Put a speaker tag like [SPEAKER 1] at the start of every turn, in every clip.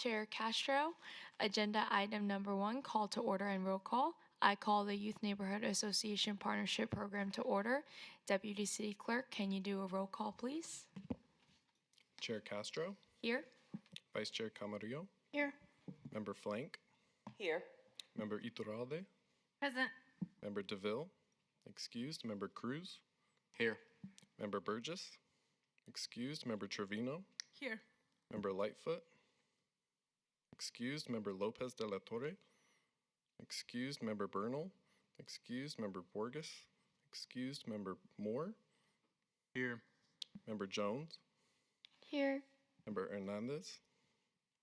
[SPEAKER 1] Chair Castro. Agenda item number 1, call to order and roll call. I call the Youth Neighborhood Association Partnership Program to order. Deputy City Clerk, can you do a roll call, please?
[SPEAKER 2] Chair Castro,
[SPEAKER 1] Here.
[SPEAKER 2] Vice Chair Camarillo,
[SPEAKER 1] Here.
[SPEAKER 2] Member Flank,
[SPEAKER 3] Here.
[SPEAKER 2] Member Iturralde,
[SPEAKER 1] Present.
[SPEAKER 2] Member DeVille, excused. Member Cruz,
[SPEAKER 4] Here.
[SPEAKER 2] Member Burgess, excused. Member Trevino,
[SPEAKER 3] Here.
[SPEAKER 2] Member Lightfoot, excused. Member Lopez de la Torre, excused. Member Bernal, excused. Member Borges, excused. Member Moore,
[SPEAKER 4] Here.
[SPEAKER 2] Member Jones,
[SPEAKER 1] Here.
[SPEAKER 2] Member Hernandez,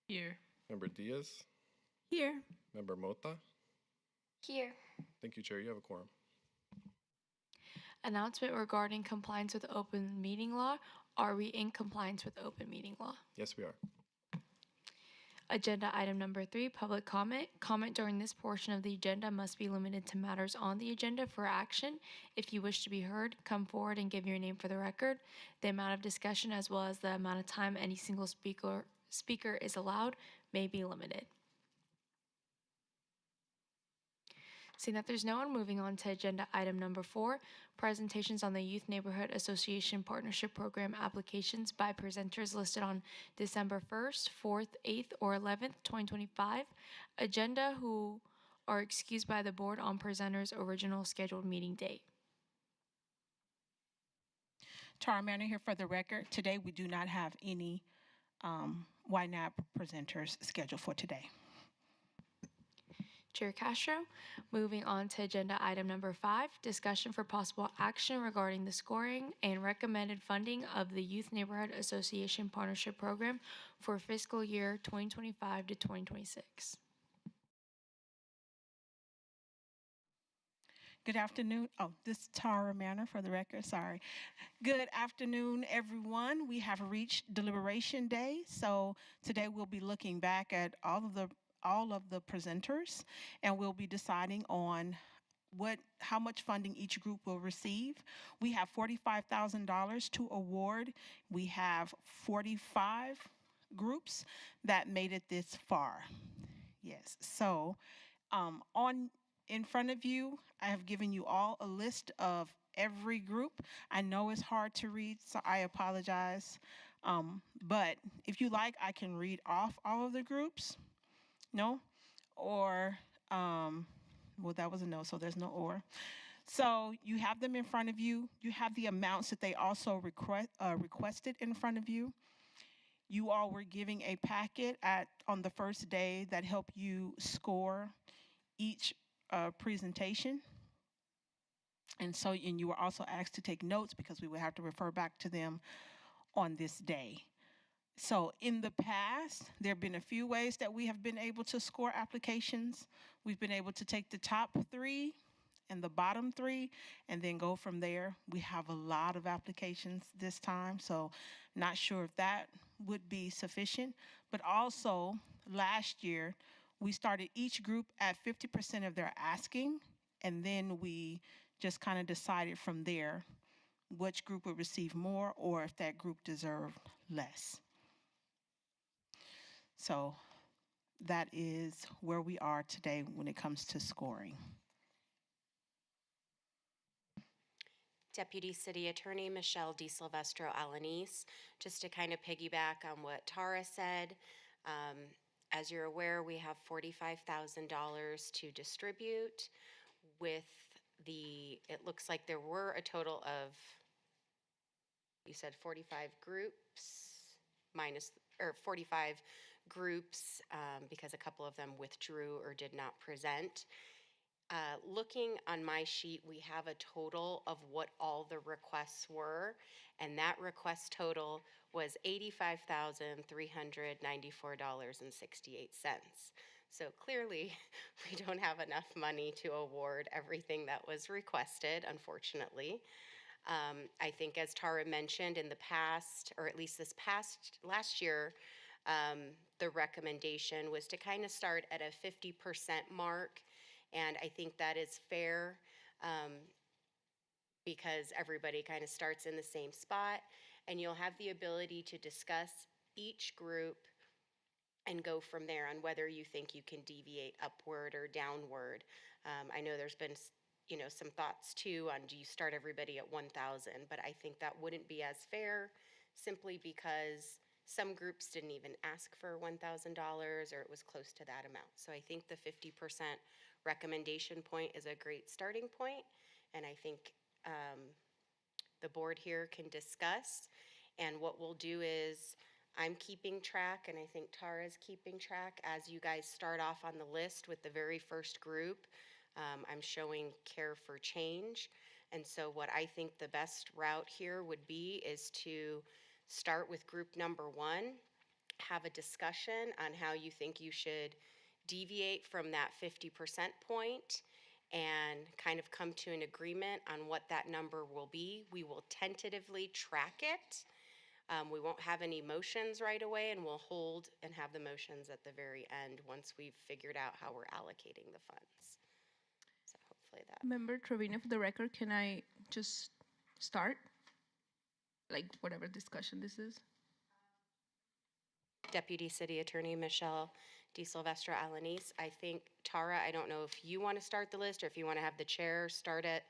[SPEAKER 3] Here.
[SPEAKER 2] Member Diaz,
[SPEAKER 3] Here.
[SPEAKER 2] Member Mota.
[SPEAKER 1] Here.
[SPEAKER 2] Thank you, Chair. You have a quorum.
[SPEAKER 1] Announcement regarding compliance with open meeting law. Are we in compliance with open meeting law?
[SPEAKER 2] Yes, we are.
[SPEAKER 1] Agenda item number 3, public comment. Comment during this portion of the agenda must be limited to matters on the agenda for action. If you wish to be heard, come forward and give your name for the record. The amount of discussion as well as the amount of time any single speaker is allowed may be limited. Seeing that there's no one, moving on to agenda item number 4, presentations on the Youth Neighborhood Association Partnership Program applications by presenters listed on December 1st, 4th, 8th, or 11th, 2025. Agenda who are excused by the board on presenters' original scheduled meeting date.
[SPEAKER 3] Tara Manor here for the record. Today, we do not have any YNAB presenters scheduled for today.
[SPEAKER 1] Chair Castro. Moving on to agenda item number 5, discussion for possible action regarding the scoring and recommended funding of the Youth Neighborhood Association Partnership Program for fiscal year 2025 to 2026.
[SPEAKER 3] Good afternoon. Oh, this is Tara Manor for the record. Sorry. Good afternoon, everyone. We have reached deliberation day. So today we'll be looking back at all of the presenters, and we'll be deciding on how much funding each group will receive. We have $45,000 to award. We have 45 groups that made it this far. Yes. So in front of you, I have given you all a list of every group. I know it's hard to read, so I apologize. But if you like, I can read off all of the groups. No? Or, well, that was a no, so there's no or. So you have them in front of you. You have the amounts that they also requested in front of you. You all were giving a packet on the first day that helped you score each presentation. And you were also asked to take notes because we would have to refer back to them on this day. So in the past, there have been a few ways that we have been able to score applications. We've been able to take the top 3 and the bottom 3 and then go from there. We have a lot of applications this time, so not sure if that would be sufficient. But also, last year, we started each group at 50% of their asking, and then we just kind of decided from there which group would receive more or if that group deserved less. So that is where we are today when it comes to scoring.
[SPEAKER 5] Deputy City Attorney Michelle DiSilvestro Alanis, just to kind of piggyback on what Tara said, as you're aware, we have $45,000 to distribute with it looks like there were a total of, you said 45 groups or 45 groups because a couple of them withdrew or did not present. Looking on my sheet, we have a total of what all the requests were, and that request total was $85,394.68. So clearly, we don't have enough money to award everything that was requested, unfortunately. I think as Tara mentioned in the past, or at least last year, the recommendation was to kind of start at a 50% mark. And I think that is fair because everybody kind of starts in the same spot, and you'll have the ability to discuss each group and go from there on whether you think you can deviate upward or downward. I know there's been, some thoughts too on do you start everybody at 1,000, but I think that wouldn't be as fair simply because some groups didn't even ask for $1,000 or it was close to that amount. So I think the 50% recommendation point is a great starting point, and I think the board here can discuss. And what we'll do is I'm keeping track, and I think Tara's keeping track as you guys start off on the list with the very first group. I'm showing Care for Change. And so what I think the best route here would be is to start with group number 1, have a discussion on how you think you should deviate from that 50% point and kind of come to an agreement on what that number will be. We will tentatively track it. We won't have any motions right away, and we'll hold and have the motions at the very end once we've figured out how we're allocating the funds. So hopefully that.
[SPEAKER 6] Member Trevino, for the record, can I just start? Like whatever discussion this is?
[SPEAKER 5] Deputy City Attorney Michelle DeSilvestro Alanis. I think, Tara, I don't know if you want to start the list or if you want to have the chair start it,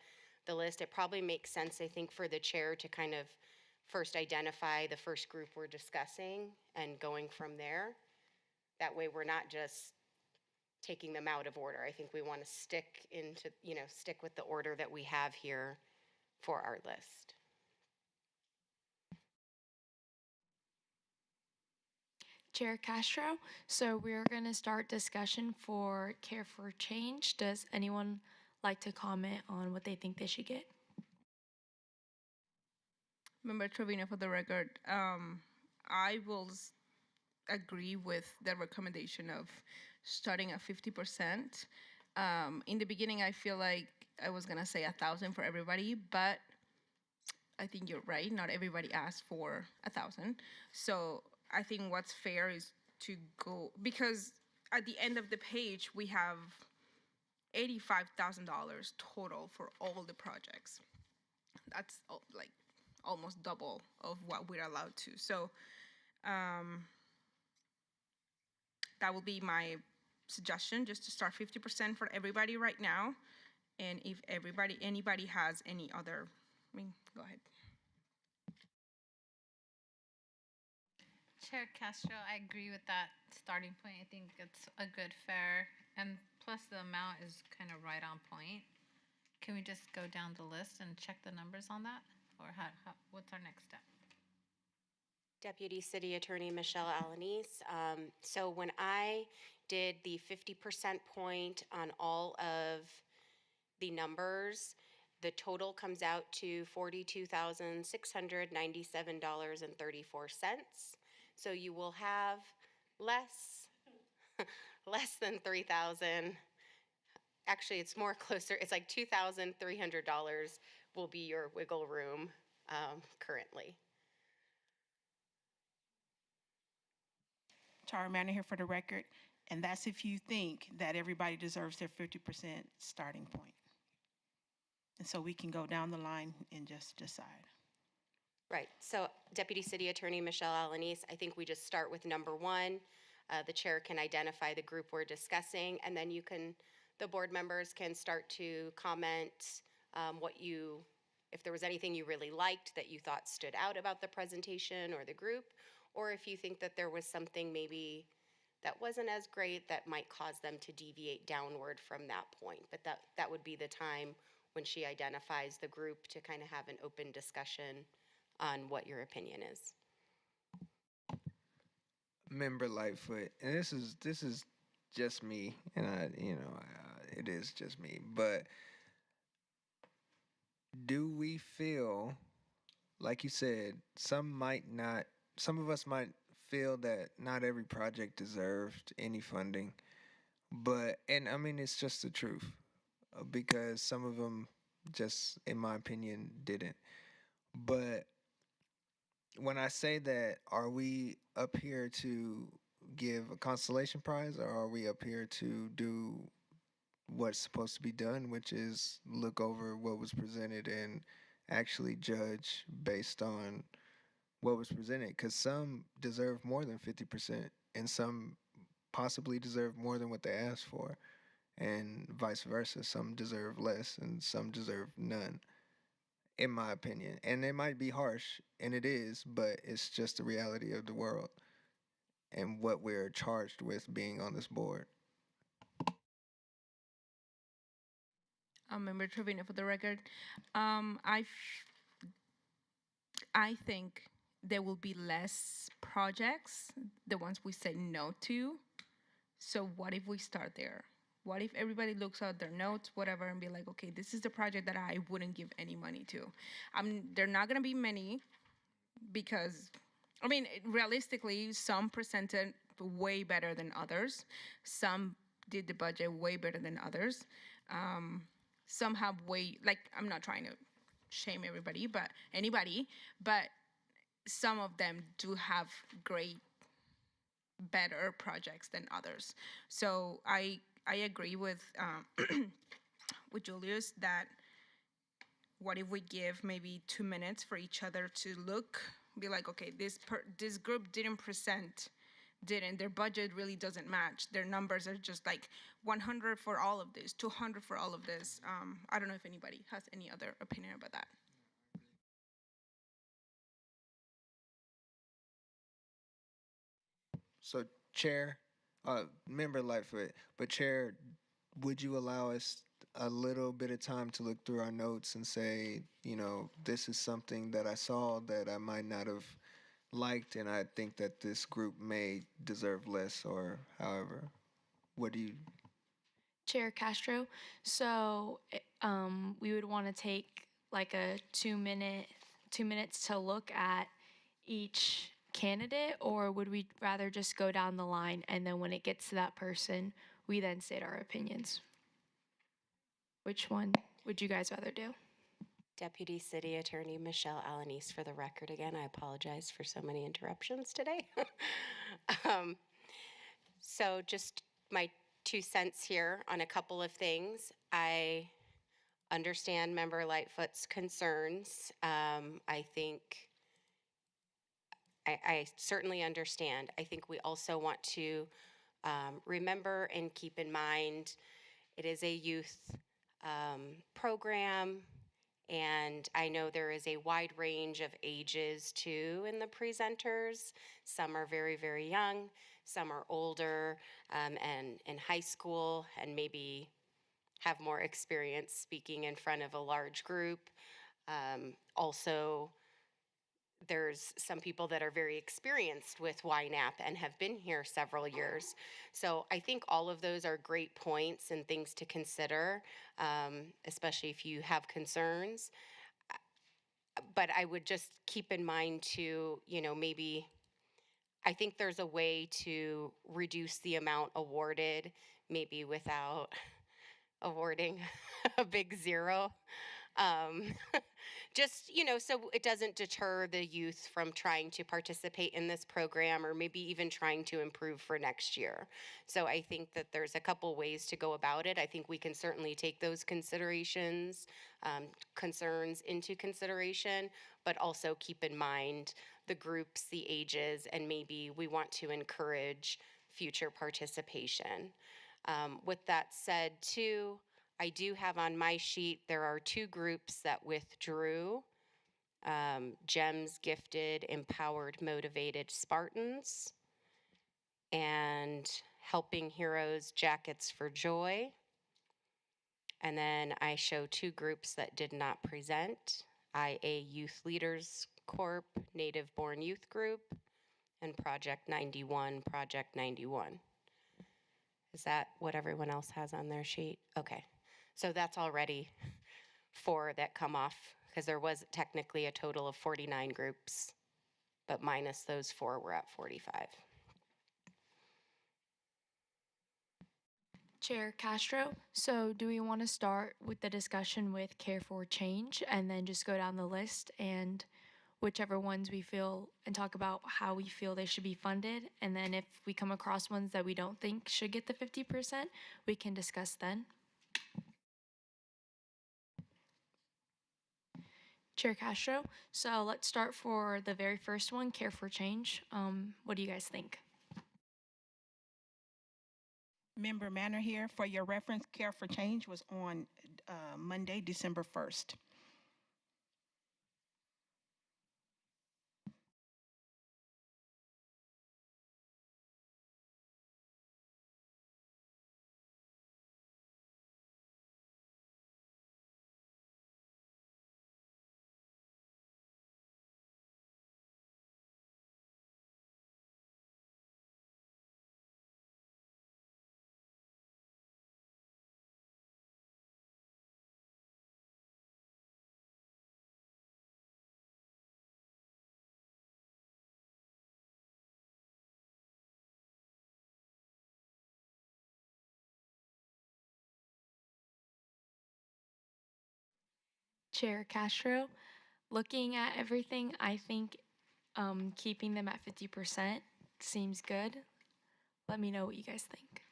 [SPEAKER 5] the list. It probably makes sense, I think, for the chair to kind of first identify the first group we're discussing and going from there. That way we're not just taking them out of order. I think we want to stick with the order that we have here for our list.
[SPEAKER 1] Chair Castro, so we're going to start discussion for Care for Change. Does anyone like to comment on what they think they should get?
[SPEAKER 6] Member Trevino, for the record, I will agree with the recommendation of starting at 50%. In the beginning, I feel like I was gonna say 1,000 for everybody, but I think you're right. Not everybody asked for 1,000. So I think what's fair is to go, because at the end of the page, we have $85,000 total for all the projects. That's like almost double of what we're allowed to. So that will be my suggestion, just to start 50% for everybody right now. And if anybody has any other, go ahead.
[SPEAKER 7] Chair Castro, I agree with that starting point. I think it's a good fair, and plus the amount is kind of right on point. Can we just go down the list and check the numbers on that? Or what's our next step?
[SPEAKER 5] Deputy City Attorney Michelle Alanis. So when I did the 50% point on all of the numbers, the total comes out to $42,697.34. So you will have less than 3,000. Actually, it's more closer. It's like $2,300 will be your wiggle room currently.
[SPEAKER 3] Tara Manor here for the record, and that's if you think that everybody deserves their 50% starting point. And so we can go down the line and just decide.
[SPEAKER 5] Right. So Deputy City Attorney Michelle Alanis, I think we just start with number 1. The chair can identify the group we're discussing, and then the board members can start to comment if there was anything you really liked that you thought stood out about the presentation or the group, or if you think that there was something maybe that wasn't as great that might cause them to deviate downward from that point. But that would be the time when she identifies the group to kind of have an open discussion on what your opinion is.
[SPEAKER 8] Member Lightfoot, and this is just me, and it is just me, but do we feel, like you said, some of us might feel that not every project deserved any funding, and I mean, it's just the truth, because some of them just, in my opinion, didn't. But when I say that, are we up here to give a consolation prize, or are we up here to do what's supposed to be done, which is look over what was presented and actually judge based on what was presented? Because some deserve more than 50% and some possibly deserve more than what they asked for, and vice versa. Some deserve less, and some deserve none, in my opinion. And it might be harsh, and it is, but it's just the reality of the world and what we're charged with being on this board.
[SPEAKER 6] Member Trevino, for the record, I think there will be less projects, the ones we say no to. So what if we start there? What if everybody looks at their notes, whatever, and be like, okay, this is the project that I wouldn't give any money to. They're not gonna be many because, I mean, realistically, some presented way better than others. Some did the budget way better than others. Some have way, like, I'm not trying to shame everybody, but anybody, but some of them do have great, better projects than others. So I agree with with Julius that what if we give maybe 2 minutes for each other to look, be like, okay, this group didn't present, didn't, their budget really doesn't match, their numbers are just like 100 for all of this, 200 for all of this. I don't know if anybody has any other opinion about that.
[SPEAKER 8] So, Chair, member Lightfoot, but Chair, would you allow us a little bit of time to look through our notes and say, this is something that I saw that I might not have liked, and I think that this group may deserve less, or however? What do you?
[SPEAKER 1] Chair Castro. So we would want to take like a 2 minutes to look at each candidate, or would we rather just go down the line and then when it gets to that person, we then state our opinions? Which one would you guys rather do?
[SPEAKER 5] Deputy City Attorney Michelle Alanis for the record again. I apologize for so many interruptions today. um, so just my 2 cents here on a couple of things. I understand Member Lightfoot's concerns. I think I certainly understand. I think we also want to remember and keep in mind it is a youth program, and I know there is a wide range of ages too in the presenters. Some are very, very young, some are older and in high school and maybe have more experience speaking in front of a large group. Also, there's some people that are very experienced with YNAP and have been here several years. So I think all of those are great points and things to consider, especially if you have concerns. But I would just keep in mind too, maybe I think there's a way to reduce the amount awarded, maybe without awarding a big zero. Um, just, so it doesn't deter the youth from trying to participate in this program or maybe even trying to improve for next year. So I think that there's a couple ways to go about it. I think we can certainly take those concerns into consideration, but also keep in mind the groups, the ages, and maybe we want to encourage future participation. With that said, too, I do have on my sheet, there are 2 groups that withdrew. GEMS Gifted, Empowered, Motivated Spartans, and Helping Heroes, Jackets for Joy. And then I show 2 groups that did not present, IA Youth Leaders Corp, Native Born Youth Group, and Project 91, Project 91. Is that what everyone else has on their sheet? Okay. So that's already 4 that come off, because there was technically a total of 49 groups, but minus those 4, we're at 45.
[SPEAKER 1] Chair Castro. So do we want to start with the discussion with Care for Change and then just go down the list and whichever ones we feel and talk about how we feel they should be funded, and then if we come across ones that we don't think should get the 50%, we can discuss then? Chair Castro. So let's start for the very first one, Care for Change. What do you guys think?
[SPEAKER 3] Member Manor here. For your reference, Care for Change was on Monday, December 1st.
[SPEAKER 1] Chair Castro, looking at everything, I think keeping them at 50% seems good. Let me know what you guys think.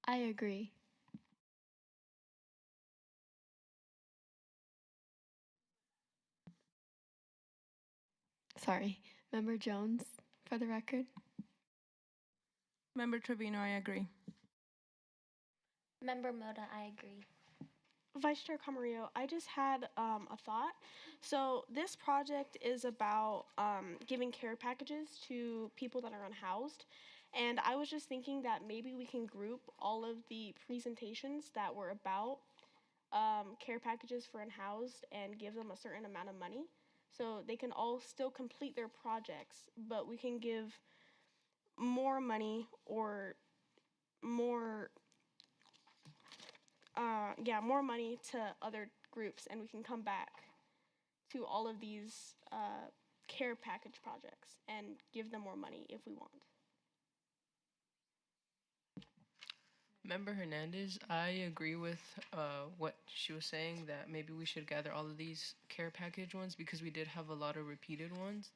[SPEAKER 9] I agree. Sorry, Member Jones, for the record.
[SPEAKER 6] Member Trevino, I agree.
[SPEAKER 10] Member Moda, I agree.
[SPEAKER 11] Vice Chair Camarillo, I just had a thought. So this project is about giving care packages to people that are unhoused. And I was just thinking that maybe we can group all of the presentations that were about care packages for unhoused and give them a certain amount of money. So they can all still complete their projects, but we can give more money or more more money to other groups, and we can come back to all of these care package projects and give them more money if we want.
[SPEAKER 12] Member Hernandez, I agree with what she was saying, that maybe we should gather all of these care package ones because we did have a lot of repeated ones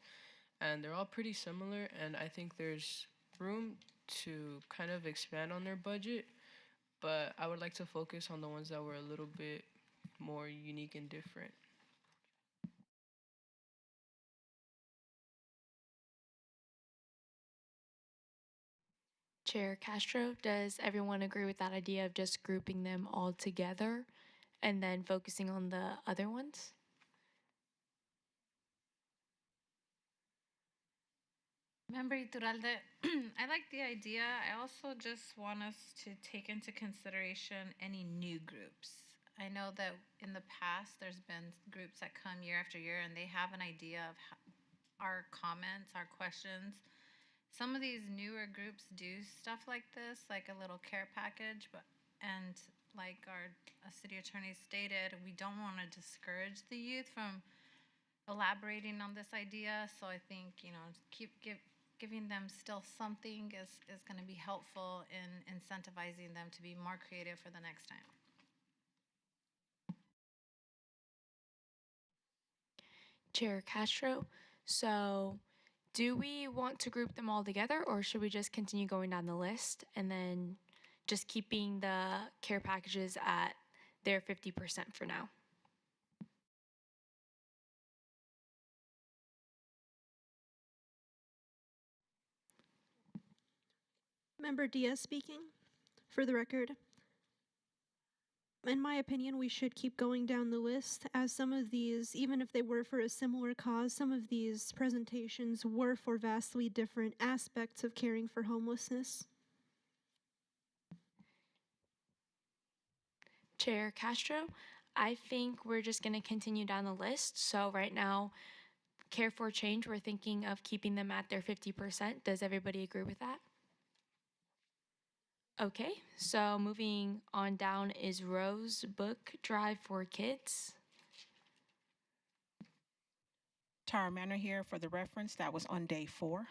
[SPEAKER 12] and they're all pretty similar, and I think there's room to kind of expand on their budget, but I would like to focus on the ones that were a little bit more unique and different.
[SPEAKER 1] Chair Castro, does everyone agree with that idea of just grouping them all together and then focusing on the other ones?
[SPEAKER 7] Member Iturralde, I like the idea. I also just want us to take into consideration any new groups. I know that in the past there's been groups that come year after year and they have an idea of our comments, our questions. Some of these newer groups do stuff like this, like a little care package, but and like our city attorney stated, we don't want to discourage the youth from elaborating on this idea. So I think giving them still something is going to be helpful in incentivizing them to be more creative for the next time.
[SPEAKER 1] Chair Castro, so do we want to group them all together or should we just continue going down the list and then just keeping the care packages at their 50% for now?
[SPEAKER 13] Member Diaz speaking. For the record, in my opinion, we should keep going down the list, as some of these, even if they were for a similar cause, some of these presentations were for vastly different aspects of caring for homelessness.
[SPEAKER 1] Chair Castro, I think we're just going to continue down the list. So right now, Care for Change, we're thinking of keeping them at their 50%. Does everybody agree with that? Okay, so moving on down is Rose Book Drive for Kids.
[SPEAKER 3] Tara Manor here. For the reference, that was on day 4.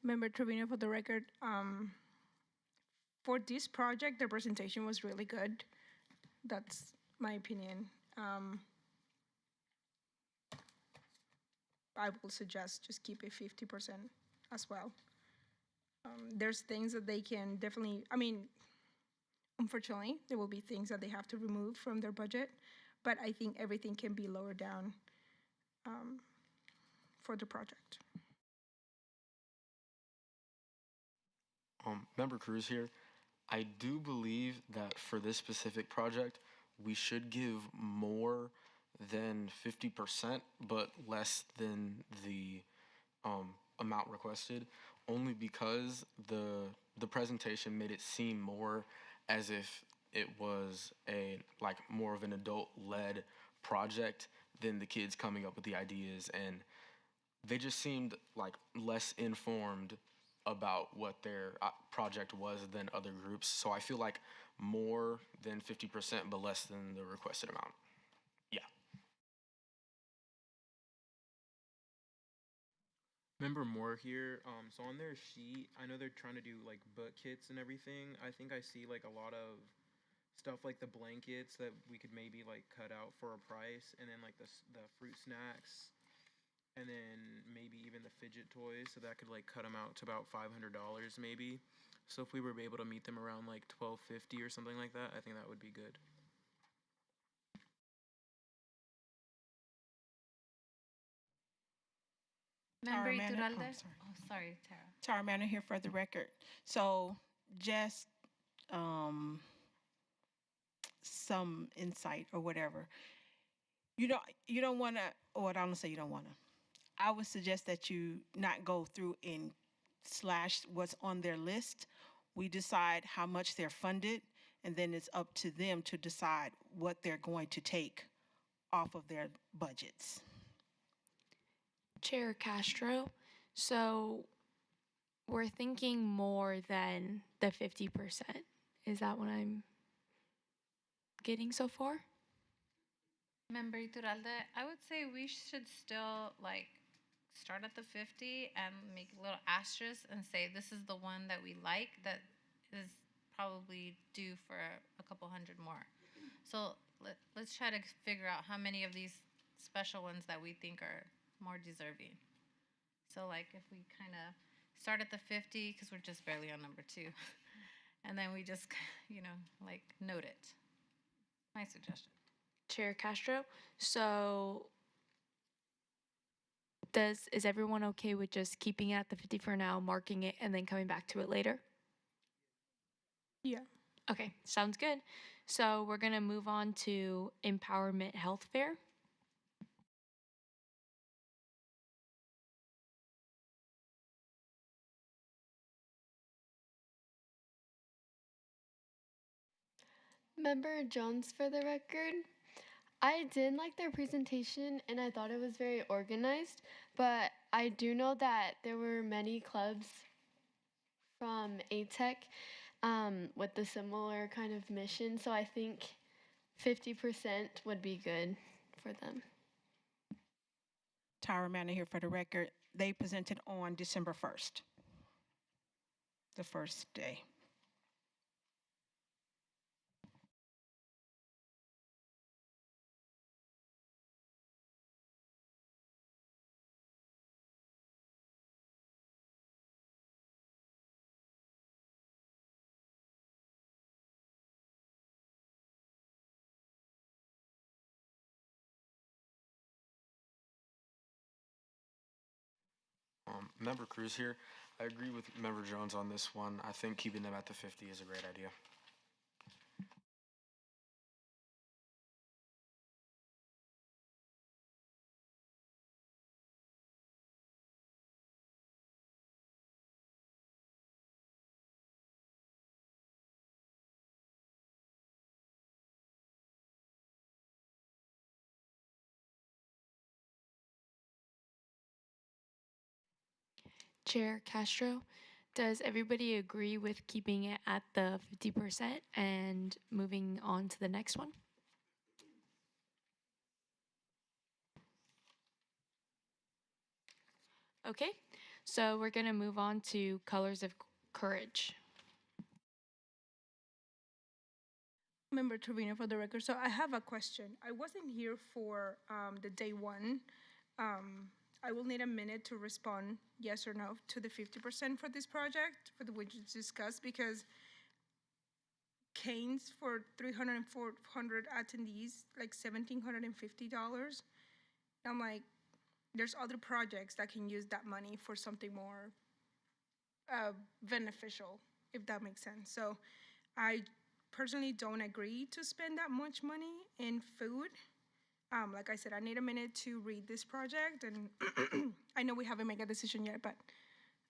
[SPEAKER 6] Member Trevino, for the record, for this project, the presentation was really good. That's my opinion. I will suggest just keep it 50% as well. There's things that they can definitely, I mean, unfortunately, there will be things that they have to remove from their budget, but I think everything can be lowered down for the project.
[SPEAKER 4] Member Cruz here. I do believe that for this specific project, we should give more than 50%, but less than the amount requested, only because the presentation made it seem more as if it was a like more of an adult-led project than the kids coming up with the ideas, and they just seemed like less informed about what their project was than other groups. So I feel like more than 50%, but less than the requested amount. Yeah.
[SPEAKER 10] Member Moore here. So on their sheet, I know they're trying to do like book kits and everything. I think I see like a lot of stuff like the blankets that we could maybe like cut out for a price, and then like the fruit snacks, and then maybe even the fidget toys. So that could like cut them out to about $500 maybe. So if we were able to meet them around like $12.50 or something like that, I think that would be good.
[SPEAKER 7] Member
[SPEAKER 3] Tara Manor,
[SPEAKER 7] Iturralde?
[SPEAKER 3] sorry.
[SPEAKER 7] Oh, sorry, Tara.
[SPEAKER 3] Tara Manor here for the record. So just some insight or whatever. You don't want to, or I don't say you don't want to. I would suggest that you not go through and slash what's on their list. We decide how much they're funded, and then it's up to them to decide what they're going to take off of their budgets.
[SPEAKER 1] Chair Castro, so we're thinking more than the 50%. Is that what I'm getting so far?
[SPEAKER 7] Member Iturralde, I would say we should still like start at the 50 and make a little asterisk and say this is the one that we like that is probably due for a couple hundred more. So let's try to figure out how many of these special ones that we think are more deserving. So like if we kind of start at the 50 because we're just barely on number 2, and then we just like note it. My suggestion.
[SPEAKER 1] Chair Castro, so is everyone okay with just keeping it at the 50 for now, marking it, and then coming back to it later?
[SPEAKER 6] Yeah.
[SPEAKER 1] Okay, sounds good. So we're gonna move on to Empowerment Health Fair.
[SPEAKER 9] Member Jones, for the record, I did like their presentation and I thought it was very organized, but I do know that there were many clubs from ATEC with the similar kind of mission, so I think 50% would be good for them.
[SPEAKER 3] Tara Manor here for the record. They presented on December 1st, the first day.
[SPEAKER 4] Member Cruz here. I agree with Member Jones on this one. I think keeping them at the 50 is a great idea.
[SPEAKER 1] Chair Castro, does everybody agree with keeping it at the 50% and moving on to the next one? Okay, So we're going to move on to Colors of Courage.
[SPEAKER 6] Member Trevino, for the record. So I have a question. I wasn't here for the day one. I will need a minute to respond yes or no to the 50% for this project, for the which it's discussed, because canes for 300 and 400 attendees, like $1,750. I'm like, there's other projects that can use that money for something more beneficial, if that makes sense. So I personally don't agree to spend that much money in food. Like I said, I need a minute to read this project, and I know we haven't made a decision yet, but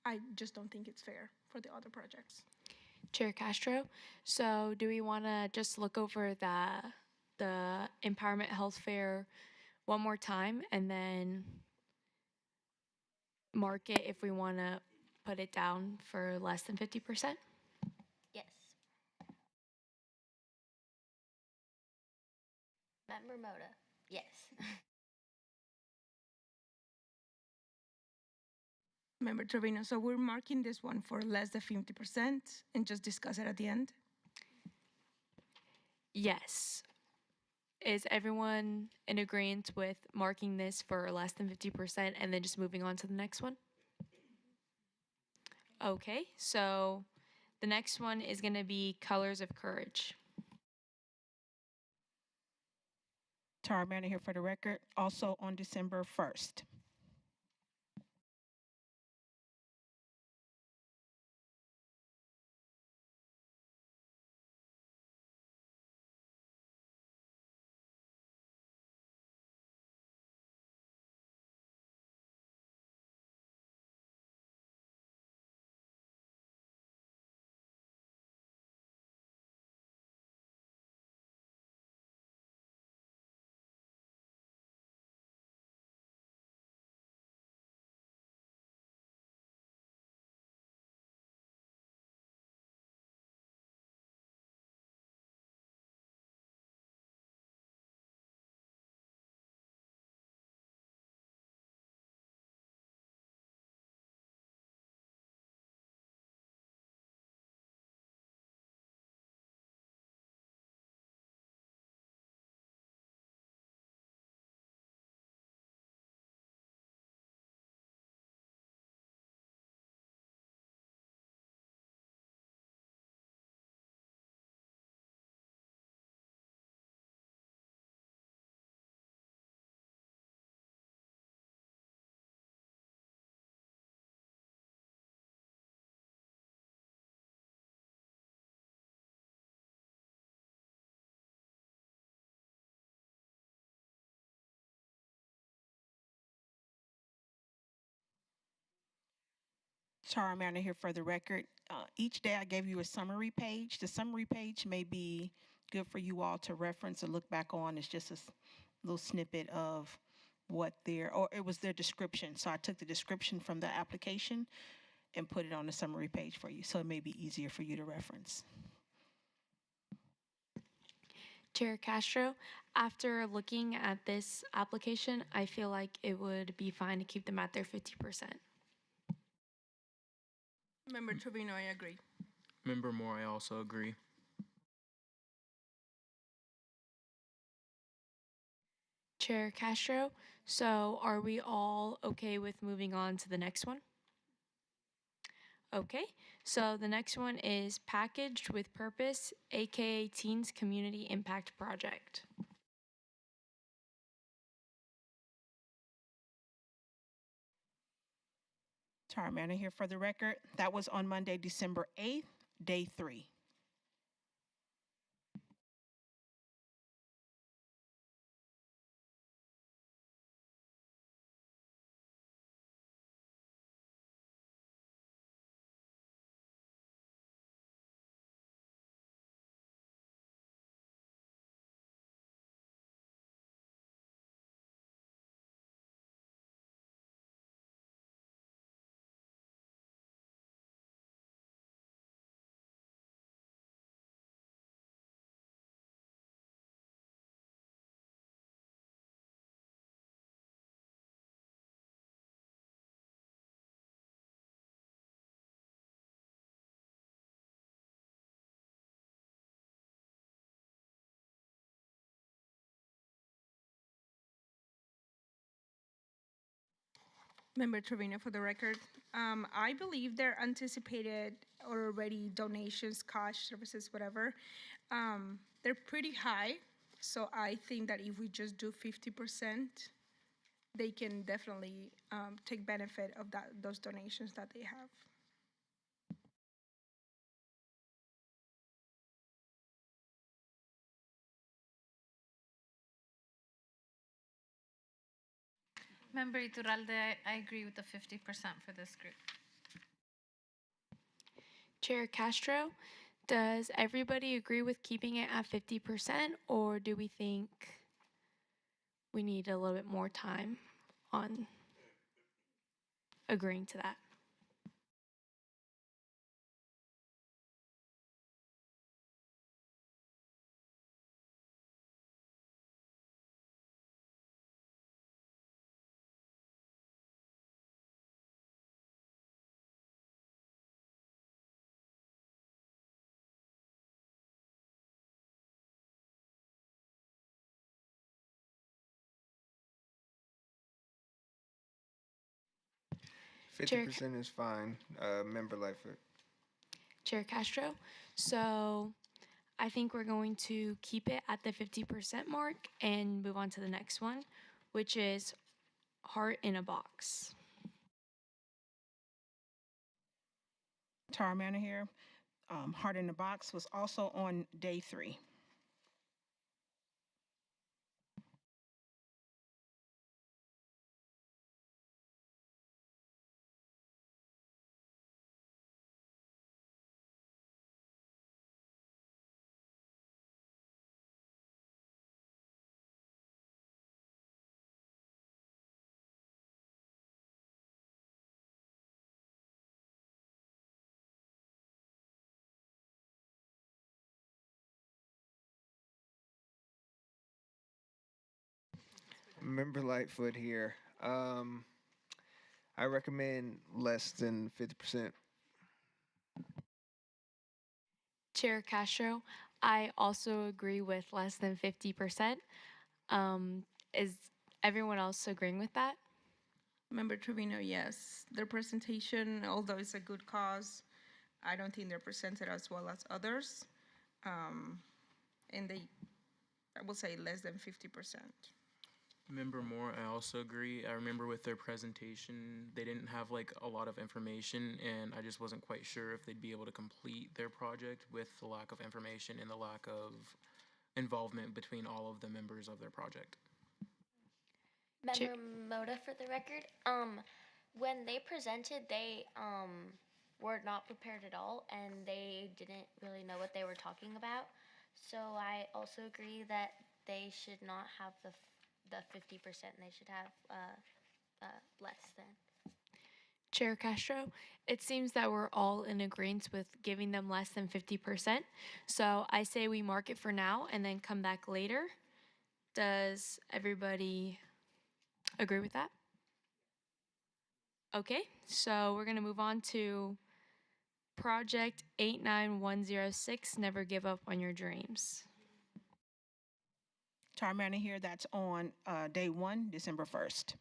[SPEAKER 6] I just don't think it's fair for the other projects.
[SPEAKER 1] Chair Castro. So do we want to just look over the Empowerment Health Fair one more time and then mark it if we want to put it down for less than 50%?
[SPEAKER 14] Yes. Member Moda. Yes.
[SPEAKER 6] Member Trevino, so we're marking this one for less than 50% and just discuss it at the end?
[SPEAKER 1] Yes. Is everyone in agreement with marking this for less than 50% and then just moving on to the next one? Okay, so the next one is going to be Colors of Courage.
[SPEAKER 3] Tara Manor here for the record, also on December 1st. Tara Manor here for the record. Each day I gave you a summary page. The summary page may be good for you all to reference and look back on. It's just a little snippet of what or it was their description. So I took the description from the application and put it on the summary page for you. So it may be easier for you to reference.
[SPEAKER 1] Chair Castro, after looking at this application, I feel like it would be fine to keep them at their 50%.
[SPEAKER 6] Member Trevino, I agree.
[SPEAKER 10] Member Moore, I also agree.
[SPEAKER 1] Chair Castro, so are we all okay with moving on to the next one? Okay, so the next one is Packaged with Purpose, aka Teens Community Impact Project.
[SPEAKER 3] Tara Manor here for the record. That was on Monday, December 8th, day 3.
[SPEAKER 6] Member Trevino, for the record, I believe their anticipated or already donations, cash, services, whatever, they're pretty high. So I think that if we just do 50%, they can definitely take benefit of those donations that they have.
[SPEAKER 7] Member Iturralde, I agree with the 50% for this group.
[SPEAKER 1] Chair Castro, does everybody agree with keeping it at 50%, or do we think we need a little bit more time on agreeing to that? Chair-
[SPEAKER 8] 50% is fine. Member Lightfoot.
[SPEAKER 1] Chair Castro, so I think we're going to keep it at the 50% mark and move on to the next one, which is Heart in a Box.
[SPEAKER 3] Tara Manor here. Heart in the Box was also on day 3.
[SPEAKER 8] Member Lightfoot here. I recommend less than 50%.
[SPEAKER 1] Chair Castro, I also agree with less than 50%. Is everyone else agreeing with that?
[SPEAKER 6] Member Trevino, yes. Their presentation, although it's a good cause, I don't think they're presented as well as others. And they, I would say less than 50%.
[SPEAKER 10] Member Moore, I also agree. I remember with their presentation, they didn't have like a lot of information, and I just wasn't quite sure if they'd be able to complete their project with the lack of information and the lack of involvement between all of the members of their project.
[SPEAKER 14] Member Moda, for the record, when they presented, they were not prepared at all, and they didn't really know what they were talking about. So I also agree that they should not have the 50%. They should have less than.
[SPEAKER 1] Chair Castro, it seems that we're all in agreement with giving them less than 50%. So I say we mark it for now and then come back later. Does everybody agree with that? Okay, so we're going to move on to Project 89106, Never Give Up on Your Dreams.
[SPEAKER 3] Tara Manor here. That's on day 1, December 1st.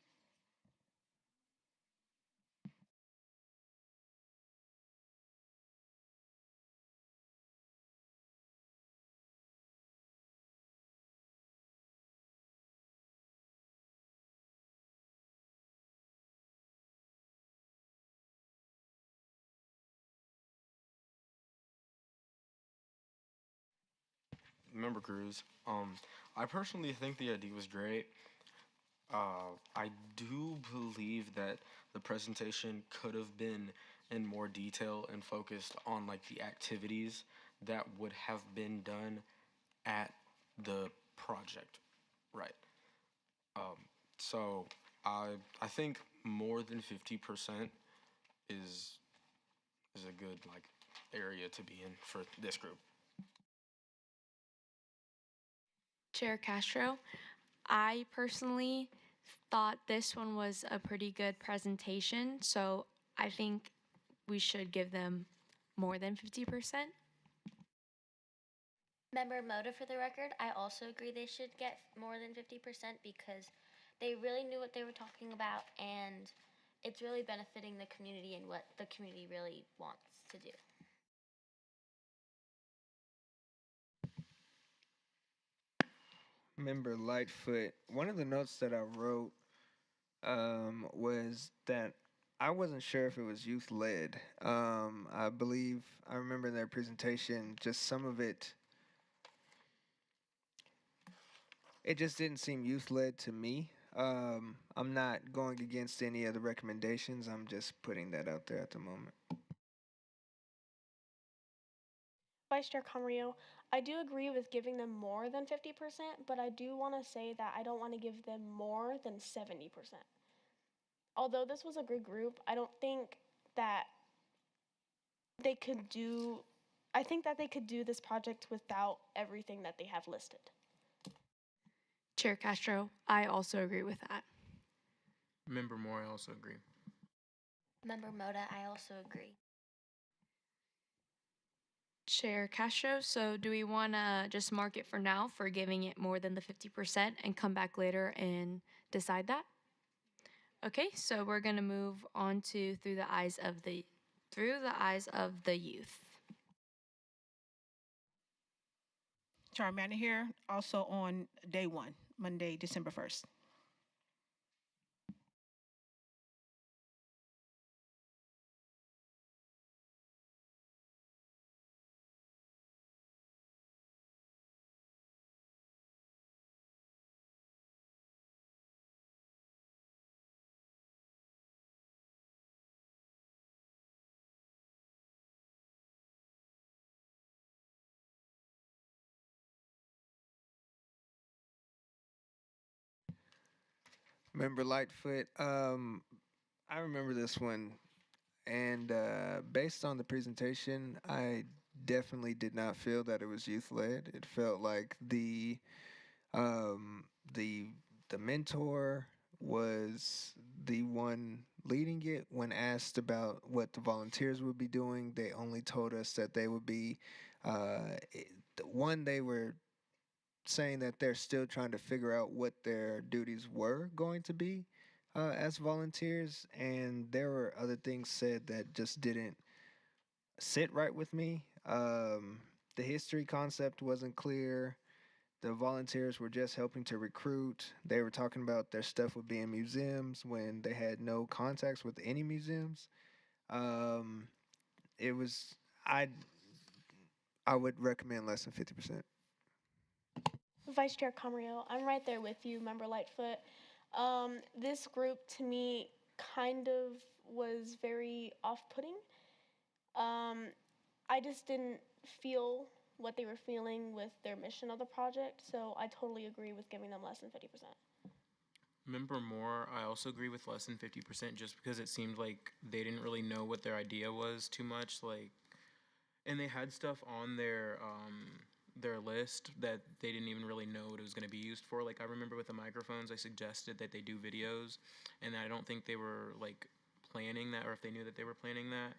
[SPEAKER 4] Member Cruz, I personally think the idea was great. I do believe that the presentation could have been in more detail and focused on like the activities that would have been done at the project, right? So I think more than 50% is a good like area to be in for this group.
[SPEAKER 1] Chair Castro, I personally thought this one was a pretty good presentation, so I think we should give them more than 50%.
[SPEAKER 14] Member Moda, for the record, I also agree they should get more than 50% because they really knew what they were talking about and it's really benefiting the community and what the community really wants to do.
[SPEAKER 8] Member Lightfoot, one of the notes that I wrote was that I wasn't sure if it was youth led. I believe I remember in their presentation, just some of it, it just didn't seem youth led to me. I'm not going against any of the recommendations. I'm just putting that out there at the moment.
[SPEAKER 11] Vice Chair Camarillo, I do agree with giving them more than 50%, but I do want to say that I don't want to give them more than 70%. Although this was a good group, I don't think that they could do, I think that they could do this project without everything that they have listed.
[SPEAKER 1] Chair Castro, I also agree with that.
[SPEAKER 10] Member Moore, I also agree.
[SPEAKER 14] Member Moda, I also agree.
[SPEAKER 1] Chair Castro, so do we want to just mark it for now for giving it more than the 50% and come back later and decide that? Okay, so we're going to move on to through the eyes of the youth.
[SPEAKER 3] Charmander here, also on day one, Monday, December 1st.
[SPEAKER 8] Member Lightfoot, I remember this one, and based on the presentation, I definitely did not feel that it was youth led. It felt like um, the the mentor was the one leading it. When asked about what the volunteers would be doing, they only told us that they would be one. They were saying that they're still trying to figure out what their duties were going to be as volunteers, and there were other things said that just didn't sit right with me. The history concept wasn't clear. The volunteers were just helping to recruit. They were talking about their stuff would be in museums when they had no contacts with any museums. Um, it was I I would recommend less than 50%.
[SPEAKER 11] Vice Chair Camarillo, I'm right there with you, Member Lightfoot. This group to me kind of was very off-putting. I just didn't feel what they were feeling with their mission of the project, so I totally agree with giving them less than 50%.
[SPEAKER 10] Member Moore, I also agree with less than 50% just because it seemed like they didn't really know what their idea was too much. Like, and they had stuff on their list that they didn't even really know what it was going to be used for. Like, I remember with the microphones, I suggested that they do videos, and I don't think they were like planning that, or if they knew that they were planning that.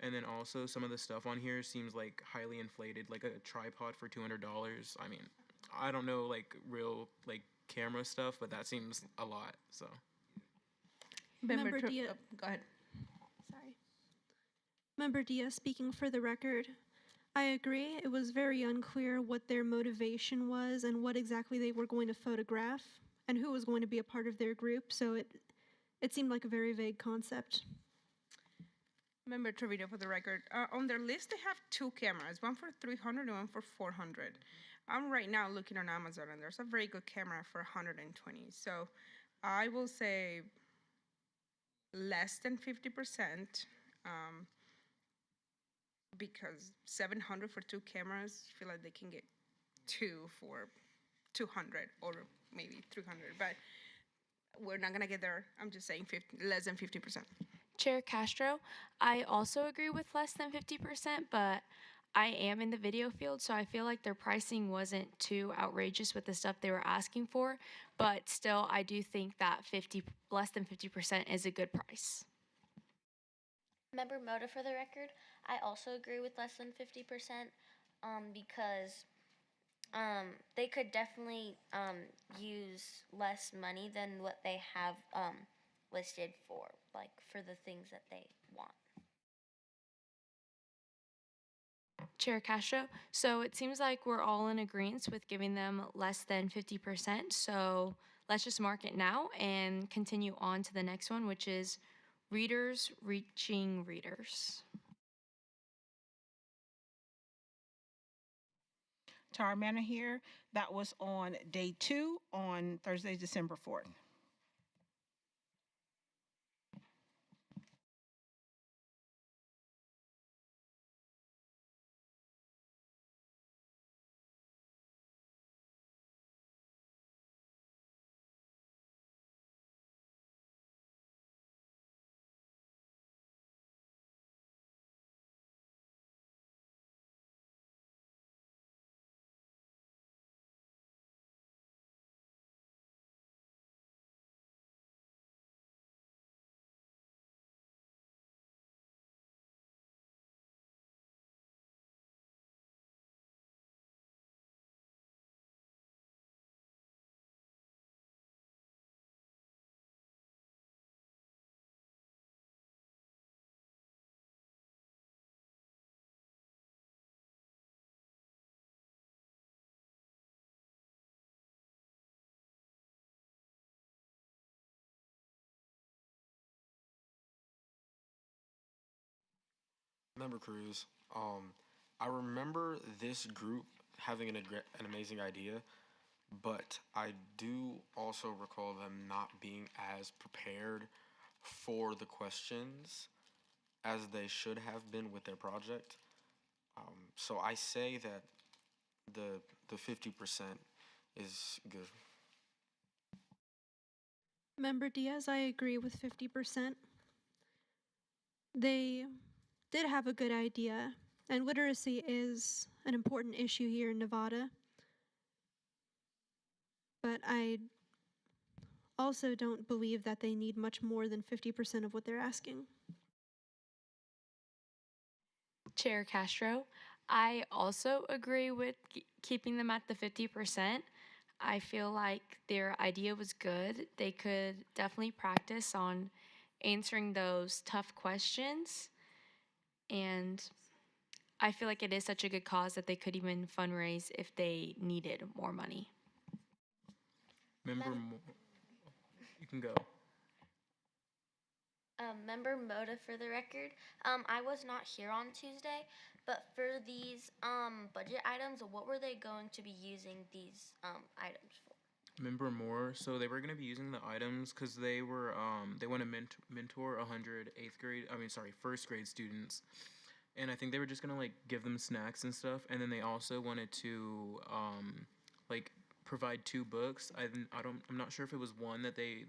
[SPEAKER 10] And then also some of the stuff on here seems like highly inflated, like a tripod for $200. I mean, I don't know like real like camera stuff, but that seems a lot. So
[SPEAKER 13] Member Diaz.
[SPEAKER 6] Go ahead.
[SPEAKER 13] Sorry. Member Diaz, speaking for the record, I agree. It was very unclear what their motivation was and what exactly they were going to photograph and who was going to be a part of their group, so it seemed like a very vague concept.
[SPEAKER 6] Member Trevino, for the record, on their list they have two cameras, one for 300 and one for 400. I'm right now looking on Amazon and there's a very good camera for 120. So I will say less than 50%, because 700 for two cameras, I feel like they can get two for 200 or maybe 300, but we're not gonna get there. I'm just saying less than 50%.
[SPEAKER 1] Chair Castro, I also agree with less than 50%, but I am in the video field, so I feel like their pricing wasn't too outrageous with the stuff they were asking for, but still, I do think that less than 50% is a good price.
[SPEAKER 14] Member Moda, for the record, I also agree with less than 50%, because they could definitely use less money than what they have listed for, like for the things that they want.
[SPEAKER 1] Chair Castro. So it seems like we're all in agreement with giving them less than 50%. So let's just mark it now and continue on to the next one, which is readers reaching readers.
[SPEAKER 3] Tara Manor here. That was on day 2 on Thursday, December 4th.
[SPEAKER 4] Member Cruz, I remember this group having an amazing idea, but I do also recall them not being as prepared for the questions as they should have been with their project. So I say that the 50% is good.
[SPEAKER 13] Member Diaz, I agree with 50%. They did have a good idea, and literacy is an important issue here in Nevada. But I also don't believe that they need much more than 50% of what they're asking.
[SPEAKER 1] Chair Castro, I also agree with keeping them at the 50%. I feel like their idea was good. They could definitely practice on answering those tough questions. And I feel like it is such a good cause that they could even fundraise if they needed more money.
[SPEAKER 10] You can go.
[SPEAKER 14] Member Moda for the record. I was not here on Tuesday, but for these budget items, what were they going to be using these items for?
[SPEAKER 10] Member Moore. So they were going to be using the items because they were they want to mentor 100 first grade students, and I think they were just gonna like give them snacks and stuff, and then they also wanted to like provide 2 books. I'm not sure if it was one that the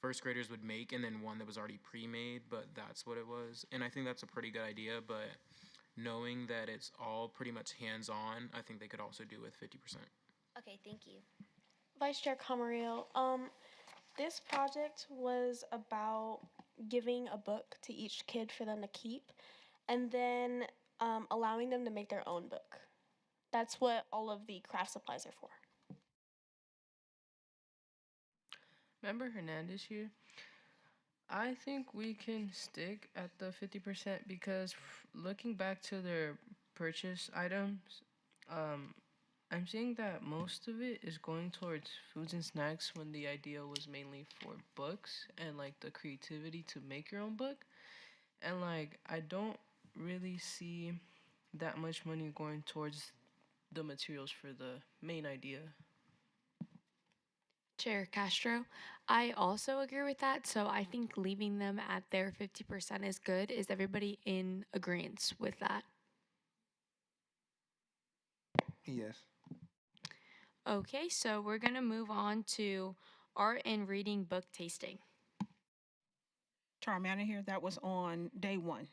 [SPEAKER 10] first graders would make and then one that was already pre-made, but that's what it was. And I think that's a pretty good idea, but knowing that it's all pretty much hands-on, I think they could also do with 50%.
[SPEAKER 14] Okay, thank you.
[SPEAKER 11] Vice Chair Camarillo, this project was about giving a book to each kid for them to keep, and then allowing them to make their own book. That's what all of the craft supplies are for.
[SPEAKER 12] Member Hernandez here. I think we can stick at the 50% because looking back to their purchase items, I'm seeing that most of it is going towards foods and snacks when the idea was mainly for books and like the creativity to make your own book. And like, I don't really see that much money going towards the materials for the main idea.
[SPEAKER 1] Chair Castro, I also agree with that. So I think leaving them at their 50% is good. Is everybody in agreement with that?
[SPEAKER 8] Yes.
[SPEAKER 1] Okay, so we're going to move on to art and reading book tasting.
[SPEAKER 3] Tara Manor here. That was on day 1.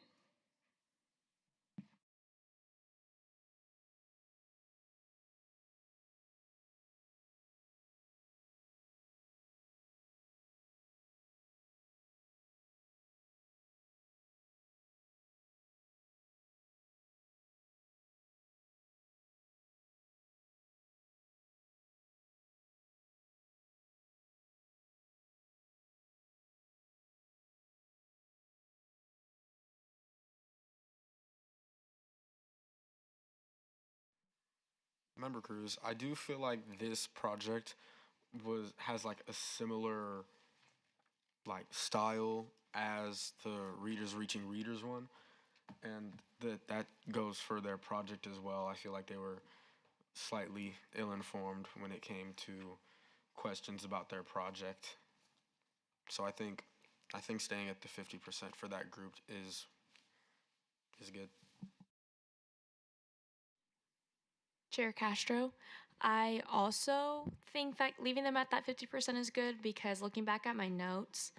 [SPEAKER 4] Member Cruz, I do feel like this project has like a similar like style as the Readers Reaching Readers one, and that goes for their project as well. I feel like they were slightly ill-informed when it came to questions about their project. So I think staying at the 50% for that group is good.
[SPEAKER 1] Chair Castro, I also think that leaving them at that 50% is good because looking back at my notes,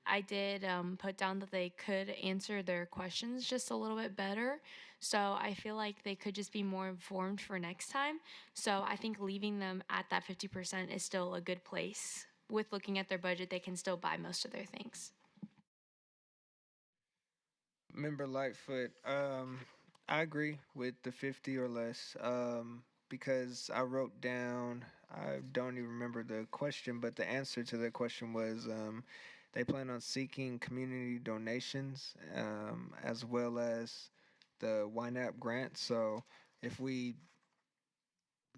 [SPEAKER 1] I did put down that they could answer their questions just a little bit better. So I feel like they could just be more informed for next time. So I think leaving them at that 50% is still a good place. With looking at their budget, they can still buy most of their things.
[SPEAKER 8] Member Lightfoot, I agree with the 50 or less, because I wrote down, I don't even remember the question, but the answer to the question was they plan on seeking community donations as well as the YNAP grant. So if we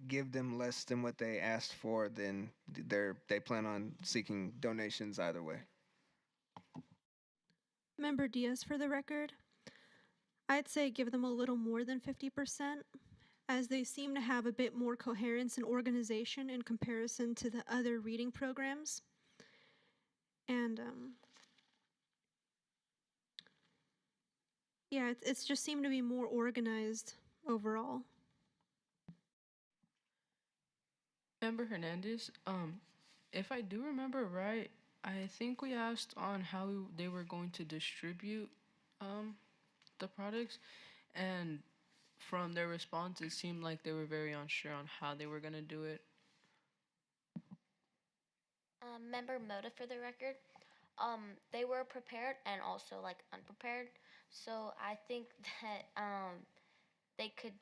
[SPEAKER 8] give them less than what they asked for, then they plan on seeking donations either way.
[SPEAKER 13] Member Diaz, for the record, I'd say give them a little more than 50%, as they seem to have a bit more coherence and organization in comparison to the other reading programs. And yeah, it's just seemed to be more organized overall.
[SPEAKER 12] Member Hernandez, if I do remember right, I think we asked on how they were going to distribute the products, and from their response, it seemed like they were very unsure on how they were gonna do it.
[SPEAKER 14] Member Moda for the record. They were prepared and also like unprepared. So I think that they could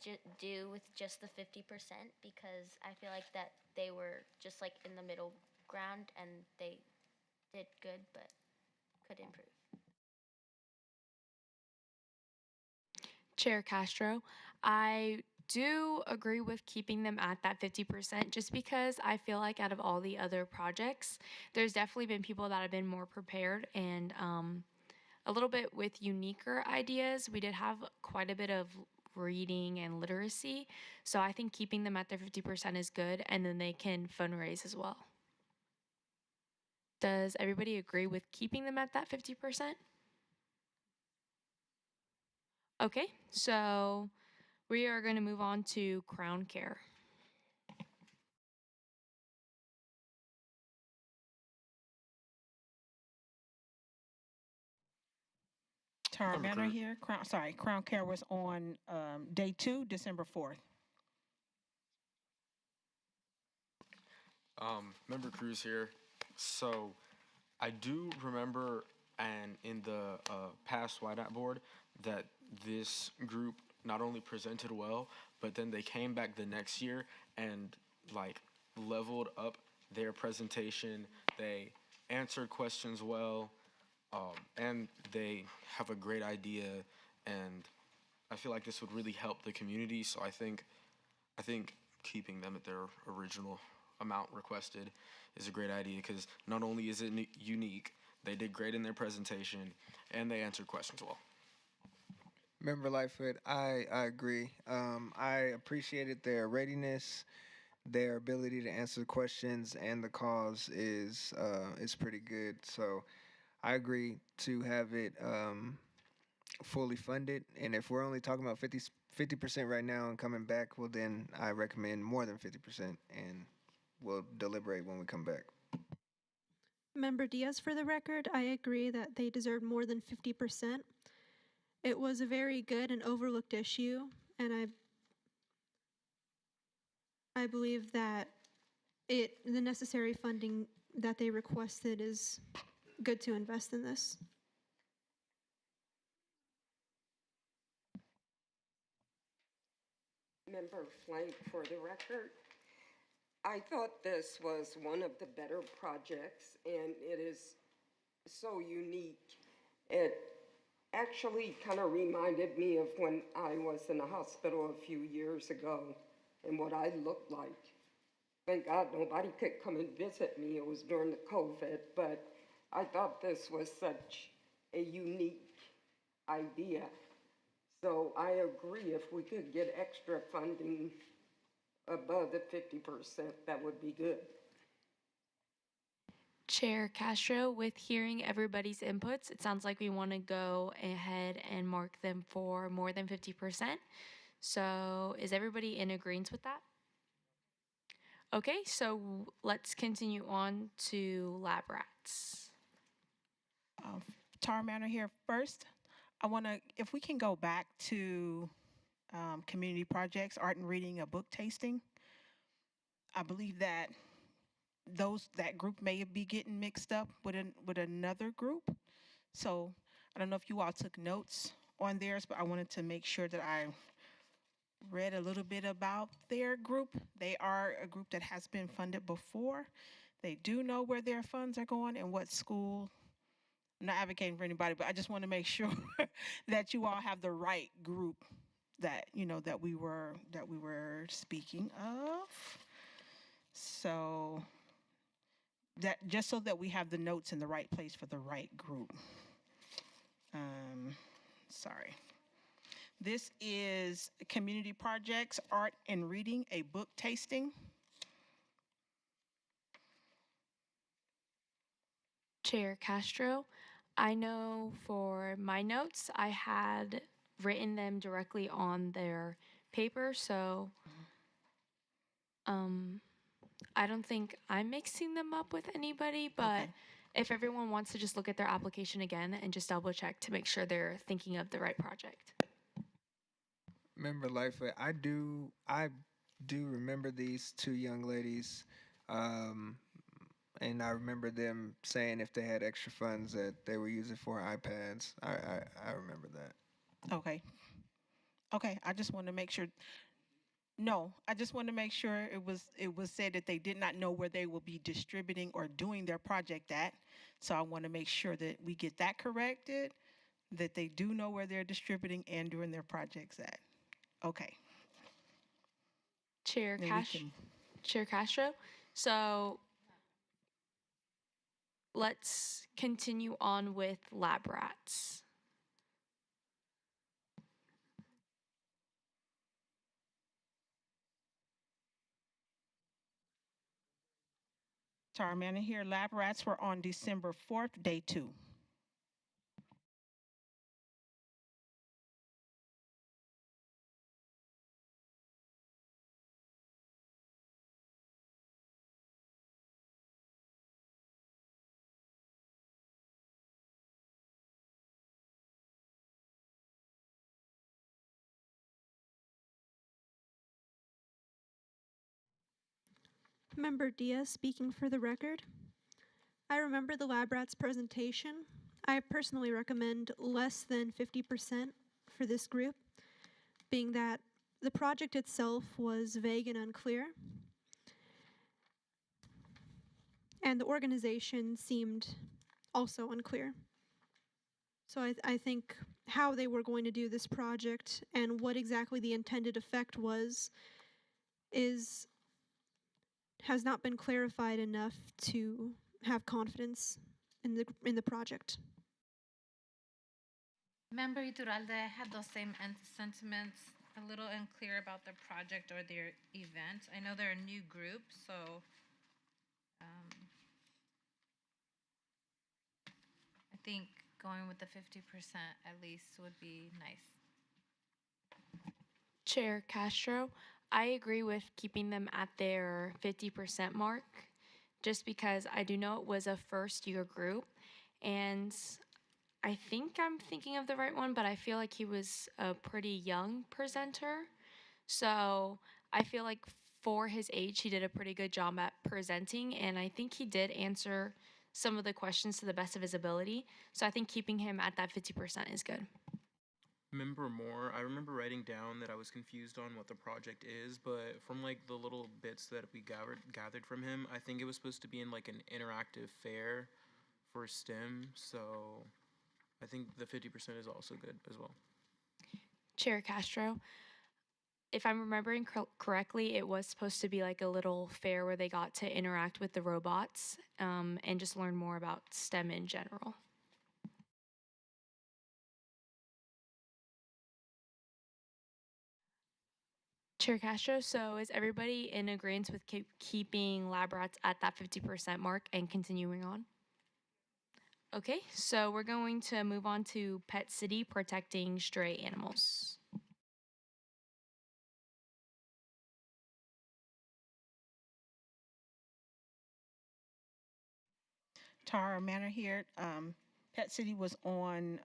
[SPEAKER 14] do with just the 50% because I feel like that they were just like in the middle ground and they did good but could improve.
[SPEAKER 1] Chair Castro, I do agree with keeping them at that 50% just because I feel like out of all the other projects, there's definitely been people that have been more prepared and a little bit with uniquer ideas. We did have quite a bit of reading and literacy, so I think keeping them at their 50% is good, and then they can fundraise as well. Does everybody agree with keeping them at that 50%? Okay, so we are going to move on to Crown Care.
[SPEAKER 3] Tara Manor here. Crown Care was on day 2, December 4th.
[SPEAKER 4] Member Cruz here. So I do remember, and in the past YDOT board, that this group not only presented well, but then they came back the next year and like leveled up their presentation. They answered questions well, and they have a great idea. And I feel like this would really help the community. So I think keeping them at their original amount requested is a great idea because not only is it unique, they did great in their presentation and they answered questions well.
[SPEAKER 8] Member Lightfoot, I agree. I appreciated their readiness, their ability to answer questions, and the cause is pretty good. So I agree to have it fully funded. And if we're only talking about 50% right now and coming back, well, then I recommend more than 50%, and we'll deliberate when we come back.
[SPEAKER 13] Member Diaz, for the record, I agree that they deserve more than 50%. It was a very good and overlooked issue, and I believe that the necessary funding that they requested is good to invest in this.
[SPEAKER 15] Member Flank, for the record, I thought this was one of the better projects, and it is so unique. It actually kind of reminded me of when I was in the hospital a few years ago, and what I looked like. Thank God nobody could come and visit me. It was during the COVID, but I thought this was such a unique idea. So I agree if we could get extra funding above the 50%, that would be good.
[SPEAKER 1] Chair Castro, with hearing everybody's inputs, it sounds like we want to go ahead and mark them for more than 50%. So is everybody in agreement with that? Okay, so let's continue on to lab rats.
[SPEAKER 3] Tara Manor here first. I want to, if we can go back to community projects, art and reading, a book tasting. I believe that that group may be getting mixed up with another group. So I don't know if you all took notes on theirs, but I wanted to make sure that I read a little bit about their group. They are a group that has been funded before. They do know where their funds are going and what school. I'm not advocating for anybody, but I just want to make sure that you all have the right group that that we were speaking of. So that just so that we have the notes in the right place for the right group. Sorry. This is community projects, art and reading, a book tasting.
[SPEAKER 1] Chair Castro, I know for my notes, I had written them directly on their paper, so I don't think I'm mixing them up with anybody, but
[SPEAKER 3] Okay.
[SPEAKER 1] if everyone wants to just look at their application again and just double check to make sure they're thinking of the right project.
[SPEAKER 8] Member Lightfoot, I do remember these two young ladies, and I remember them saying if they had extra funds that they were using for iPads. I remember that.
[SPEAKER 3] Okay. Okay, I just want to make sure. No, I just want to make sure it was said that they did not know where they will be distributing or doing their project at. So I want to make sure that we get that corrected, that they do know where they're distributing and doing their projects at. Okay.
[SPEAKER 1] Chair
[SPEAKER 3] Then we can-
[SPEAKER 1] Chair Castro, so let's continue on with lab rats.
[SPEAKER 3] Tara Manor here. Lab rats were on December 4th, day 2.
[SPEAKER 13] Member Diaz speaking for the record. I remember the lab rats presentation. I personally recommend less than 50% for this group, being that the project itself was vague and unclear, and the organization seemed also unclear. So I think how they were going to do this project and what exactly the intended effect was has not been clarified enough to have confidence in the project.
[SPEAKER 7] Member Iturralde had those same sentiments, a little unclear about their project or their event. I know they're a new group, so I think going with the 50% at least would be nice.
[SPEAKER 1] Chair Castro, I agree with keeping them at their 50% mark, just because I do know it was a first year group, and I think I'm thinking of the right one, but I feel like he was a pretty young presenter. So I feel like for his age, he did a pretty good job at presenting, and I think he did answer some of the questions to the best of his ability. So I think keeping him at that 50% is good.
[SPEAKER 10] Member Moore, I remember writing down that I was confused on what the project is, but from like the little bits that we gathered from him, I think it was supposed to be in like an interactive fair for STEM, so I think the 50% is also good as well.
[SPEAKER 1] Chair Castro, if I'm remembering correctly, it was supposed to be like a little fair where they got to interact with the robots and just learn more about STEM in general. Chair Castro, so is everybody in agreement with keeping lab rats at that 50% mark and continuing on? Okay, so we're going to move on to Pet City protecting stray animals.
[SPEAKER 3] Tara Manor here. Pet City was on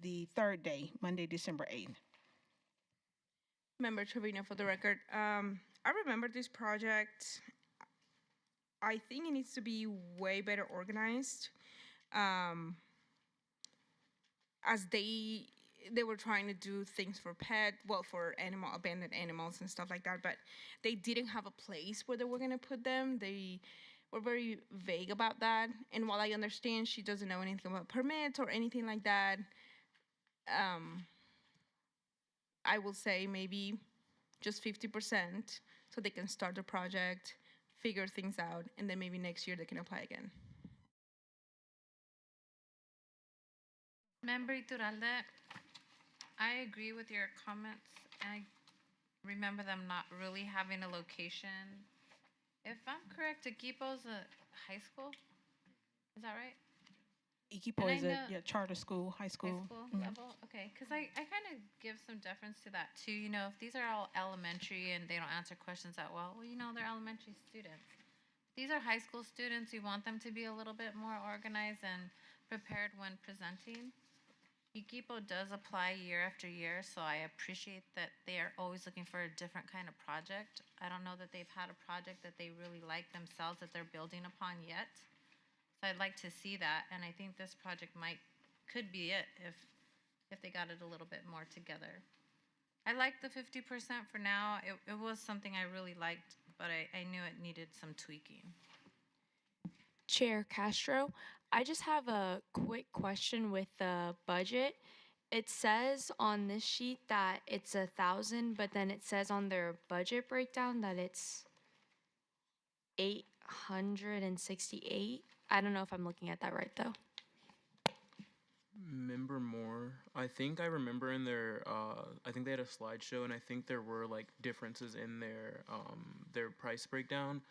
[SPEAKER 3] the third day, Monday, December 8th.
[SPEAKER 6] Member Trevino, for the record, I remember this project. I think it needs to be way better organized. As they were trying to do things for for abandoned animals and stuff like that, but they didn't have a place where they were gonna put them. They were very vague about that. And while I understand she doesn't know anything about permits or anything like that, I will say maybe just 50% so they can start the project, figure things out, and then maybe next year they can apply again.
[SPEAKER 7] Member Iturralde, I agree with your comments. I remember them not really having a location. If I'm correct, Equipo's a high school. Is that right?
[SPEAKER 3] Equipo is a charter school, high school.
[SPEAKER 7] High school level? Okay, because I kind of give some deference to that too. You know, if these are all elementary and they don't answer questions that well, you know, they're elementary students. These are high school students. You want them to be a little bit more organized and prepared when presenting. Equipo does apply year after year, so I appreciate that they are always looking for a different kind of project. I don't know that they've had a project that they really like themselves that they're building upon yet. So I'd like to see that, and I think this project could be it if they got it a little bit more together. I like the 50% for now. It was something I really liked, but I knew it needed some tweaking.
[SPEAKER 1] Chair Castro, I just have a quick question with the budget. It says on this sheet that it's 1,000, but then it says on their budget breakdown that it's 868. I don't know if I'm looking at that right though.
[SPEAKER 10] Member Moore, I think I remember in their, I think they had a slideshow, and I think there were like differences in their price breakdown.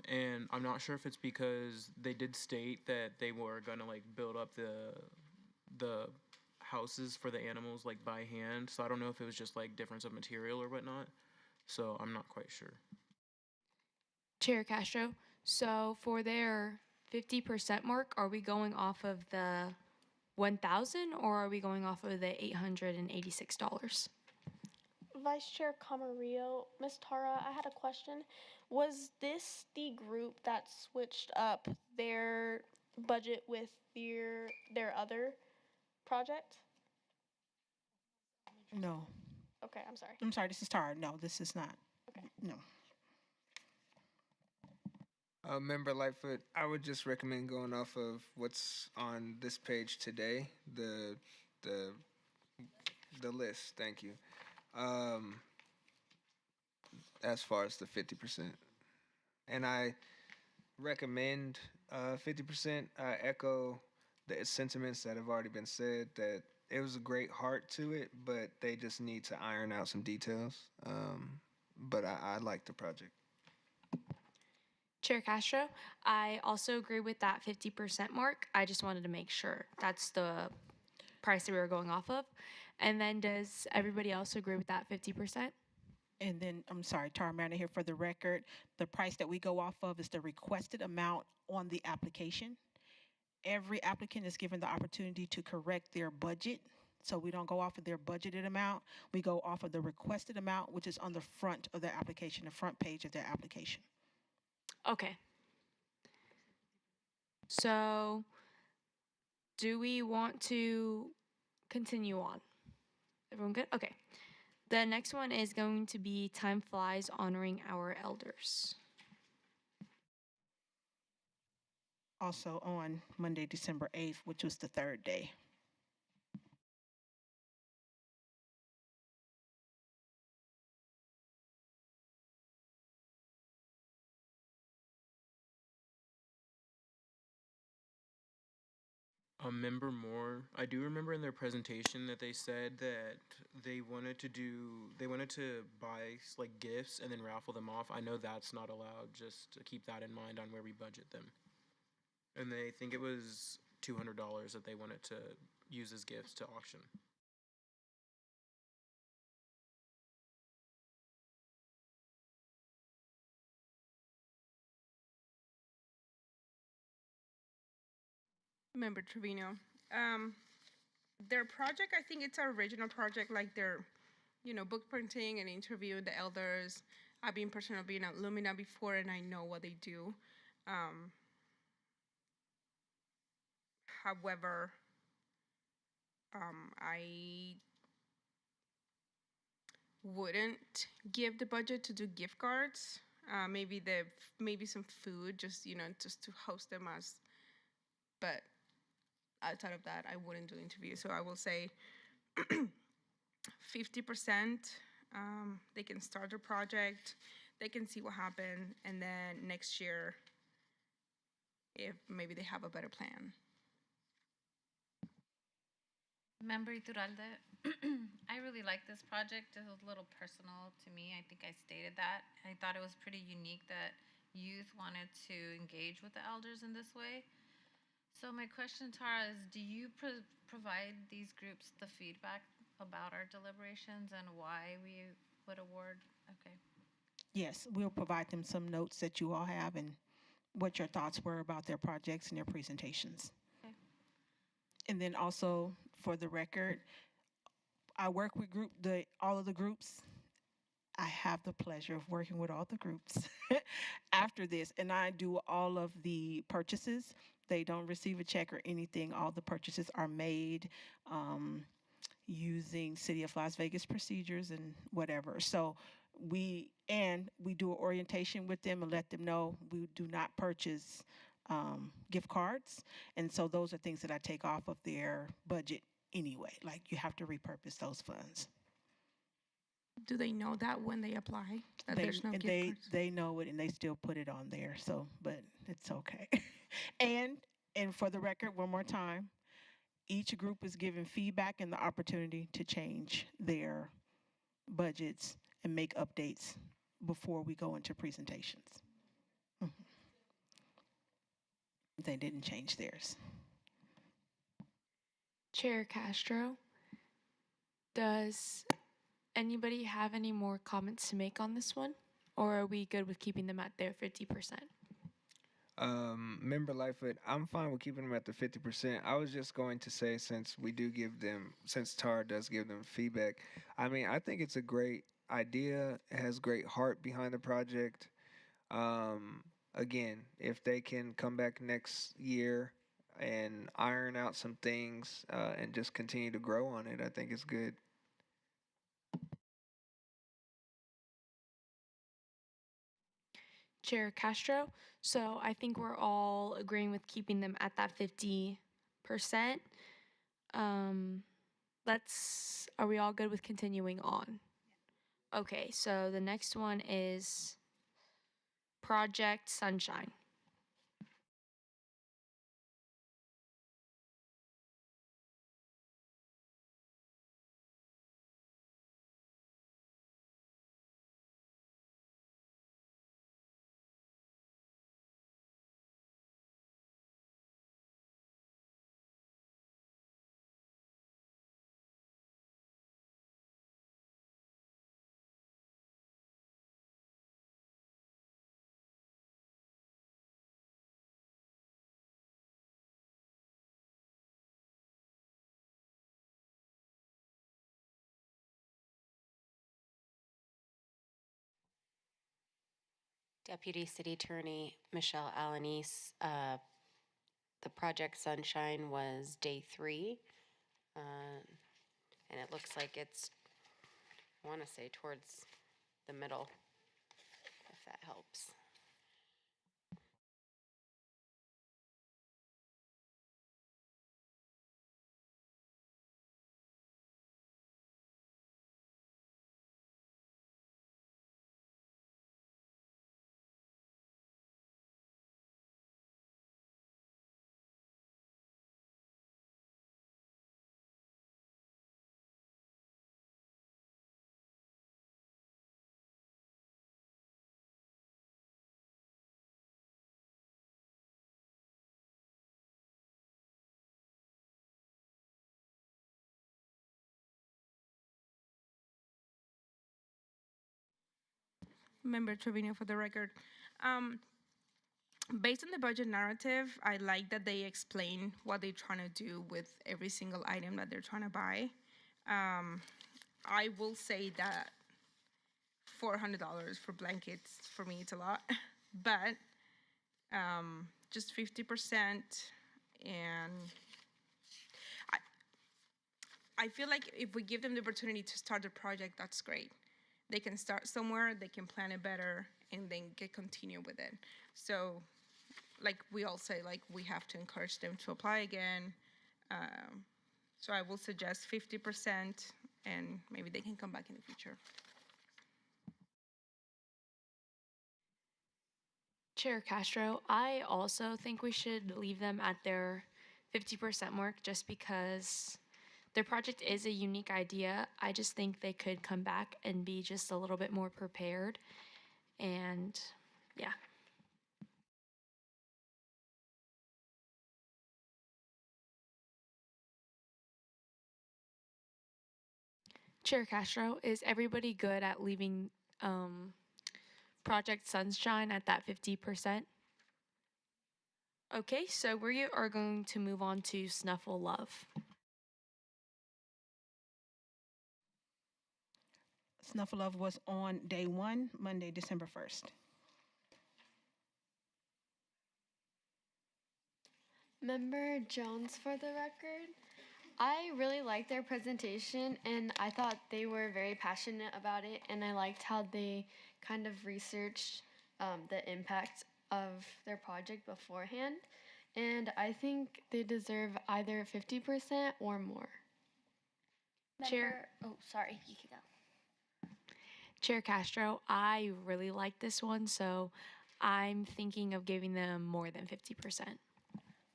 [SPEAKER 10] And I'm not sure if it's because they did state that they were gonna like build up the houses for the animals like by hand. So I don't know if it was just like difference of material or whatnot. So I'm not quite sure.
[SPEAKER 1] Chair Castro, so for their 50% mark, are we going off of the 1,000 or are we going off of the $886?
[SPEAKER 11] Vice Chair Camarillo, Ms. Tara, I had a question. Was this the group that switched up their budget with their other project?
[SPEAKER 3] No.
[SPEAKER 11] Okay, I'm sorry.
[SPEAKER 3] I'm sorry, this is Tara. No, this is not.
[SPEAKER 11] Okay.
[SPEAKER 3] No.
[SPEAKER 8] Member Lightfoot, I would just recommend going off of what's on this page today, the list. Thank you. As far as the 50%, and I recommend 50%. I echo the sentiments that have already been said. That it was a great heart to it, but they just need to iron out some details. But I like the project.
[SPEAKER 1] Chair Castro, I also agree with that 50% mark. I just wanted to make sure that's the price that we were going off of. And then does everybody else agree with that 50%?
[SPEAKER 3] And then, I'm sorry, Tara Manor here for the record. The price that we go off of is the requested amount on the application. Every applicant is given the opportunity to correct their budget. So we don't go off of their budgeted amount. We go off of the requested amount, which is on the front of their application, the front page of their application.
[SPEAKER 1] Okay. So do we want to continue on? Everyone good? Okay. The next one is going to be Time Flies Honoring Our Elders.
[SPEAKER 3] Also on Monday, December 8th, which was the third day.
[SPEAKER 10] Member Moore, I do remember in their presentation that they said that they wanted to buy like gifts and then raffle them off. I know that's not allowed, just to keep that in mind on where we budget them. And they think it was $200 that they wanted to use as gifts to auction.
[SPEAKER 6] Member Trevino. Their project, I think it's our original project, like their, book printing and interviewing the elders. I've been personally being at Lumina before, and I know what they do. However, I wouldn't give the budget to do gift cards. Maybe some food, just to host them as. But outside of that, I wouldn't do interviews. So I will say 50%. They can start their project, they can see what happened, and then next year, if maybe they have a better plan.
[SPEAKER 7] Member Iturralde, I really like this project. It was a little personal to me. I think I stated that. I thought it was pretty unique that youth wanted to engage with the elders in this way. So my question, Tara, is do you provide these groups the feedback about our deliberations and why we would award? Okay.
[SPEAKER 3] Yes, we'll provide them some notes that you all have and what your thoughts were about their projects and their presentations.
[SPEAKER 7] Okay.
[SPEAKER 3] And then also, for the record, I work with all of the groups. I have the pleasure of working with all the groups after this, and I do all of the purchases. They don't receive a check or anything. All the purchases are made using City of Las Vegas procedures and whatever. So we do an orientation with them and let them know we do not purchase gift cards, and so those are things that I take off of their budget anyway. Like you have to repurpose those funds.
[SPEAKER 6] Do they know that when they apply that there's no gift cards?
[SPEAKER 3] They know it and they still put it on there. So, but it's okay. and for the record, one more time, each group is given feedback and the opportunity to change their budgets and make updates before we go into presentations. They didn't change theirs.
[SPEAKER 1] Chair Castro, does anybody have any more comments to make on this one? Or are we good with keeping them at their 50%?
[SPEAKER 8] Member Lightfoot, I'm fine with keeping them at the 50%. I was just going to say, since Tara does give them feedback, I mean, I think it's a great idea. It has great heart behind the project. Again, if they can come back next year and iron out some things and just continue to grow on it, I think it's good.
[SPEAKER 1] Chair Castro, so I think we're all agreeing with keeping them at that 50%. Are we all good with continuing on? Okay, so the next one is Project Sunshine.
[SPEAKER 5] Deputy City Attorney Michelle Alanis, the Project Sunshine was day 3. And it looks like it's, I want to say, towards the middle, if that helps.
[SPEAKER 6] Member Trevino, for the record. Um, Based on the budget narrative, I like that they explain what they're trying to do with every single item that they're trying to buy. I will say that $400 for blankets, for me, it's a lot. But just 50%, and I feel like if we give them the opportunity to start the project, that's great. They can start somewhere, they can plan it better, and then get continue with it. So, like we all say, like we have to encourage them to apply again. So I will suggest 50%, and maybe they can come back in the future.
[SPEAKER 1] Chair Castro, I also think we should leave them at their 50% mark just because their project is a unique idea. I just think they could come back and be just a little bit more prepared. And yeah. Chair Castro, is everybody good at leaving Project Sunshine at that 50%? Okay, so we are going to move on to Snuffle Love.
[SPEAKER 3] Snuffle Love was on day 1, Monday, December 1st.
[SPEAKER 9] Member Jones, for the record. I really liked their presentation, and I thought they were very passionate about it, and I liked how they kind of researched the impact of their project beforehand, and I think they deserve either 50% or more.
[SPEAKER 1] Chair.
[SPEAKER 14] Oh, sorry, you can go.
[SPEAKER 1] Chair Castro, I really like this one, so I'm thinking of giving them more than 50%.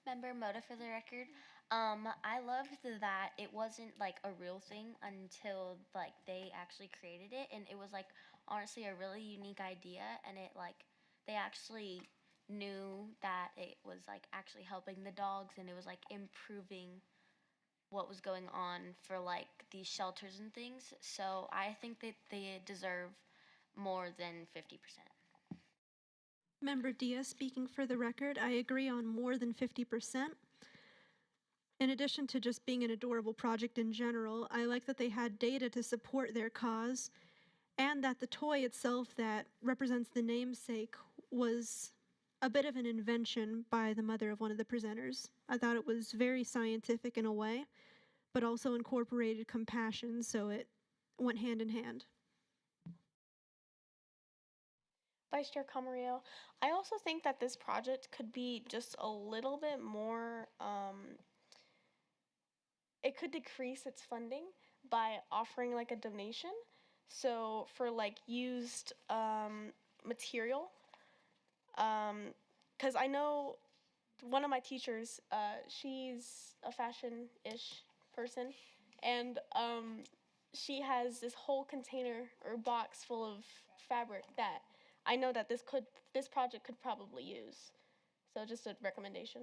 [SPEAKER 14] Member Moda, for the record. I loved that it wasn't like a real thing until like they actually created it, and it was like honestly a really unique idea, and it like they actually knew that it was like actually helping the dogs, and it was like improving what was going on for like these shelters and things. So I think that they deserve more than 50%.
[SPEAKER 13] Member Diaz, speaking for the record, I agree on more than 50%. In addition to just being an adorable project in general, I like that they had data to support their cause, and that the toy itself that represents the namesake was a bit of an invention by the mother of one of the presenters. I thought it was very scientific in a way, but also incorporated compassion, so it went hand in hand.
[SPEAKER 11] Vice Chair Camarillo, I also think that this project could be just a little bit more, it could decrease its funding by offering like a donation. So for like used material, because I know one of my teachers, she's a fashion-ish person, and she has this whole container or box full of fabric that I know that this project could probably use. So just a recommendation.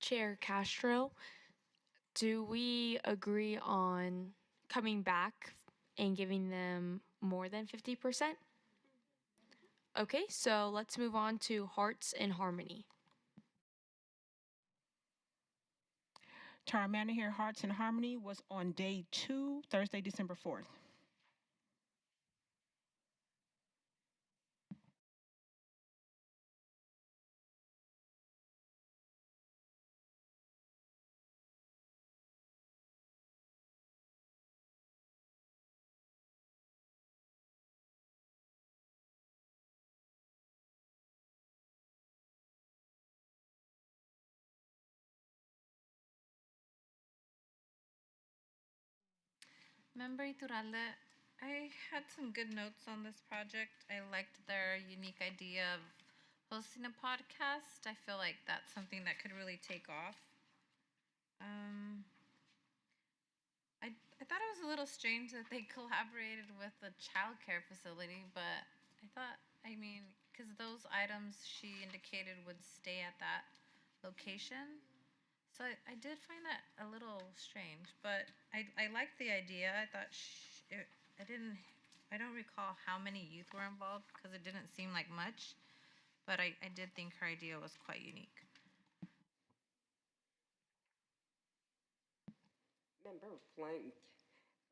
[SPEAKER 1] Chair Castro, do we agree on coming back and giving them more than 50%? Okay, so let's move on to Hearts in Harmony.
[SPEAKER 3] Tara Manor here, Hearts in Harmony was on day 2, Thursday, December 4th.
[SPEAKER 7] Member Iturralde, I had some good notes on this project. I liked their unique idea of hosting a podcast. I feel like that's something that could really take off. I thought it was a little strange that they collaborated with a childcare facility, but I thought, I mean, because those items she indicated would stay at that location. So I did find that a little strange, but I liked the idea. I thought I don't recall how many youth were involved because it didn't seem like much, but I did think her idea was quite unique.
[SPEAKER 15] Member Flank,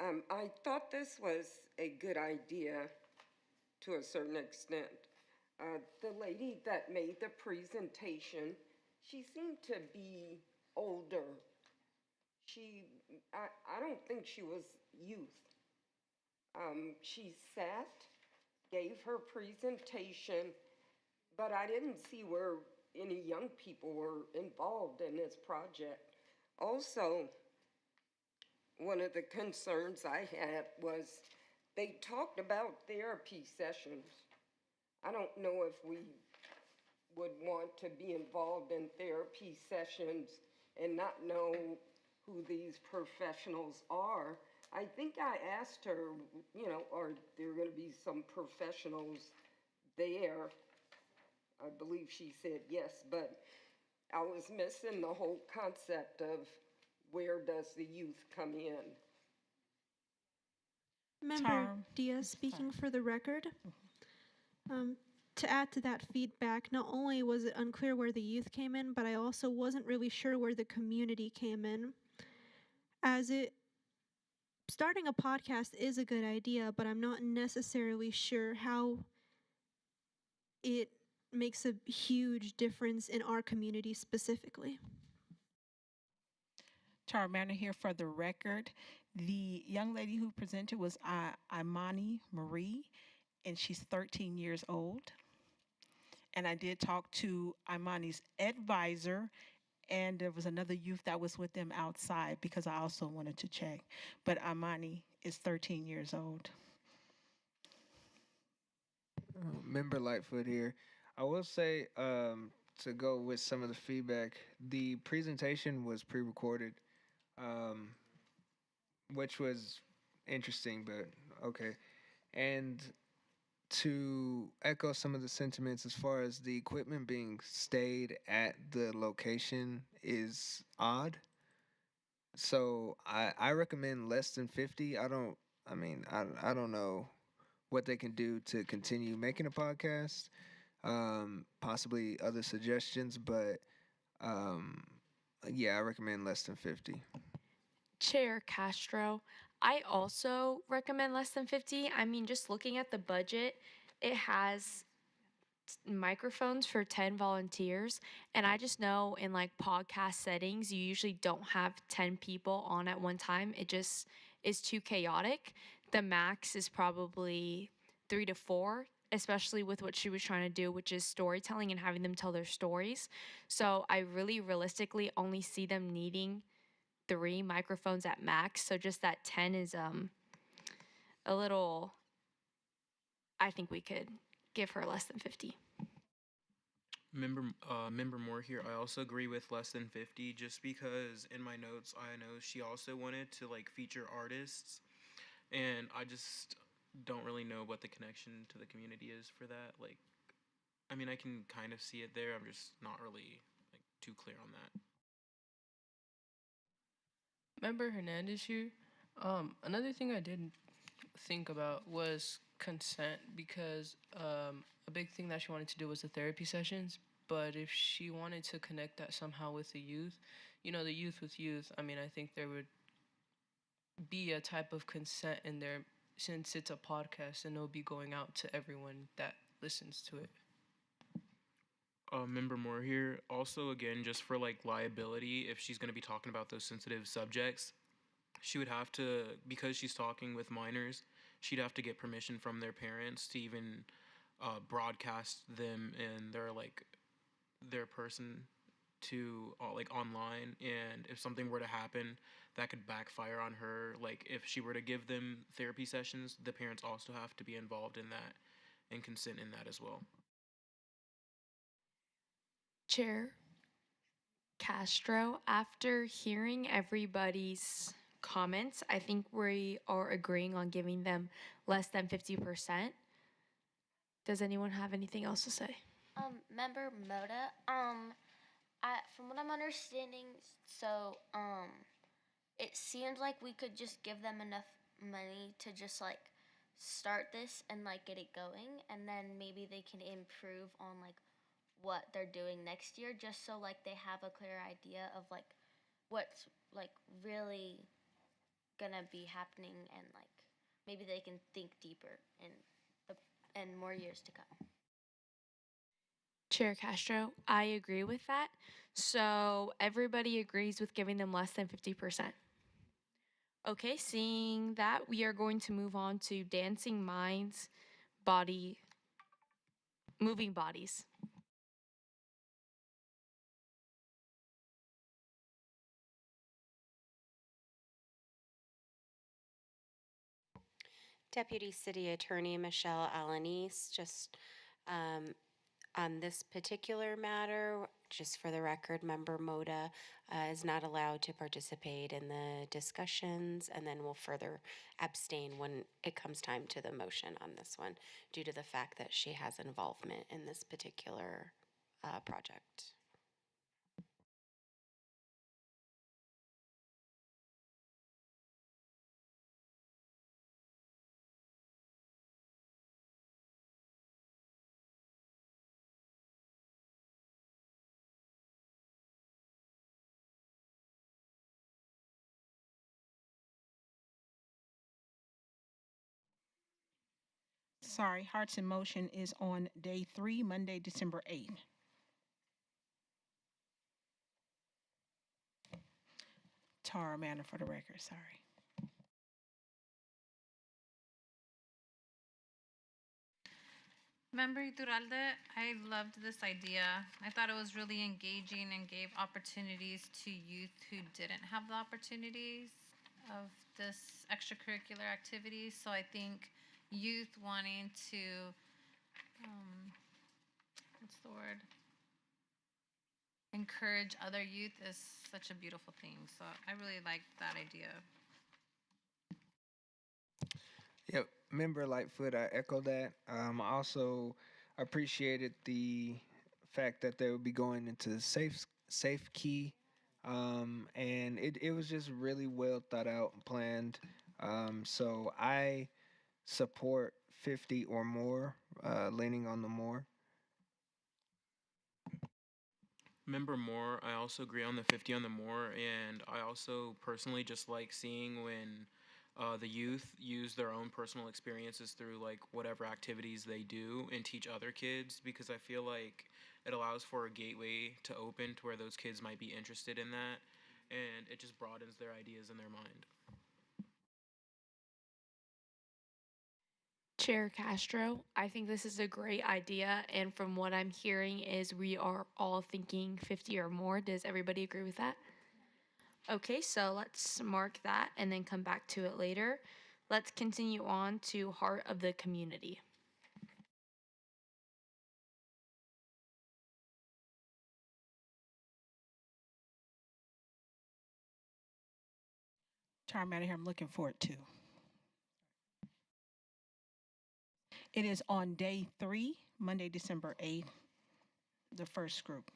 [SPEAKER 15] I thought this was a good idea to a certain extent. The lady that made the presentation, she seemed to be older. I don't think she was youth. She sat, gave her presentation, but I didn't see where any young people were involved in this project. Also, one of the concerns I had was they talked about therapy sessions. I don't know if we would want to be involved in therapy sessions and not know who these professionals are. I think I asked her, are there going to be some professionals there? I believe she said yes, but I was missing the whole concept of where does the youth come in?
[SPEAKER 13] Member Diaz speaking for the record. To add to that feedback, not only was it unclear where the youth came in, but I also wasn't really sure where the community came in. Starting a podcast is a good idea, but I'm not necessarily sure how it makes a huge difference in our community specifically.
[SPEAKER 3] Tara Manor here for the record. The young lady who presented was Imani Marie, and she's 13 years old. And I did talk to Imani's advisor, and there was another youth that was with them outside because I also wanted to check. But Imani is 13 years old.
[SPEAKER 8] Member Lightfoot here. I will say, to go with some of the feedback, the presentation was pre-recorded, um, which was interesting, but okay. And to echo some of the sentiments as far as the equipment being stayed at the location is odd. So I recommend less than 50. I don't know what they can do to continue making a podcast. Possibly other suggestions, but um, yeah, I recommend less than 50.
[SPEAKER 1] Chair Castro, I also recommend less than 50. I mean, just looking at the budget, it has microphones for 10 volunteers, and I just know in like podcast settings you usually don't have 10 people on at one time. It just is too chaotic. The max is probably 3 to 4, especially with what she was trying to do, which is storytelling and having them tell their stories. So I really realistically only see them needing 3 microphones at max. So just that 10 is a little, I think we could give her less than 50.
[SPEAKER 10] Member Moore here. I also agree with less than 50, just because in my notes I know she also wanted to like feature artists, and I just don't really know what the connection to the community is for that. Like, I mean, I can kind of see it there. I'm just not really like too clear on that.
[SPEAKER 12] Member Hernandez here. Another thing I didn't think about was consent because a big thing that she wanted to do was the therapy sessions. But if she wanted to connect that somehow with the youth, the youth with youth, I mean, I think there would be a type of consent in there since it's a podcast and it'll be going out to everyone that listens to it.
[SPEAKER 10] Member Moore here. Also, again, just for like liability, if she's going to be talking about those sensitive subjects, she would have to, because she's talking with minors, she'd have to get permission from their parents to even broadcast them and their person to like online. And if something were to happen, that could backfire on her. Like if she were to give them therapy sessions, the parents also have to be involved in that and consent in that as well.
[SPEAKER 1] Chair Castro, after hearing everybody's comments, I think we are agreeing on giving them less than 50%. Does anyone have anything else to say?
[SPEAKER 14] Member Moda, from what I'm understanding, so it seems like we could just give them enough money to just like start this and like get it going, and then maybe they can improve on like what they're doing next year, just so like they have a clear idea of like what's like really gonna be happening, and like maybe they can think deeper in more years to come.
[SPEAKER 1] Chair Castro, I agree with that. So everybody agrees with giving them less than 50%. Okay, seeing that, we are going to move on to dancing minds, moving bodies.
[SPEAKER 5] Deputy City Attorney Michelle Alanis, just um, on this particular matter, just for the record, Member Moda is not allowed to participate in the discussions and then will further abstain when it comes time to the motion on this one due to the fact that she has involvement in this particular project.
[SPEAKER 3] Sorry, Hearts in Motion is on day 3, Monday, December 8th. Tara Manor for the record, sorry.
[SPEAKER 7] Member Iturralde, I loved this idea. I thought it was really engaging and gave opportunities to youth who didn't have the opportunities of this extracurricular activity. So I think youth wanting to, what's the word? Encourage other youth is such a beautiful thing. So I really liked that idea.
[SPEAKER 8] Yep, member Lightfoot, I echo that. I also appreciated the fact that they would be going into safe key, and it was just really well thought out and planned. So I support 50 or more, leaning on the more.
[SPEAKER 10] Member Moore, I also agree on the 50 on the more, and I also personally just like seeing when the youth use their own personal experiences through like whatever activities they do and teach other kids, because I feel like it allows for a gateway to open to where those kids might be interested in that, and it just broadens their ideas in their mind.
[SPEAKER 1] Chair Castro, I think this is a great idea, and from what I'm hearing is we are all thinking 50 or more. Does everybody agree with that? Okay, so let's mark that and then come back to it later. Let's continue on to Heart of the Community.
[SPEAKER 3] Tara Manor here, I'm looking forward to. It is on day 3, Monday, December 8th, the first group.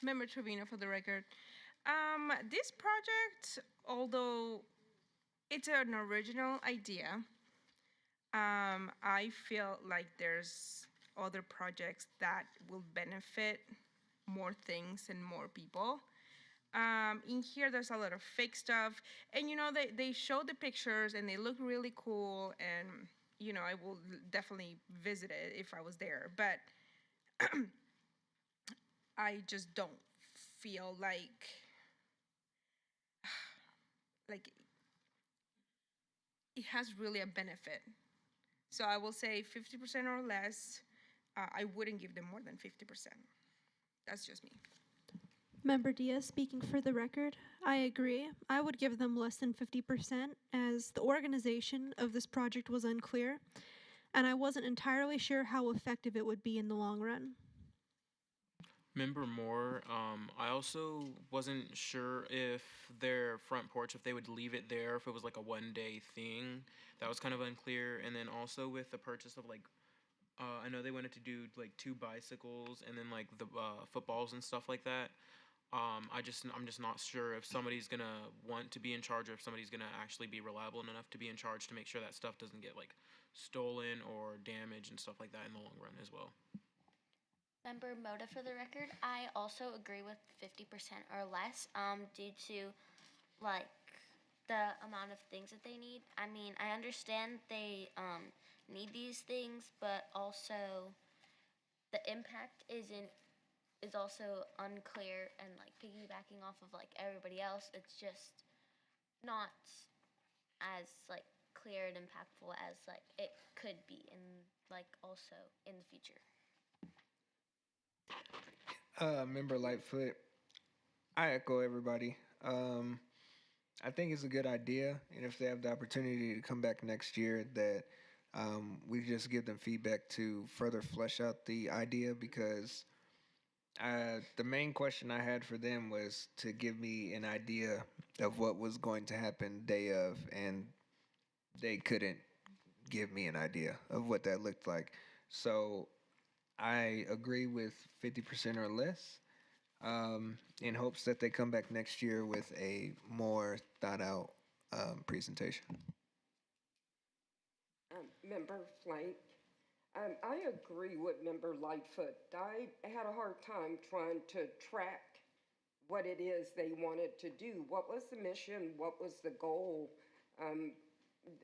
[SPEAKER 6] Member Trevino for the record. This project, although it's an original idea, I feel like there's other projects that will benefit more things and more people. In here, there's a lot of fake stuff, and they show the pictures and they look really cool, and I will definitely visit it if I was there, but I just don't feel like it has really a benefit. So I will say 50% or less. I wouldn't give them more than 50%. That's just me.
[SPEAKER 13] Member Diaz, speaking for the record, I agree. I would give them less than 50% as the organization of this project was unclear, and I wasn't entirely sure how effective it would be in the long run.
[SPEAKER 10] Member Moore, I also wasn't sure if their front porch, if they would leave it there, if it was like a 1 day thing. That was kind of unclear. And then also with the purchase of like, I know they wanted to do like 2 bicycles and then like the footballs and stuff like that. I'm just not sure if somebody's gonna want to be in charge or if somebody's gonna actually be reliable enough to be in charge to make sure that stuff doesn't get like stolen or damaged and stuff like that in the long run as well.
[SPEAKER 14] Member Moda, for the record, I also agree with 50% or less, due to like the amount of things that they need. I mean, I understand they need these things, but also the impact is also unclear, and like piggybacking off of like everybody else, it's just not as like clear and impactful as like it could be in like also in the future.
[SPEAKER 8] Member Lightfoot, I echo everybody. I think it's a good idea, and if they have the opportunity to come back next year, that we just give them feedback to further flesh out the idea because the main question I had for them was to give me an idea of what was going to happen day of, and they couldn't give me an idea of what that looked like. So I agree with 50% or less in hopes that they come back next year with a more thought out presentation.
[SPEAKER 15] Member Flank, I agree with Member Lightfoot. I had a hard time trying to track what it is they wanted to do. What was the mission? What was the goal? Um,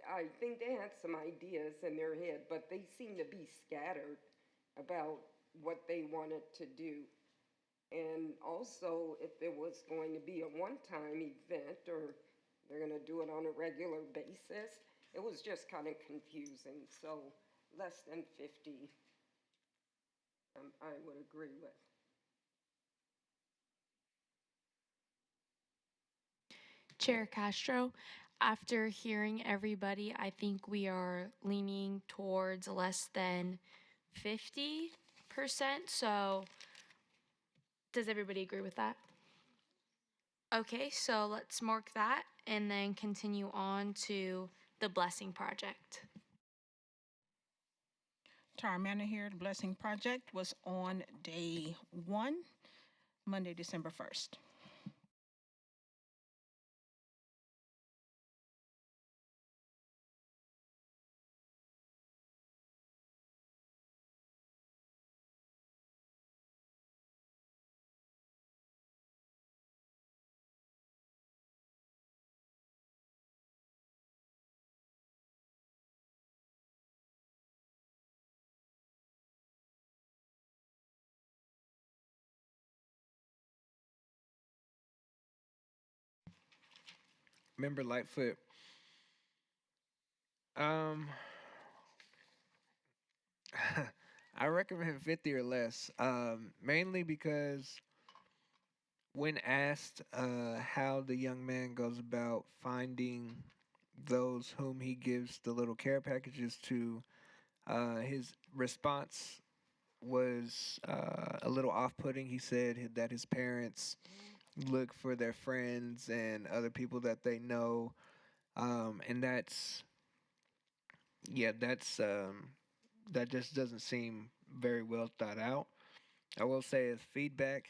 [SPEAKER 15] I think they had some ideas in their head, but they seem to be scattered about what they wanted to do. And also, if it was going to be a one time event or they're going to do it on a regular basis, it was just kind of confusing. So, less than 50, I would agree with.
[SPEAKER 1] Chair Castro, after hearing everybody, I think we are leaning towards less than 50%. So, does everybody agree with that? Okay, so let's mark that and then continue on to the Blessing Project.
[SPEAKER 3] Tara Manor here. The Blessing Project was on day 1, Monday, December 1st.
[SPEAKER 8] Member Lightfoot, um, I recommend 50 or less, mainly because when asked how the young man goes about finding those whom he gives the little care packages to, his response was a little off putting. He said that his parents look for their friends and other people that they know. And that just doesn't seem very well thought out. I will say as feedback,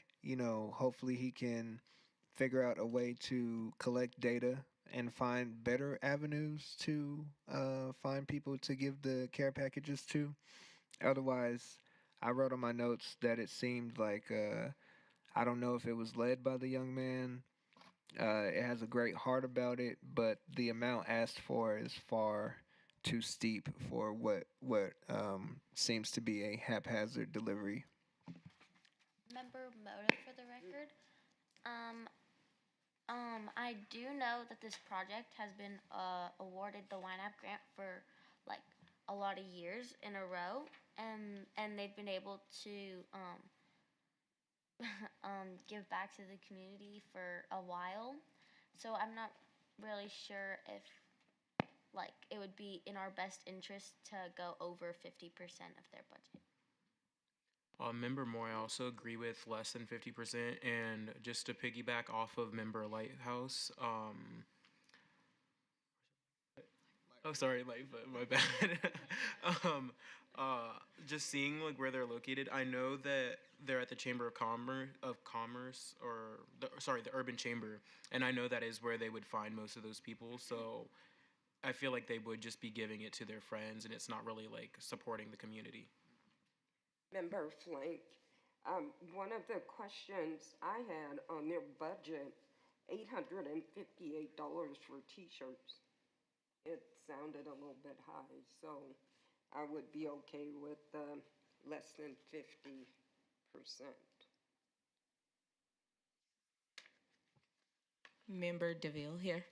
[SPEAKER 8] hopefully he can figure out a way to collect data and find better avenues to find people to give the care packages to. Otherwise, I wrote on my notes that it seemed like I don't know if it was led by the young man. It has a great heart about it, but the amount asked for is far too steep for what seems to be a haphazard delivery.
[SPEAKER 14] Member Moda, for the record, I do know that this project has been awarded the YNAB grant for like a lot of years in a row, and they've been able to give back to the community for a while. So I'm not really sure if like it would be in our best interest to go over 50% of their budget.
[SPEAKER 10] Member Moore, I also agree with less than 50%. And just to piggyback off of Member Lighthouse, oh, sorry, Lightfoot, my bad. um, just seeing like where they're located, I know that they're at the Chamber of Commerce, or the Urban Chamber, and I know that is where they would find most of those people. So I feel like they would just be giving it to their friends, and it's not really like supporting the community.
[SPEAKER 15] Member Flake, one of the questions I had on their budget, $858 for t-shirts. It sounded a little bit high, so I would be okay with less than 50%.
[SPEAKER 16] Member DeVille here.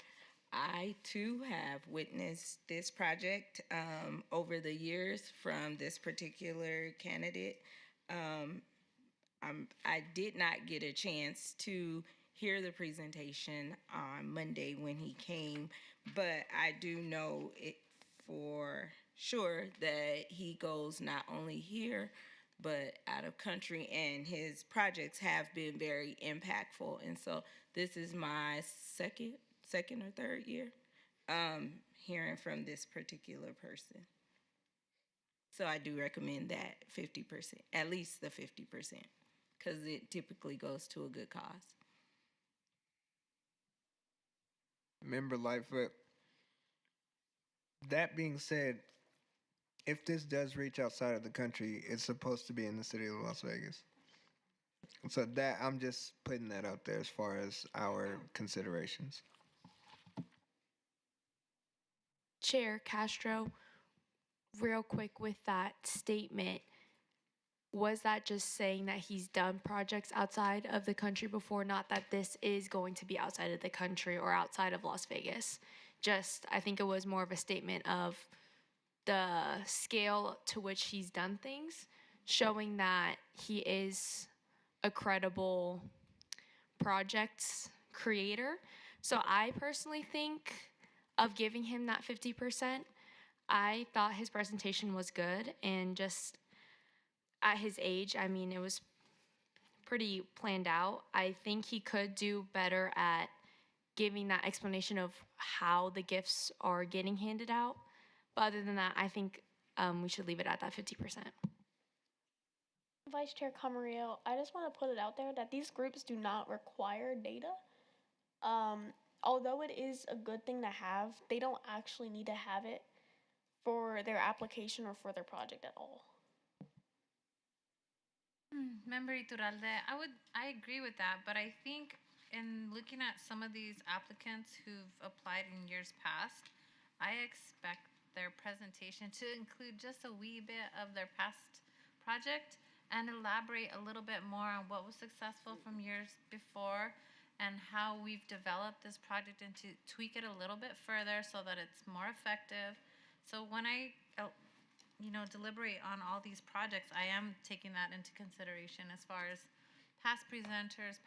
[SPEAKER 16] I too have witnessed this project over the years from this particular candidate. I did not get a chance to hear the presentation on Monday when he came, but I do know it for sure that he goes not only here but out of country, and his projects have been very impactful. And so this is my second or third year hearing from this particular person. So I do recommend that 50%, at least the 50%, because it typically goes to a good cause.
[SPEAKER 8] Member Lightfoot. That being said, if this does reach outside of the country, it's supposed to be in the city of Las Vegas. So that I'm just putting that out there as far as our considerations.
[SPEAKER 1] Chair Castro, real quick with that statement, was that just saying that he's done projects outside of the country before, not that this is going to be outside of the country or outside of Las Vegas? Just, I think it was more of a statement of the scale to which he's done things, showing that he is a credible projects creator. So I personally think of giving him that 50%. I thought his presentation was good, and just at his age, I mean, it was pretty planned out. I think he could do better at giving that explanation of how the gifts are getting handed out. But other than that, I think we should leave it at that 50%.
[SPEAKER 11] Vice Chair Camarillo, I just want to put it out there that these groups do not require data. Although it is a good thing to have, they don't actually need to have it for their application or for their project at all.
[SPEAKER 7] Member Iturralde, I agree with that, but I think in looking at some of these applicants who've applied in years past, I expect their presentation to include just a wee bit of their past project and elaborate a little bit more on what was successful from years before and how we've developed this project, and to tweak it a little bit further so that it's more effective. So when I deliberate on all these projects, I am taking that into consideration as far as past presenters.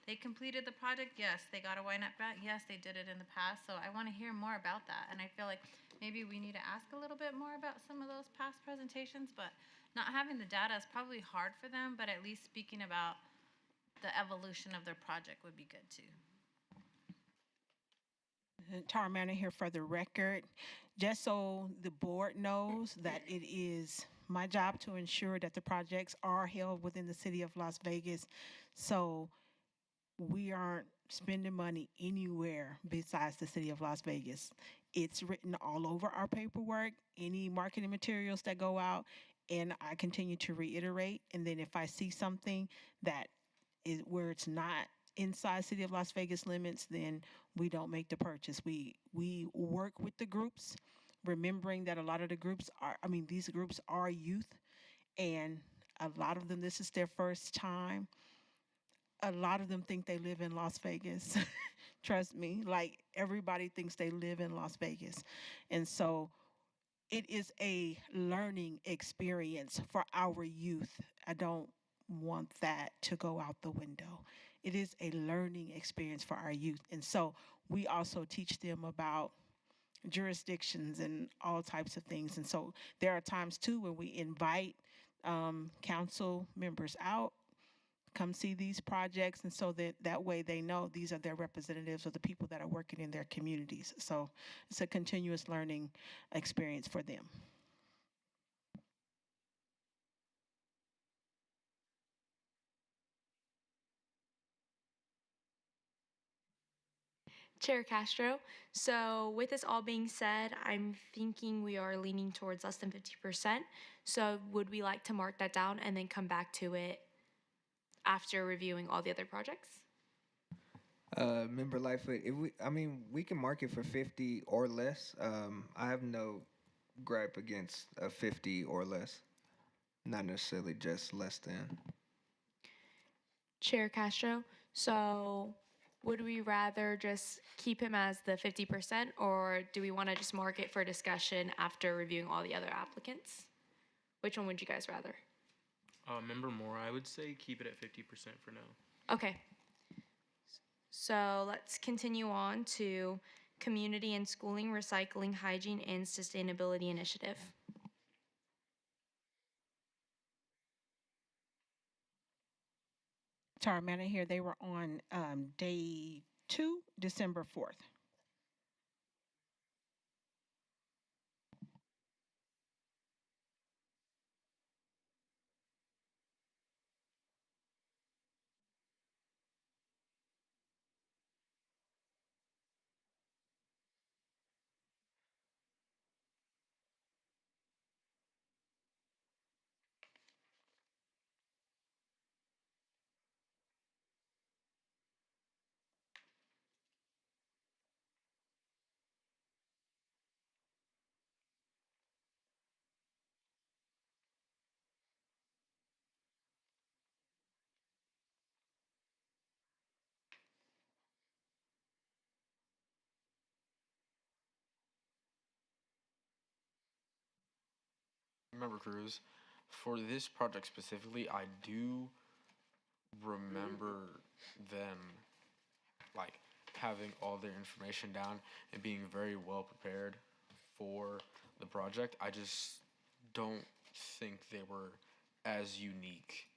[SPEAKER 7] They completed the project, yes. They got a YNAP grant, yes. They did it in the past. So I want to hear more about that, and I feel like maybe we need to ask a little bit more about some of those past presentations. But not having the data is probably hard for them, but at least speaking about the evolution of their project would be good too.
[SPEAKER 3] Tara Manor here for the record. Just so the board knows that it is my job to ensure that the projects are held within the city of Las Vegas. So we aren't spending money anywhere besides the city of Las Vegas. It's written all over our paperwork, any marketing materials that go out, and I continue to reiterate. And then if I see something that is where it's not inside city of Las Vegas limits, then we don't make the purchase. We work with the groups, remembering that a lot of the groups are, these groups are youth, and a lot of them, this is their first time. A lot of them think they live in Las Vegas. Trust me, like everybody thinks they live in Las Vegas. And so it is a learning experience for our youth. I don't want that to go out the window. It is a learning experience for our youth. And so we also teach them about jurisdictions and all types of things. And so there are times too when we invite council members out, come see these projects, and so that way they know these are their representatives or the people that are working in their communities. So it's a continuous learning experience for them.
[SPEAKER 1] Chair Castro. So, with this all being said, I'm thinking we are leaning towards less than 50%. So, would we like to mark that down and then come back to it after reviewing all the other projects?
[SPEAKER 8] Member Lightfoot, we can mark it for 50 or less. I have no gripe against a 50 or less, not necessarily just less than.
[SPEAKER 1] Chair Castro. So, would we rather just keep him as the 50%, or do we want to just mark it for discussion after reviewing all the other applicants? Which one would you guys rather?
[SPEAKER 10] Member Moore, I would say keep it at 50% for now.
[SPEAKER 1] Okay. So let's continue on to Community and Schooling Recycling, Hygiene, and Sustainability Initiative.
[SPEAKER 3] Tara Manor here, they were on day 2, December 4th.
[SPEAKER 4] Member Cruz, for this project specifically, I do remember them like having all their information down and being very well prepared for the project. I just don't think they were as unique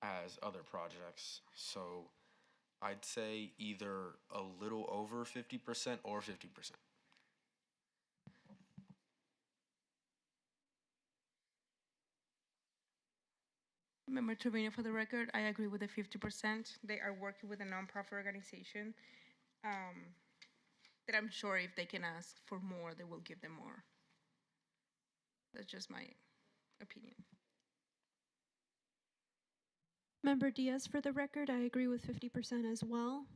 [SPEAKER 4] as other projects. So I'd say either a little over 50% or 50%.
[SPEAKER 6] Member Trevino, for the record, I agree with the 50%. They are working with a nonprofit organization that I'm sure if they can ask for more, they will give them more. That's just my opinion.
[SPEAKER 13] Member Diaz, for the record, I agree with 50% as well.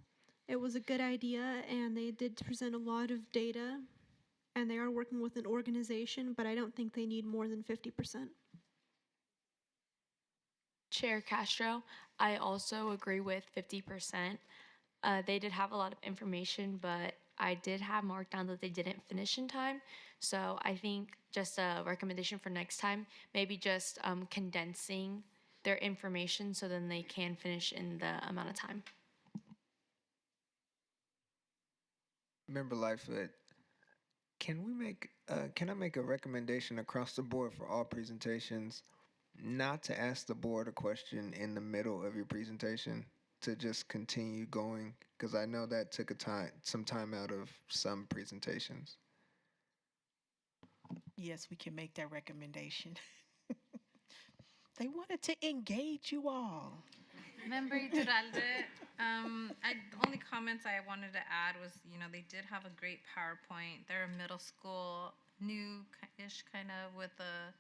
[SPEAKER 13] It was a good idea, and they did present a lot of data, and they are working with an organization, but I don't think they need more than 50%.
[SPEAKER 1] Chair Castro, I also agree with 50%. They did have a lot of information, but I did have marked down that they didn't finish in time. So I think just a recommendation for next time, maybe just condensing their information so then they can finish in the amount of time.
[SPEAKER 8] Member Lightfoot, can I make a recommendation across the board for all presentations not to ask the board a question in the middle of your presentation, to just continue going, because I know that took some time out of some presentations.
[SPEAKER 3] Yes, we can make that recommendation. They wanted to engage you all.
[SPEAKER 7] Member Iturralde, the only comments I wanted to add was, they did have a great PowerPoint. They're a middle school, new-ish kind of with a,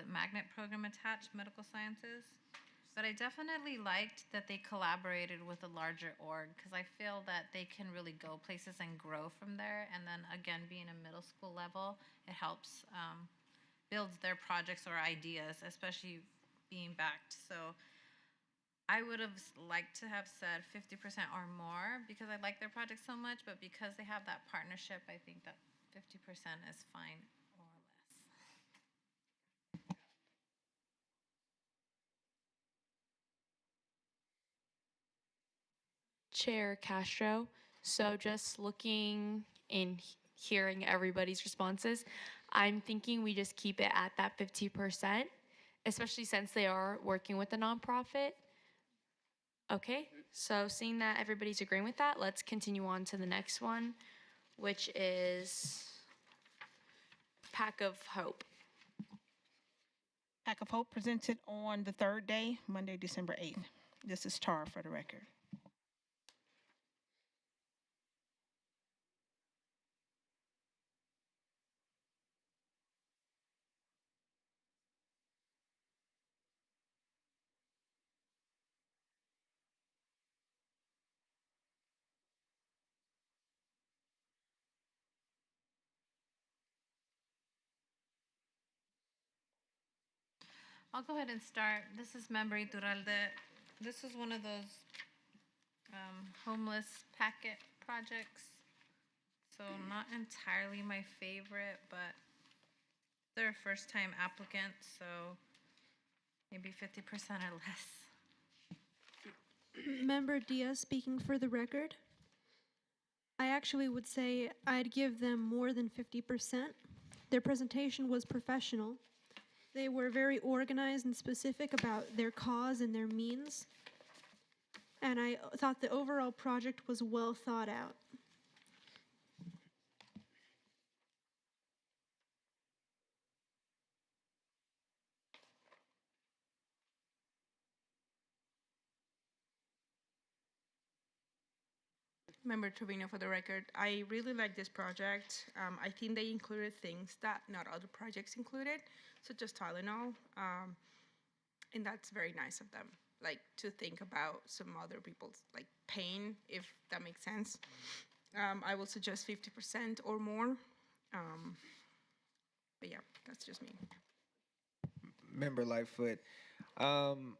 [SPEAKER 7] magnet program attached, medical sciences. But I definitely liked that they collaborated with a larger org because I feel that they can really go places and grow from there. And then again, being a middle school level, it helps builds their projects or ideas, especially being backed. So I would have liked to have said 50% or more because I like their project so much, but because they have that partnership, I think that 50% is fine.
[SPEAKER 1] Chair Castro. So just looking and hearing everybody's responses, I'm thinking we just keep it at that 50%, especially since they are working with a nonprofit. Okay, so seeing that everybody's agreeing with that, let's continue on to the next one, which is Pack of Hope.
[SPEAKER 3] Pack of Hope presented on the third day, Monday, December 8th. This is Tara for the record.
[SPEAKER 7] I'll go ahead and start. This is Member Iturralde. This is one of those homeless packet projects. So not entirely my favorite, but they're a first time applicant, so maybe 50% or less.
[SPEAKER 13] Member Diaz speaking for the record. I actually would say I'd give them more than 50%. Their presentation was professional. They were very organized and specific about their cause and their means. And I thought the overall project was well thought out.
[SPEAKER 6] Member Trevino for the record. I really like this project. I think they included things that not other projects included, such as Tylenol. And that's very nice of them, like to think about some other people's like pain, if that makes sense. I will suggest 50% or more. But yeah, that's just me.
[SPEAKER 8] Member Lightfoot. Um,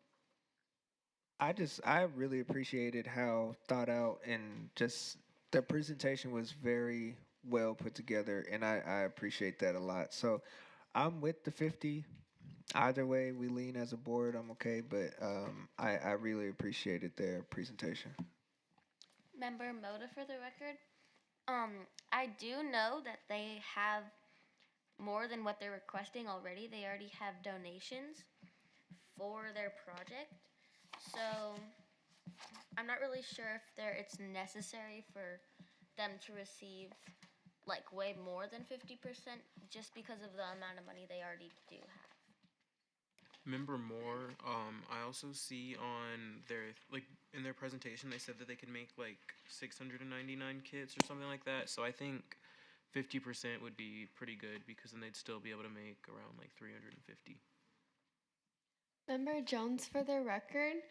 [SPEAKER 8] I really appreciated how thought out and just the presentation was very well put together, and I appreciate that a lot. So I'm with the 50. Either way we lean as a board, I'm okay, but I really appreciated their presentation.
[SPEAKER 14] Member Moda for the record. I do know that they have more than what they're requesting already. They already have donations for their project. So I'm not really sure if it's necessary for them to receive like way more than 50% just because of the amount of money they already do have.
[SPEAKER 10] Member Moore, I also see on their in their presentation they said that they could make like 699 kits or something like that. So I think 50% would be pretty good because then they'd still be able to make around like 350.
[SPEAKER 9] Member Jones for the record.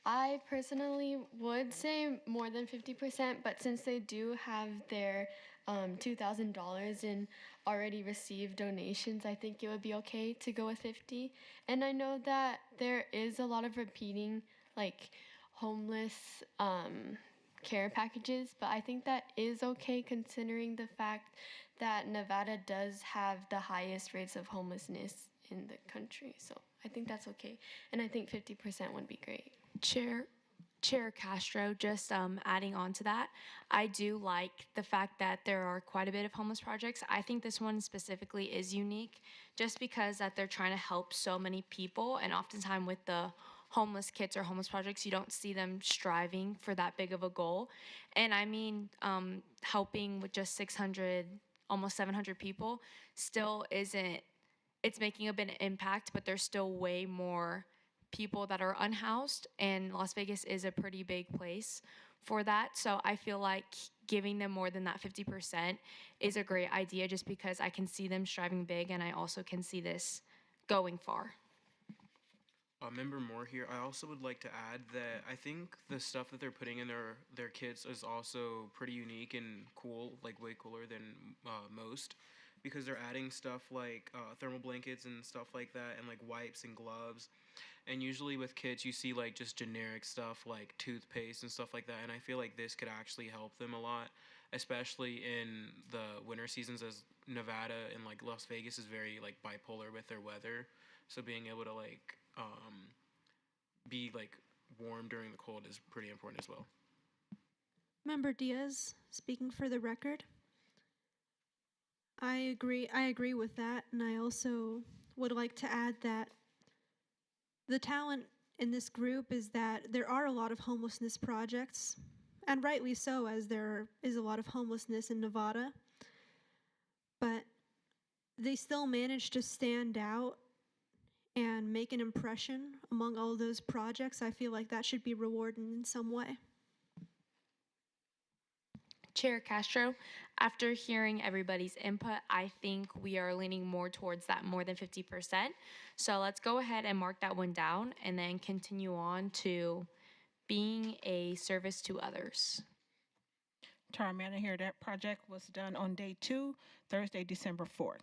[SPEAKER 9] I personally would say more than 50%, but since they do have their $2,000 in already received donations, I think it would be okay to go with 50. And I know that there is a lot of repeating, like homeless care packages, but I think that is okay considering the fact that Nevada does have the highest rates of homelessness in the country. So I think that's okay. And I think 50% would be great.
[SPEAKER 1] Chair Castro, just adding on to that, I do like the fact that there are quite a bit of homeless projects. I think this one specifically is unique just because that they're trying to help so many people, and oftentimes with the homeless kits or homeless projects, you don't see them striving for that big of a goal. And I mean, helping with just 600, almost 700 people still isn't, it's making a big impact, but there's still way more people that are unhoused, and Las Vegas is a pretty big place for that. So I feel like giving them more than that 50% is a great idea just because I can see them striving big, and I also can see this going far.
[SPEAKER 10] Member Moore here. I also would like to add that I think the stuff that they're putting in their kits is also pretty unique and cool, like way cooler than most, because they're adding stuff like thermal blankets and stuff like that, and like wipes and gloves. And usually with kits, you see like just generic stuff like toothpaste and stuff like that. And I feel like this could actually help them a lot, especially in the winter seasons, as Nevada and like Las Vegas is very like bipolar with their weather. So being able to like be like warm during the cold is pretty important as well.
[SPEAKER 13] Member Diaz, speaking for the record. I agree with that, and I also would like to add that the talent in this group is that there are a lot of homelessness projects, and rightly so, as there is a lot of homelessness in Nevada. But they still manage to stand out and make an impression among all those projects. I feel like that should be rewarded in some way.
[SPEAKER 1] Chair Castro, after hearing everybody's input, I think we are leaning more towards that more than 50%. So let's go ahead and mark that one down and then continue on to being a service to others.
[SPEAKER 3] Tara Manor here, that project was done on day 2, Thursday, December 4th.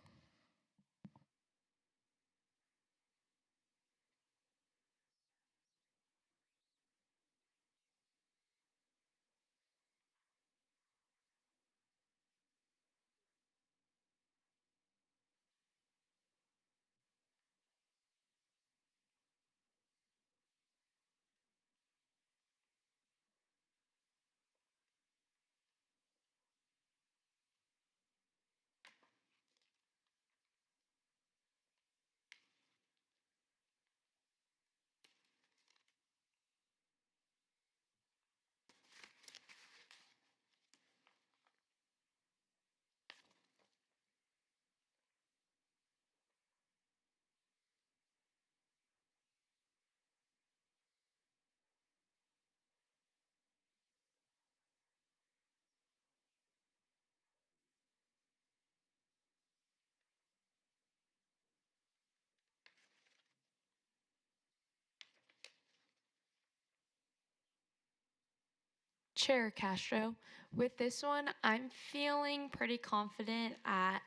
[SPEAKER 1] Chair Castro, with this one, I'm feeling pretty confident at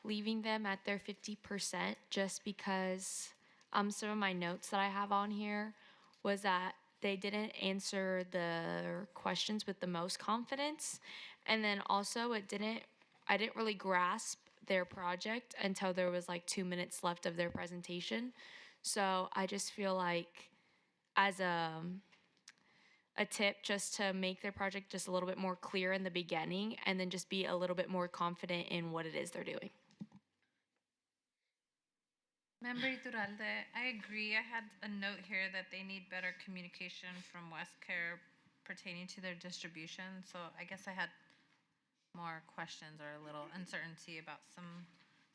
[SPEAKER 1] leaving them at their 50% just because some of my notes that I have on here was that they didn't answer the questions with the most confidence. And then also I didn't really grasp their project until there was like 2 minutes left of their presentation. So I just feel like as a tip just to make their project just a little bit more clear in the beginning and then just be a little bit more confident in what it is they're doing.
[SPEAKER 7] Member Iturralde, I agree. I had a note here that they need better communication from WestCare pertaining to their distribution. So I guess I had more questions or a little uncertainty about some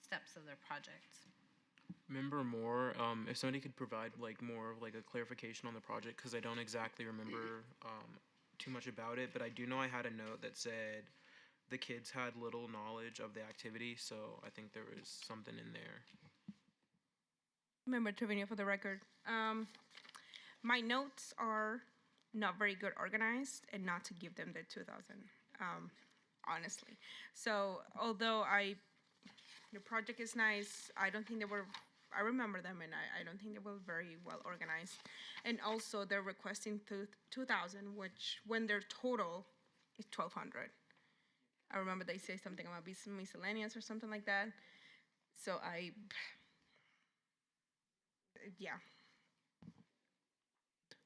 [SPEAKER 7] steps of their project.
[SPEAKER 10] Member Moore, if somebody could provide like more of like a clarification on the project, because I don't exactly remember too much about it, but I do know I had a note that said the kids had little knowledge of the activity, so I think there was something in there.
[SPEAKER 6] Member Trevino, for the record. My notes are not very good organized, and not to give them the 2,000, honestly. So although the project is nice, I don't think they were, I remember them, and I don't think they were very well organized. And also they're requesting 2,000, which when their total is 1,200. I remember they say something about miscellaneous or something like that. So yeah.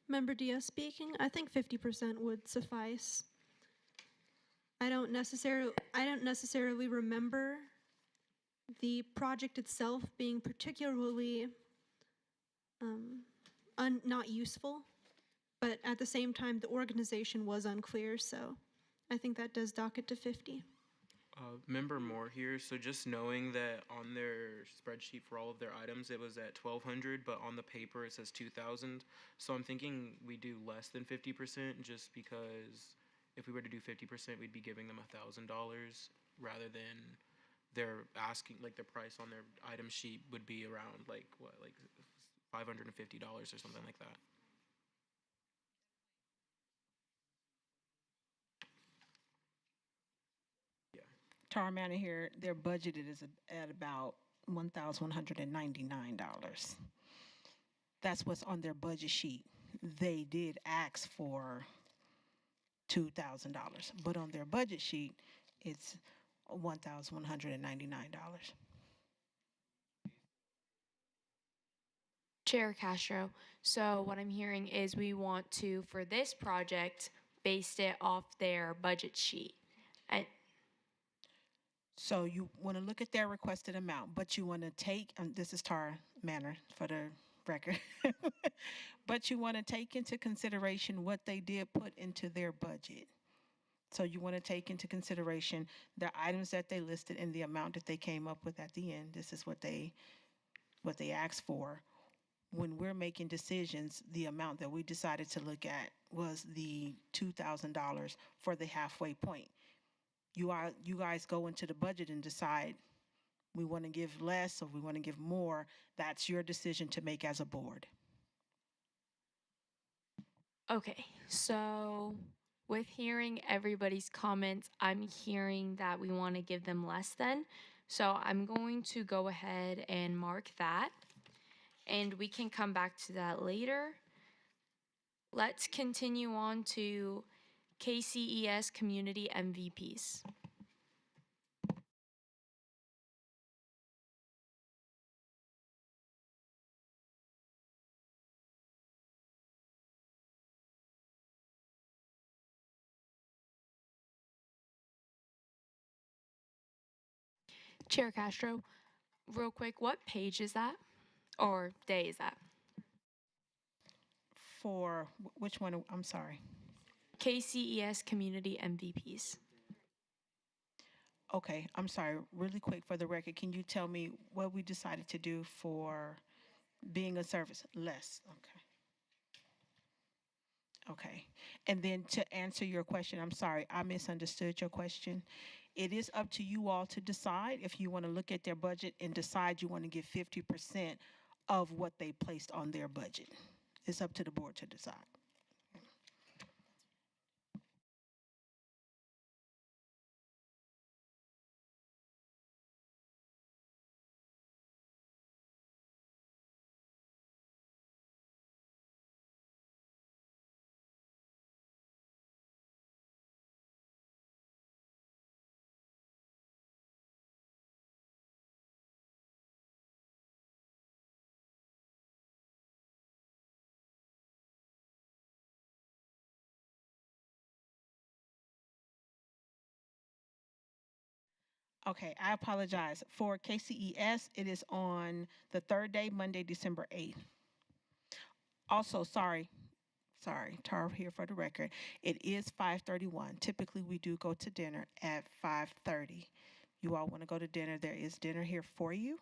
[SPEAKER 13] Member Diaz speaking. I think 50% would suffice. I don't necessarily remember the project itself being particularly not useful, but at the same time, the organization was unclear, so I think that does dock it to 50.
[SPEAKER 10] Member Moore here. So just knowing that on their spreadsheet for all of their items, it was at 1,200, but on the paper it says 2,000. So I'm thinking we do less than 50%, just because if we were to do 50%, we'd be giving them $1,000 rather than they're asking, like the price on their item sheet would be around like what, like $550 or something like that.
[SPEAKER 3] Tara Manor here, their budgeted is at about $1,199. That's what's on their budget sheet. They did ask for $2,000, but on their budget sheet, it's $1,199.
[SPEAKER 1] Chair Castro, so what I'm hearing is we want to, for this project, based it off their budget sheet. And
[SPEAKER 3] So you want to look at their requested amount, but you want to take, this is Tara Manor for the record, but you want to take into consideration what they did put into their budget. So you want to take into consideration the items that they listed and the amount that they came up with at the end. This is what they asked for. When we're making decisions, the amount that we decided to look at was the $2,000 for the halfway point. You guys go into the budget and decide we want to give less or we want to give more. That's your decision to make as a board.
[SPEAKER 1] okay, so with hearing everybody's comments, I'm hearing that we want to give them less than. So I'm going to go ahead and mark that, and we can come back to that later. Let's continue on to KCES Community MVPs. Chair Castro, real quick, what page is that? Or day is that?
[SPEAKER 3] For which one? I'm sorry.
[SPEAKER 1] KCES Community MVPs.
[SPEAKER 3] Okay, I'm sorry. Really quick for the record, can you tell me what we decided to do for being a service? Less. Okay. Okay. And then to answer your question, I'm sorry, I misunderstood your question. It is up to you all to decide if you want to look at their budget and decide you want to give 50% of what they placed on their budget. It's up to the board to decide. Okay, I apologize. For KCES, it is on the third day, Monday, December 8th. Also, sorry, Tara here for the record. It is 5:31. Typically, we do go to dinner at 5:30. You all want to go to dinner, there is dinner here for you.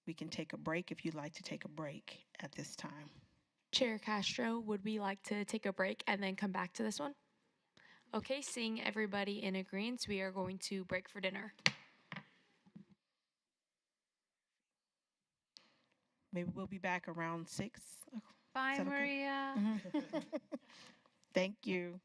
[SPEAKER 3] We can take a break if you'd like to take a break at this time.
[SPEAKER 1] Chair Castro, would we like to take a break and then come back to this one? Okay, seeing everybody in agreement, we are going to break for dinner.
[SPEAKER 3] Maybe we'll be back around 6.
[SPEAKER 7] Bye,
[SPEAKER 3] okay?
[SPEAKER 7] Maria.
[SPEAKER 3] Thank you.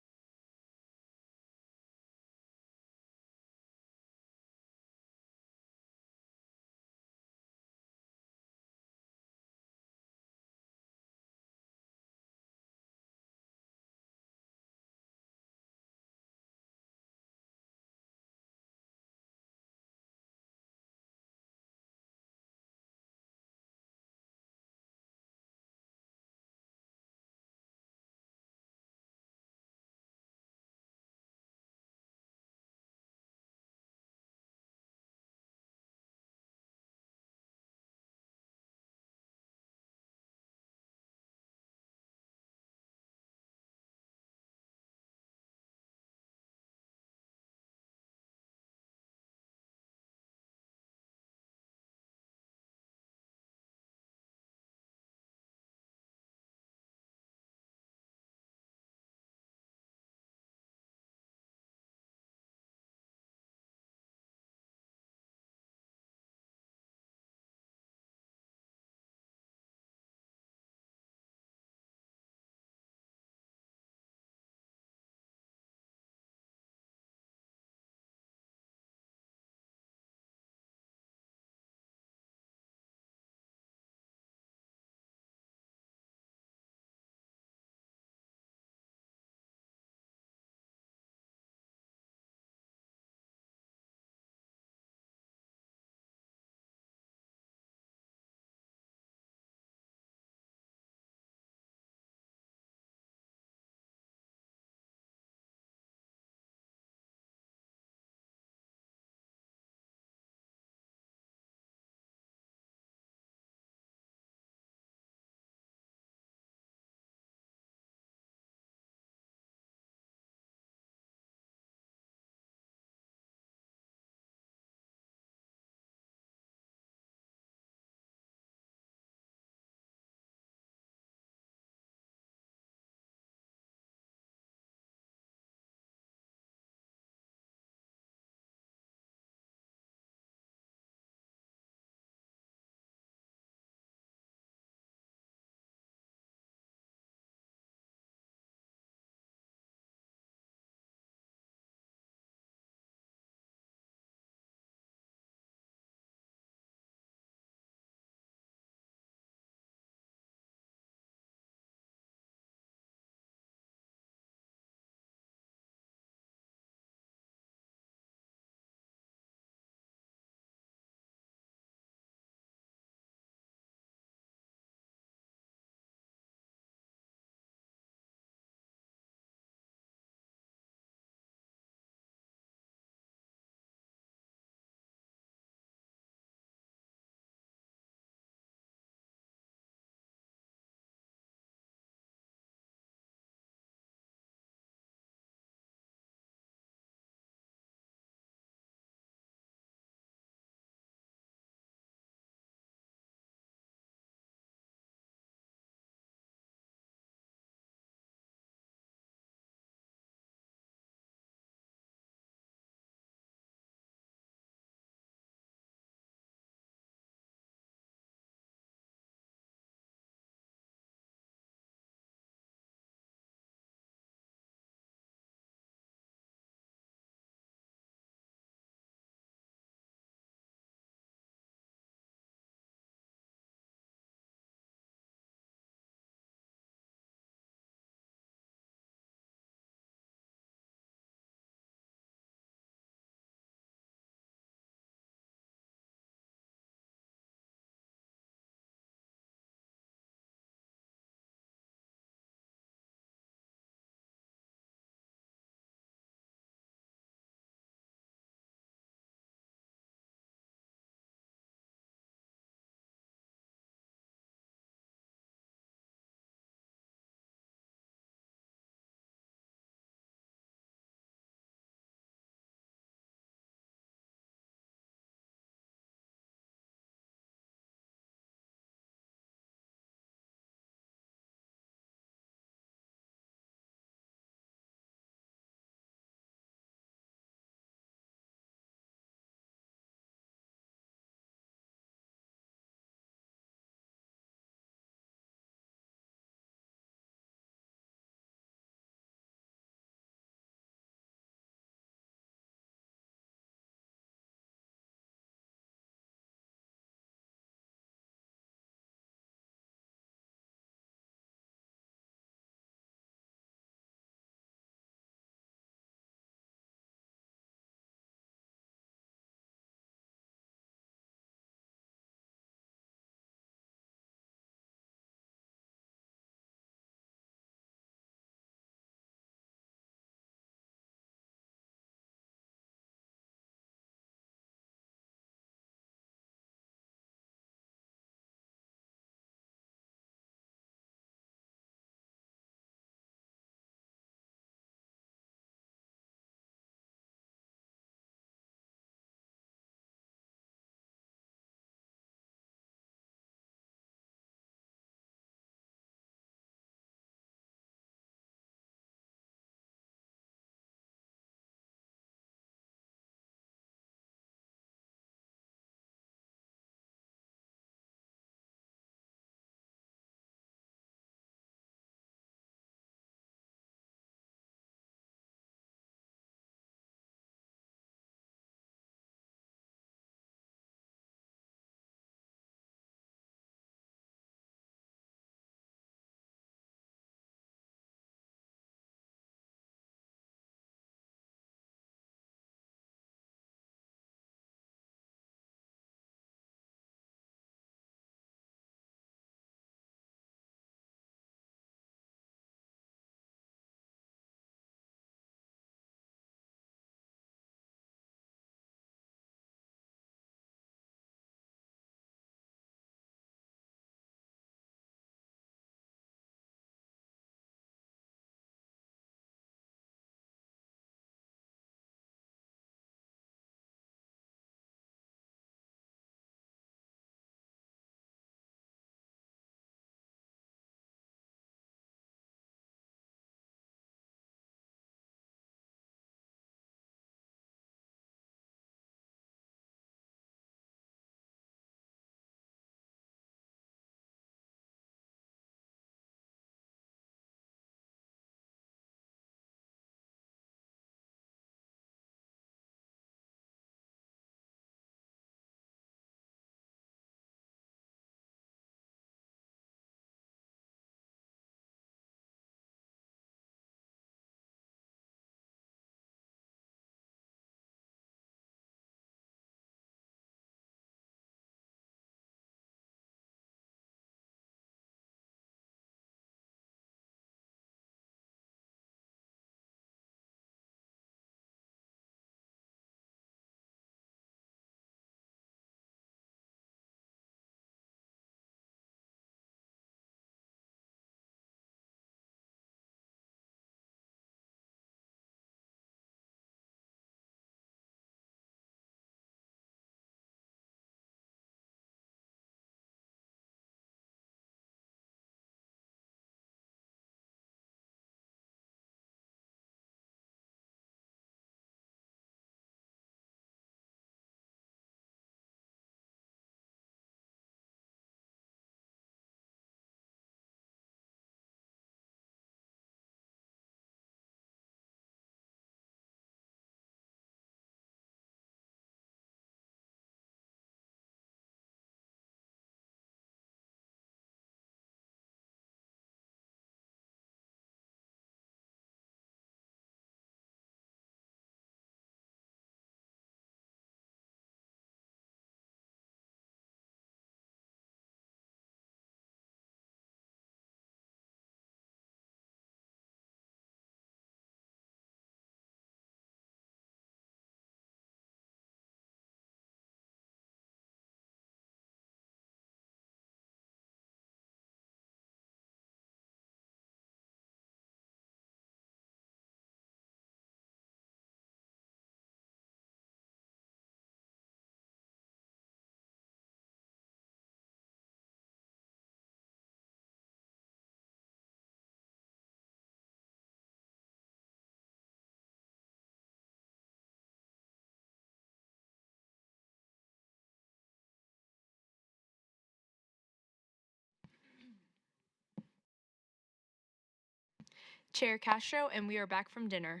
[SPEAKER 1] Chair Castro, and we are back from dinner.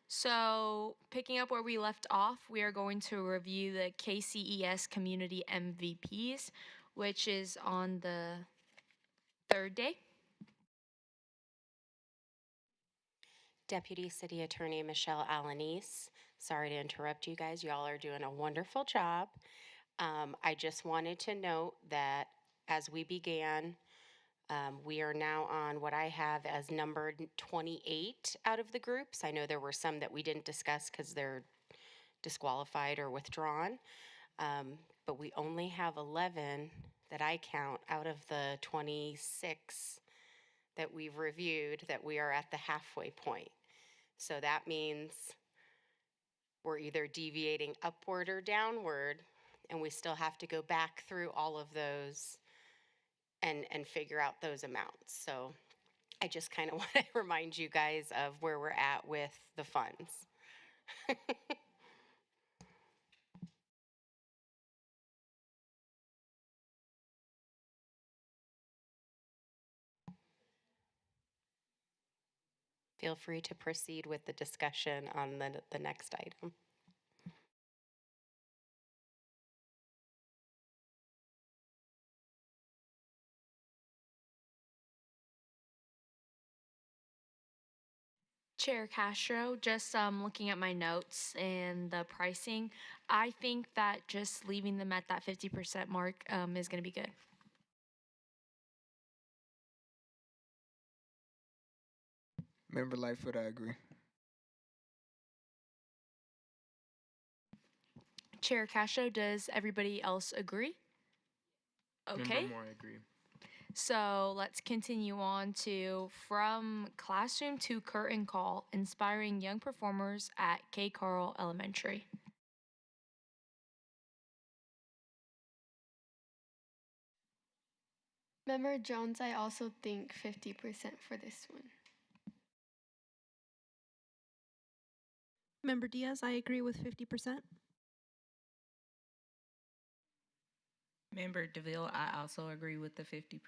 [SPEAKER 1] So, picking up where we left off, we are going to review the KCES Community MVPs, which is on the third day.
[SPEAKER 5] Deputy City Attorney Michelle Alanis. Sorry to interrupt you guys. Y'all are doing a wonderful job. I just wanted to note that as we began, we are now on what I have as numbered 28 out of the groups. I know there were some that we didn't discuss because they're disqualified or withdrawn, but we only have 11 that I count out of the 26 that we've reviewed that we are at the halfway point. So that means we're either deviating upward or downward, and we still have to go back through all of those and figure out those amounts. So I just kind of want to remind you guys of where we're at with the funds. Feel free to proceed with the discussion on the next item.
[SPEAKER 1] Chair Castro, just looking at my notes and the pricing, I think that just leaving them at that 50% mark is going to be good.
[SPEAKER 8] Member Lightfoot, I agree.
[SPEAKER 1] Chair Castro, does everybody else agree? Okay.
[SPEAKER 10] Member Moore, I agree.
[SPEAKER 1] So let's continue on to From Classroom to Curtain Call, Inspiring Young Performers at K. Carl Elementary.
[SPEAKER 9] Member Jones, I also think 50% for this one.
[SPEAKER 13] Member Diaz, I agree with 50%.
[SPEAKER 16] Member DeVille, I also agree with the 50%.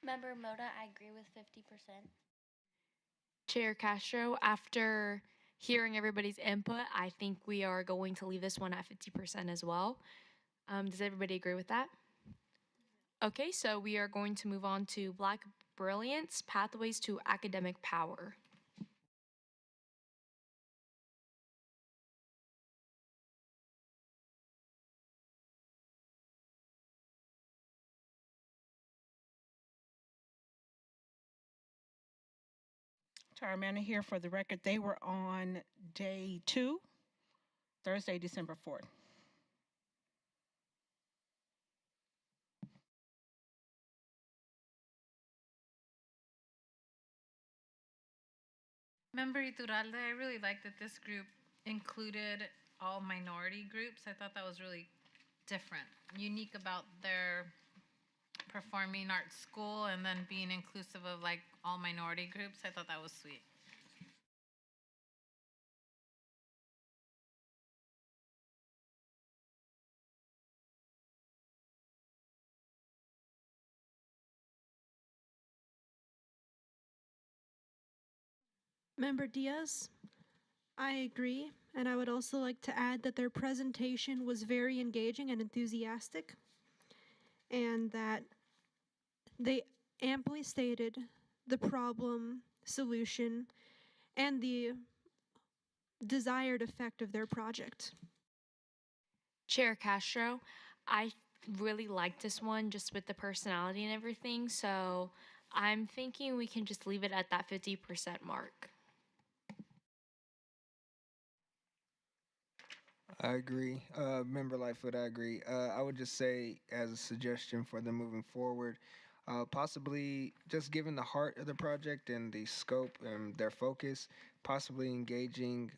[SPEAKER 14] Member Moda, I agree with 50%.
[SPEAKER 1] Chair Castro, after hearing everybody's input, I think we are going to leave this one at 50% as well. Does everybody agree with that? Okay, so we are going to move on to Black Brilliance, Pathways to Academic Power.
[SPEAKER 3] Tara Manor here for the record. They were on day 2, Thursday, December 4th.
[SPEAKER 7] Member Iturralde, I really like that this group included all minority groups. I thought that was really different, unique about their performing arts school, and then being inclusive of like all minority groups. I thought that was sweet.
[SPEAKER 13] Member Diaz, I agree, and I would also like to add that their presentation was very engaging and enthusiastic, and that they amply stated the problem, solution, and the desired effect of their project.
[SPEAKER 1] Chair Castro, I really like this one just with the personality and everything, so I'm thinking we can just leave it at that 50% mark.
[SPEAKER 8] I agree. Member Lightfoot, I agree. I would just say, as a suggestion for them moving forward, possibly just given the heart of the project and the scope and their focus, possibly engaging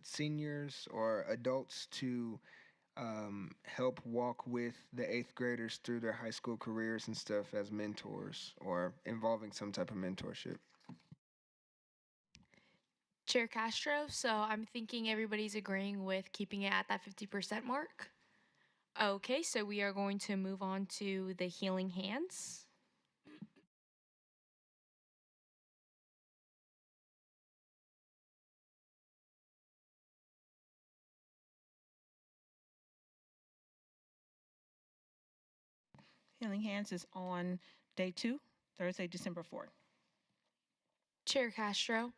[SPEAKER 8] seniors or adults to help walk with the 8th graders through their high school careers and stuff as mentors or involving some type of mentorship.
[SPEAKER 1] Chair Castro, so I'm thinking everybody's agreeing with keeping it at that 50% mark. Okay, so we are going to move on to the Healing Hands.
[SPEAKER 3] Healing Hands is on day 2, Thursday, December 4th.
[SPEAKER 1] Chair Castro,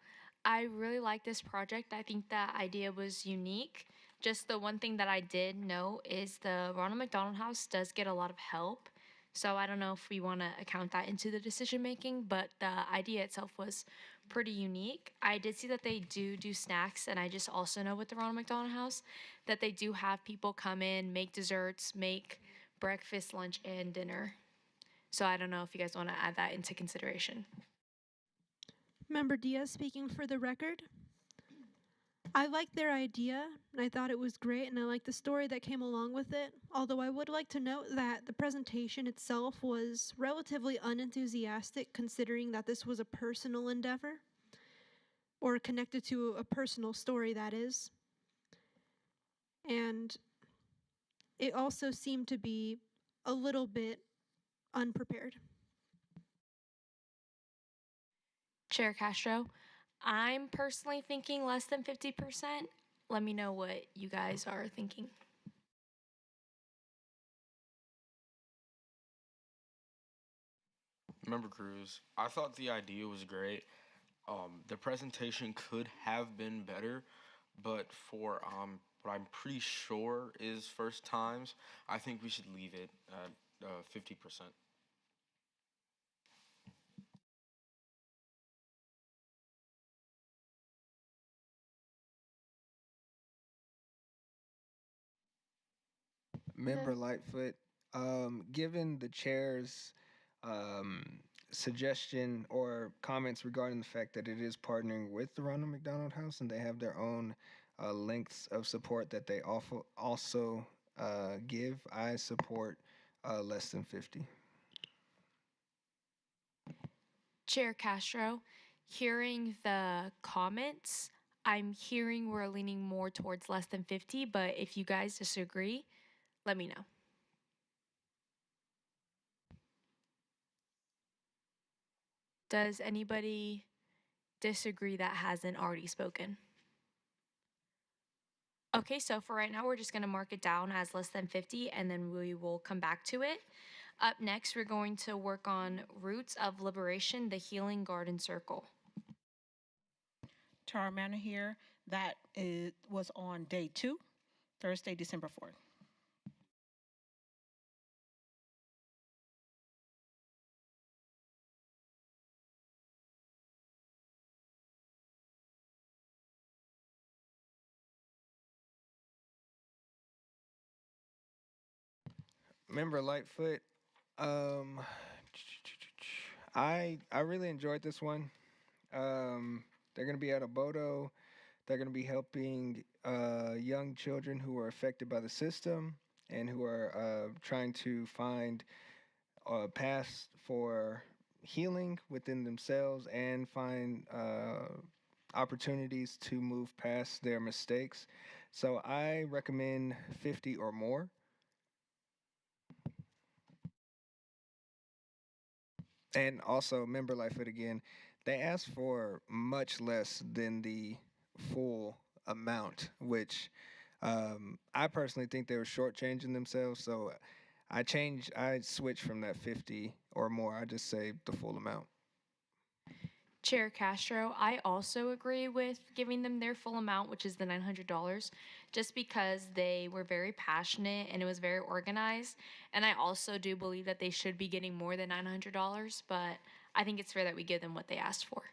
[SPEAKER 1] I really like this project. I think that idea was unique. Just the one thing that I did know is the Ronald McDonald House does get a lot of help. So I don't know if we want to account that into the decision making, but the idea itself was pretty unique. I did see that they do snacks, and I just also know with the Ronald McDonald House that they do have people come in, make desserts, make breakfast, lunch, and dinner. So I don't know if you guys want to add that into consideration.
[SPEAKER 13] Member Diaz speaking for the record. I liked their idea, and I thought it was great, and I liked the story that came along with it. Although I would like to note that the presentation itself was relatively unenthusiastic, considering that this was a personal endeavor, or connected to a personal story, that is. And it also seemed to be a little bit unprepared.
[SPEAKER 1] Chair Castro, I'm personally thinking less than 50%. Let me know what you guys are thinking.
[SPEAKER 4] Member Cruz, I thought the idea was great. The presentation could have been better, but for what I'm pretty sure is first times, I think we should leave it at 50%.
[SPEAKER 8] Member Lightfoot, given the chair's um, suggestion or comments regarding the fact that it is partnering with the Ronald McDonald House and they have their own lengths of support that they also give, I support less than 50.
[SPEAKER 1] Chair Castro, hearing the comments, I'm hearing we're leaning more towards less than 50, but if you guys disagree, let me know. Does anybody disagree that hasn't already spoken? Okay, so for right now, we're just going to mark it down as less than 50, and then we will come back to it. Up next, we're going to work on Roots of Liberation, the Healing Garden Circle.
[SPEAKER 3] Tara Manor here. That was on day 2, Thursday, December 4th.
[SPEAKER 8] Member Lightfoot, um, I really enjoyed this one. They're going to be at a Bodo. They're going to be helping young children who are affected by the system and who are trying to find a path for healing within themselves and find opportunities to move past their mistakes. So I recommend 50 or more. And also, member Lightfoot again, they asked for much less than the full amount, which I personally think they were shortchanging themselves. So I switched from that 50 or more. I just say the full amount.
[SPEAKER 1] Chair Castro, I also agree with giving them their full amount, which is the $900, just because they were very passionate and it was very organized. And I also do believe that they should be getting more than $900, but I think it's fair that we give them what they asked for.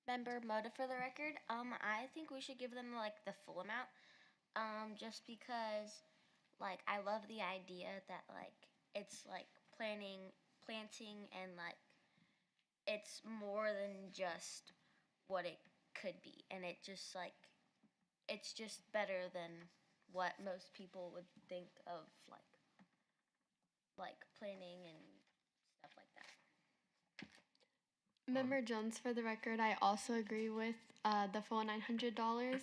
[SPEAKER 14] Member Moda for the record, I think we should give them like the full amount, just because, like, I love the idea that like it's like planting, and like it's more than just what it could be, and it just like it's just better than what most people would think of like planning and stuff like that.
[SPEAKER 9] Member Jones, for the record, I also agree with the full $900,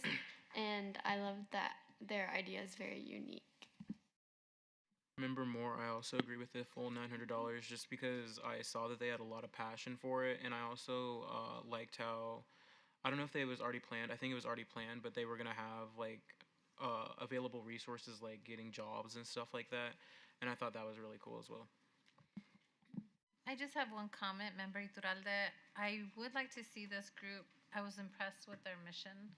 [SPEAKER 9] and I love that their idea is very unique.
[SPEAKER 10] Member Moore, I also agree with the full $900 just because I saw that they had a lot of passion for it, and I also liked how, I don't know if it was already planned, I think it was already planned, but they were going to have like available resources like getting jobs and stuff like that, and I thought that was really cool as well.
[SPEAKER 7] I just have one comment, Member Iturralde. I would like to see this group. I was impressed with their mission.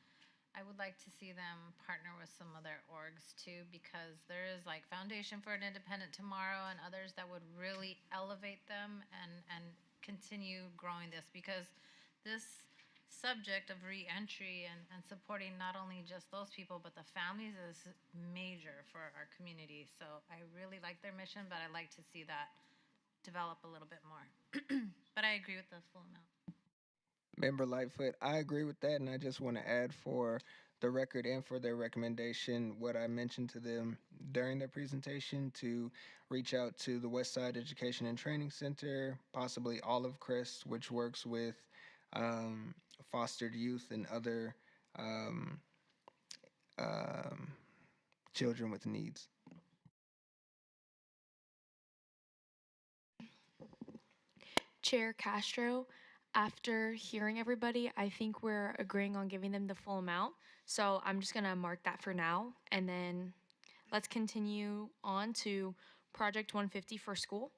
[SPEAKER 7] I would like to see them partner with some other orgs too, because there is like Foundation for an Independent Tomorrow and others that would really elevate them and continue growing this, because this subject of reentry and supporting not only just those people but the families is major for our community. So I really like their mission, but I'd like to see that develop a little bit more. But I agree with the full amount.
[SPEAKER 8] Member Lightfoot, I agree with that, and I just want to add for the record and for their recommendation what I mentioned to them during their presentation to reach out to the Westside Education and Training Center, possibly Olive Crest, which works with um, fostered youth and other um, um, children with needs.
[SPEAKER 1] Chair Castro, after hearing everybody, I think we're agreeing on giving them the full amount. So I'm just going to mark that for now. And then let's continue on to Project 150 for school.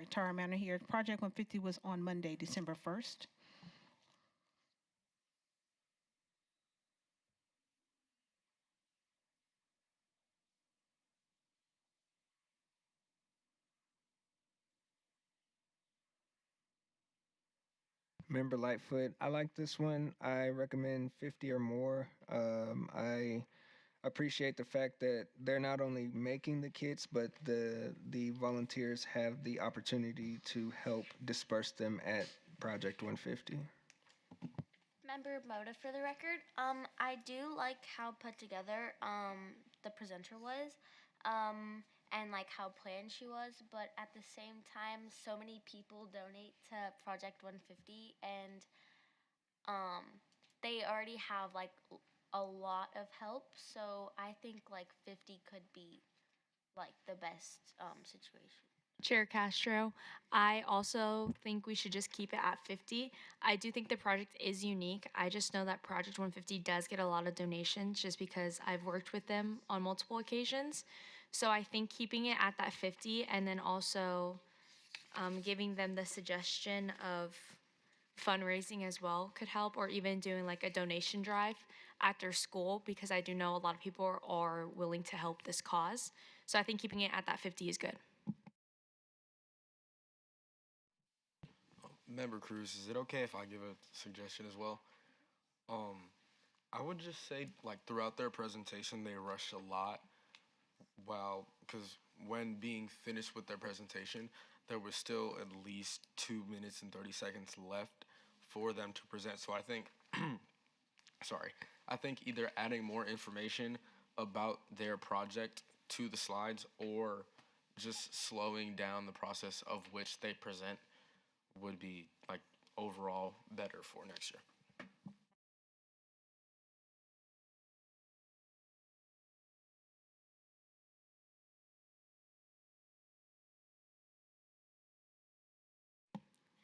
[SPEAKER 3] Tara Manor here. Project 150 was on Monday, December 1st.
[SPEAKER 8] Member Lightfoot, I like this one. I recommend 50 or more. I appreciate the fact that they're not only making the kits, but the volunteers have the opportunity to help disperse them at Project 150.
[SPEAKER 14] Member Moda for the record. I do like how put together the presenter was, and like how planned she was. But at the same time, so many people donate to Project 150, and um, they already have like a lot of help. So I think like 50 could be like the best situation.
[SPEAKER 1] Chair Castro, I also think we should just keep it at 50. I do think the project is unique. I just know that Project 150 does get a lot of donations just because I've worked with them on multiple occasions. So I think keeping it at that 50 and then also giving them the suggestion of fundraising as well could help, or even doing like a donation drive at their school, because I do know a lot of people are willing to help this cause. So I think keeping it at that 50 is good.
[SPEAKER 4] Member Cruz, is it okay if I give a suggestion as well? Um, I would just say, like, throughout their presentation, they rushed a lot. Wow, because when being finished with their presentation, there was still at least 2 minutes and 30 seconds left for them to present. So I think, sorry, I think either adding more information about their project to the slides or just slowing down the process of which they present would be like overall better for next year.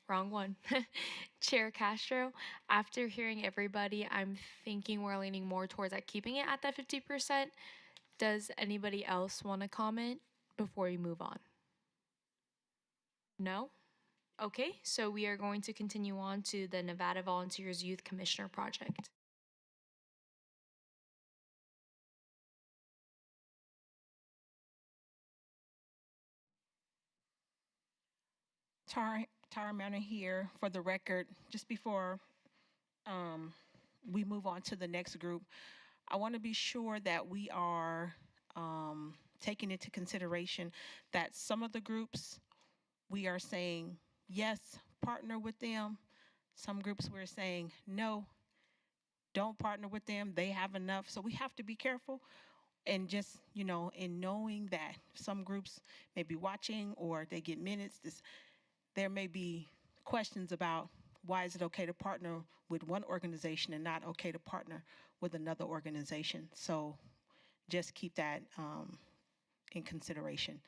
[SPEAKER 1] Wrong one. Chair Castro, after hearing everybody, I'm thinking we're leaning more towards like keeping it at that 50%. Does anybody else want to comment before we move on? No? Okay, so we are going to continue on to the Nevada Volunteers Youth Commissioner Project.
[SPEAKER 3] Tara Manor here for the record. Just before we move on to the next group, I want to be sure that we are taking into consideration that some of the groups we are saying yes, partner with them. Some groups we're saying no, don't partner with them. They have enough. So we have to be careful, and just, in knowing that some groups may be watching or they get minutes, there may be questions about why is it okay to partner with one organization and not okay to partner with another organization. So just keep that in consideration.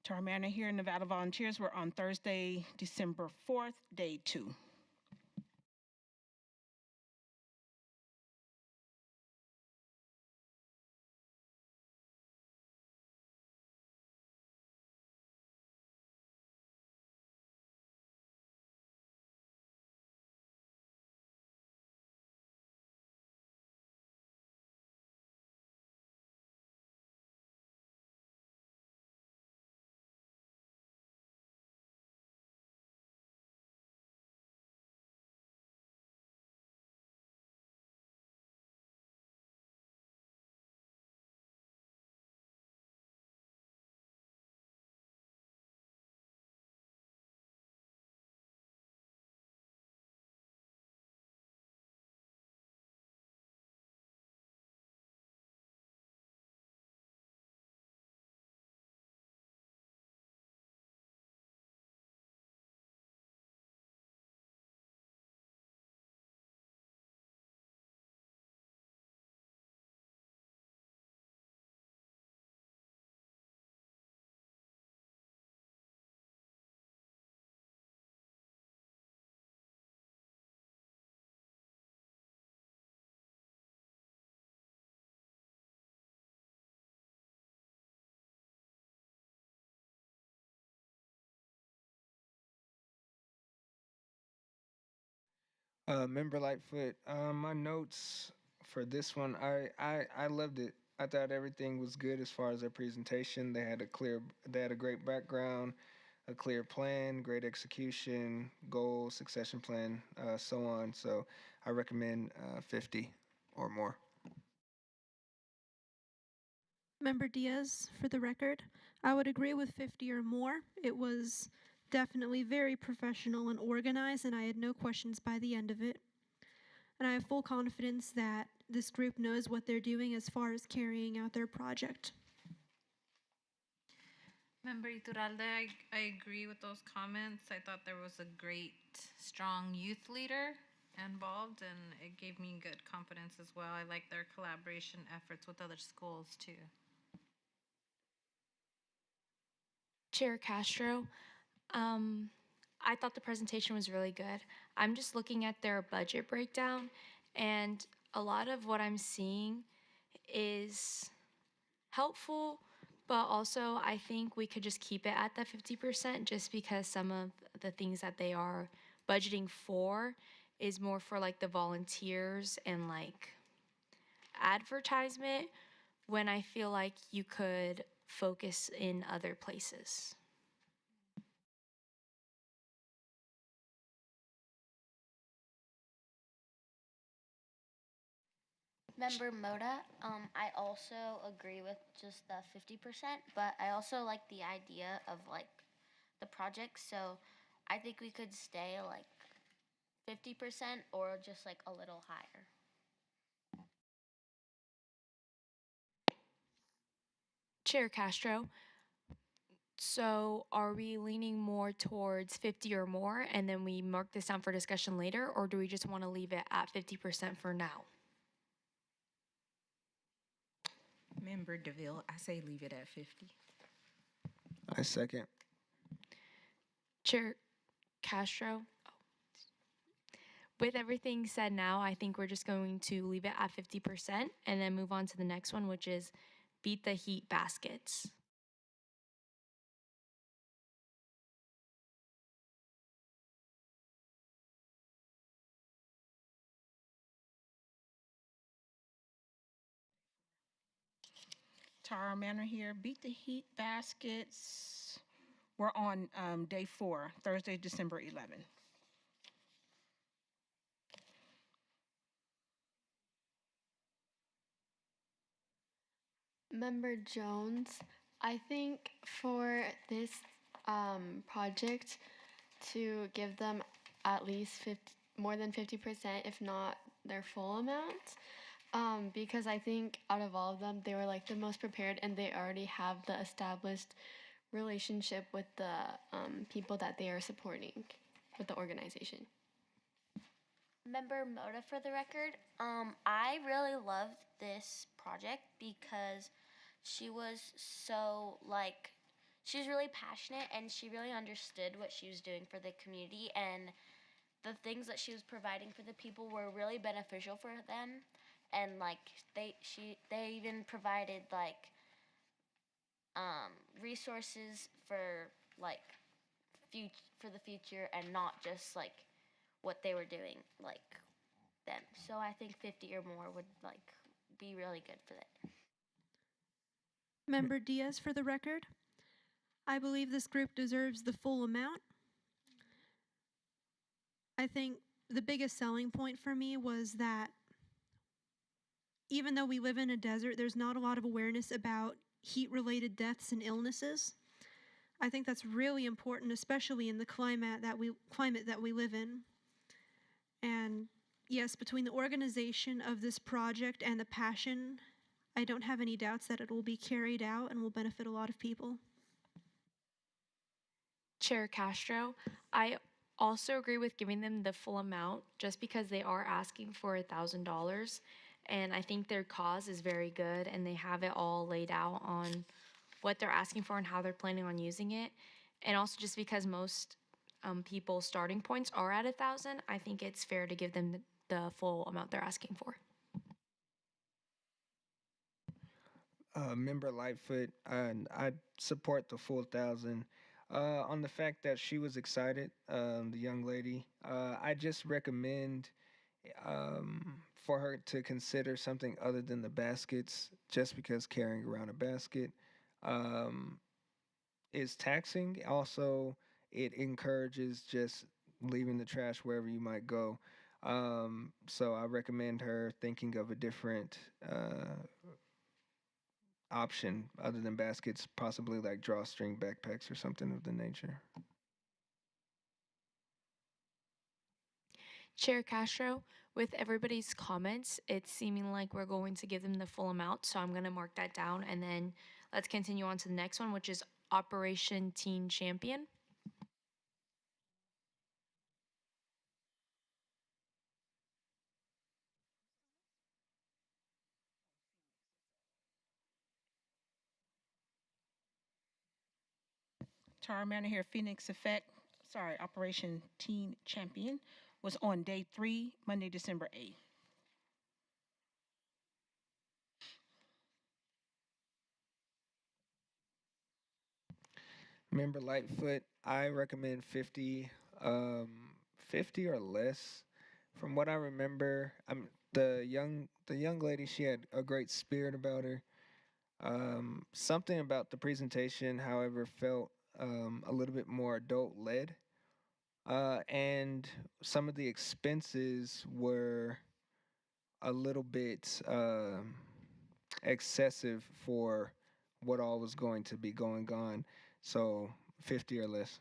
[SPEAKER 3] To our manor here, Nevada Volunteers, we're on Thursday, December 4th, day 2.
[SPEAKER 8] Member Lightfoot, my notes for this one, I loved it. I thought everything was good as far as their presentation. They had a great background, a clear plan, great execution, goal, succession plan, so on. So I recommend 50 or more.
[SPEAKER 13] Member Diaz, for the record, I would agree with 50 or more. It was definitely very professional and organized, and I had no questions by the end of it. And I have full confidence that this group knows what they're doing as far as carrying out their project.
[SPEAKER 7] Member Iturralde, I agree with those comments. I thought there was a great, strong youth leader involved, and it gave me good confidence as well. I like their collaboration efforts with other schools too.
[SPEAKER 1] Chair Castro, I thought the presentation was really good. I'm just looking at their budget breakdown, and a lot of what I'm seeing is helpful, but also I think we could just keep it at that 50% just because some of the things that they are budgeting for is more for like the volunteers and like advertisement, when I feel like you could focus in other places.
[SPEAKER 14] Member Moda, I also agree with just the 50%, but I also like the idea of like the project, so I think we could stay like 50% or just like a little higher.
[SPEAKER 1] Chair Castro, so are we leaning more towards 50 or more and then we mark this down for discussion later, or do we just want to leave it at 50% for now?
[SPEAKER 16] Member DeVille, I say leave it at 50.
[SPEAKER 8] I second.
[SPEAKER 1] Chair Castro, with everything said now, I think we're just going to leave it at 50% and then move on to the next one, which is beat the heat baskets.
[SPEAKER 3] Tara Manor here, beat the heat baskets. We're on day 4, Thursday, December 11th.
[SPEAKER 9] Member Jones, I think for this project to give them at least 50, more than 50%, if not their full amount. Because I think out of all of them, they were like the most prepared, and they already have the established relationship with the people that they are supporting with the organization.
[SPEAKER 14] Member Moda for the record. I really loved this project because she was so like she was really passionate and she really understood what she was doing for the community, and the things that she was providing for the people were really beneficial for them, and like they even provided like resources for like for the future, and not just like what they were doing like them. So I think 50 or more would like be really good for that.
[SPEAKER 13] Member Diaz for the record. I believe this group deserves the full amount. I think the biggest selling point for me was that even though we live in a desert, there's not a lot of awareness about heat-related deaths and illnesses. I think that's really important, especially in the climate that we live in. And yes, between the organization of this project and the passion, I don't have any doubts that it will be carried out and will benefit a lot of people.
[SPEAKER 1] Chair Castro, I also agree with giving them the full amount just because they are asking for $1,000. And I think their cause is very good and they have it all laid out on what they're asking for and how they're planning on using it. And also just because most people's starting points are at 1,000, I think it's fair to give them the full amount they're asking for.
[SPEAKER 8] Member Lightfoot, and I support the full 1,000. On the fact that she was excited, the young lady, I just recommend for her to consider something other than the baskets, just because carrying around a basket um, is taxing. Also, it encourages just leaving the trash wherever you might go. So I recommend her thinking of a different option other than baskets, possibly like drawstring backpacks or something of the nature.
[SPEAKER 1] Chair Castro, with everybody's comments, it's seeming like we're going to give them the full amount, so I'm going to mark that down, and then let's continue on to the next one, which is Operation Teen Champion.
[SPEAKER 3] Tara Manor here, Phoenix Effect. Sorry, Operation Teen Champion was on day 3, Monday, December 8th.
[SPEAKER 8] Member Lightfoot, I recommend 50, 50 or less. From what I remember, the young lady, she had a great spirit about her. Something about the presentation, however, felt a little bit more adult led. And some of the expenses were a little bit excessive for what all was going to be going on. So 50 or less.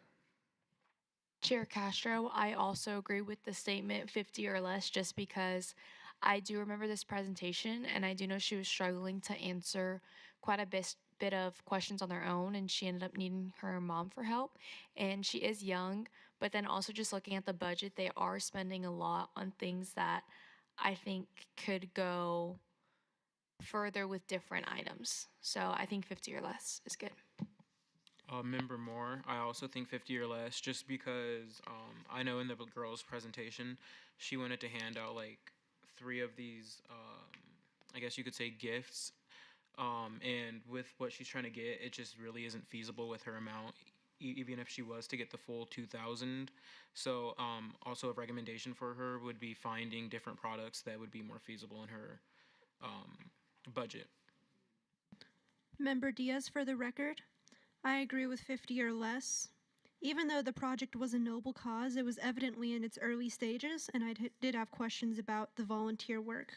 [SPEAKER 1] Chair Castro, I also agree with the statement 50 or less just because I do remember this presentation and I do know she was struggling to answer quite a bit of questions on their own and she ended up needing her mom for help. And she is young, but then also just looking at the budget, they are spending a lot on things that I think could go further with different items. So I think 50 or less is good.
[SPEAKER 10] Member Moore, I also think 50 or less, just because I know in the girls' presentation, she wanted to hand out like 3 of these, I guess you could say gifts. And with what she's trying to get, it just really isn't feasible with her amount, even if she was to get the full 2,000. So, also a recommendation for her would be finding different products that would be more feasible in her budget.
[SPEAKER 13] Member Diaz for the record. I agree with 50 or less. Even though the project was a noble cause, it was evidently in its early stages, and I did have questions about the volunteer work.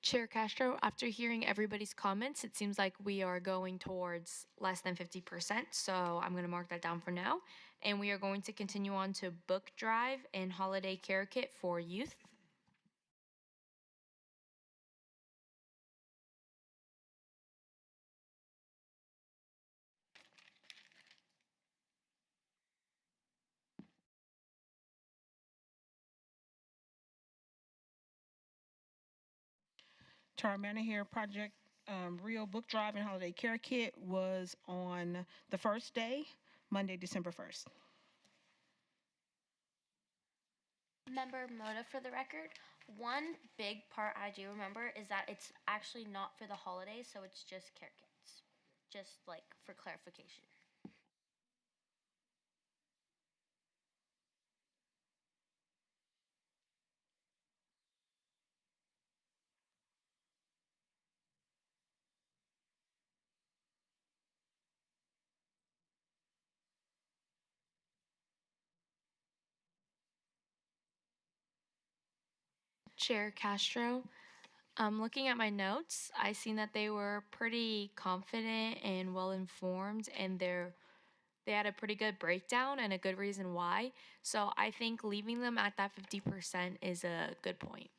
[SPEAKER 1] Chair Castro, after hearing everybody's comments, it seems like we are going towards less than 50%. So I'm going to mark that down for now. And we are going to continue on to book drive and holiday care kit for youth.
[SPEAKER 3] Tara Manor here. Project Rio Book Drive and Holiday Care Kit was on the first day, Monday, December 1st.
[SPEAKER 14] Member Moda for the record. One big part I do remember is that it's actually not for the holidays, so it's just care kits. Just like for clarification.
[SPEAKER 1] Chair Castro, looking at my notes, I seen that they were pretty confident and well informed, and they had a pretty good breakdown and a good reason why. So I think leaving them at that 50% is a good point.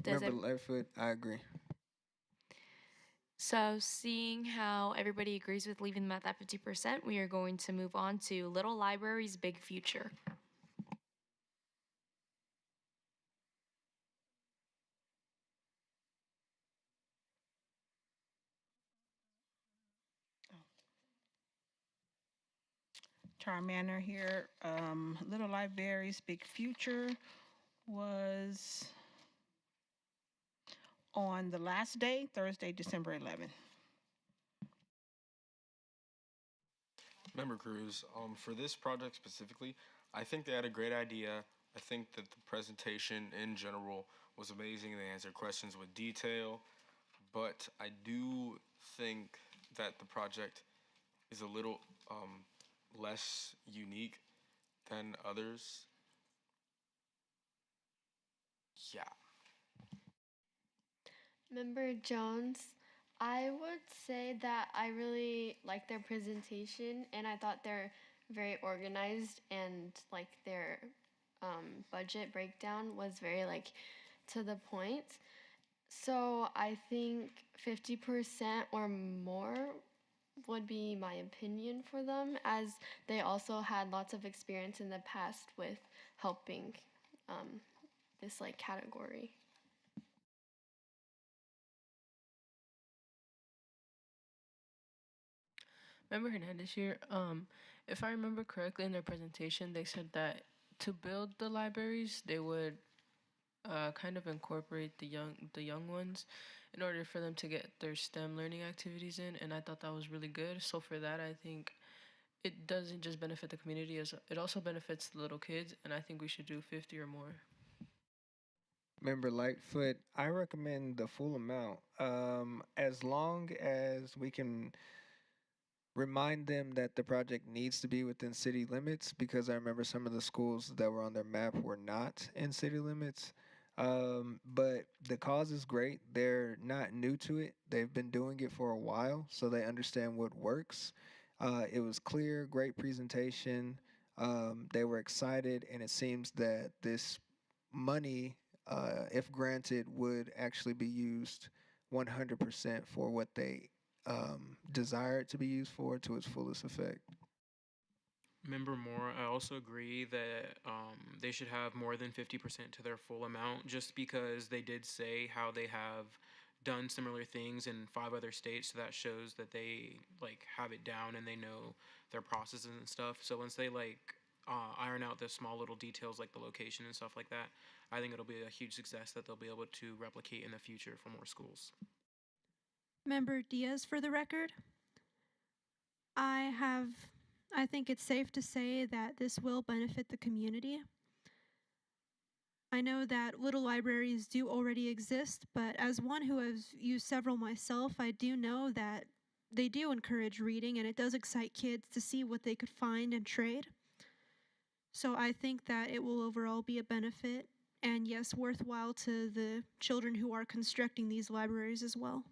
[SPEAKER 1] Does
[SPEAKER 8] Member
[SPEAKER 1] it?
[SPEAKER 8] Lightfoot, I agree.
[SPEAKER 1] So, seeing how everybody agrees with leaving them at that 50%, we are going to move on to Little Library's Big Future.
[SPEAKER 3] Tara Manor here. Little Library's Big Future was on the last day, Thursday, December 11th.
[SPEAKER 4] Member Cruz, for this project specifically, I think they had a great idea. I think that the presentation in general was amazing. They answered questions with detail, but I do think that the project is a little less unique than others. Yeah.
[SPEAKER 9] Member Jones, I would say that I really liked their presentation and I thought they're very organized and like their budget breakdown was very like to the point. So I think 50% or more would be my opinion for them, as they also had lots of experience in the past with helping this like category.
[SPEAKER 12] Member Hernandez here. If I remember correctly in their presentation, they said that to build the libraries, they would kind of incorporate the young ones in order for them to get their STEM learning activities in, and I thought that was really good. So for that, I think it doesn't just benefit the community, as it also benefits the little kids, and I think we should do 50 or more.
[SPEAKER 8] Member Lightfoot, I recommend the full amount. As long as we can remind them that the project needs to be within city limits, because I remember some of the schools that were on their map were not in city limits. But the cause is great. They're not new to it. They've been doing it for a while, so they understand what works. It was clear, great presentation. They were excited, and it seems that this money, if granted, would actually be used 100% for what they desire it to be used for to its fullest effect.
[SPEAKER 10] Member Moore, I also agree that they should have more than 50% to their full amount, just because they did say how they have done similar things in 5 other states. So that shows that they like have it down and they know their processes and stuff. So once they like iron out the small little details like the location and stuff like that, I think it'll be a huge success that they'll be able to replicate in the future for more schools.
[SPEAKER 13] Member Diaz for the record. I think it's safe to say that this will benefit the community. I know that little libraries do already exist, but as one who has used several myself, I do know that they do encourage reading and it does excite kids to see what they could find and trade. So I think that it will overall be a benefit and yes, worthwhile to the children who are constructing these libraries as well.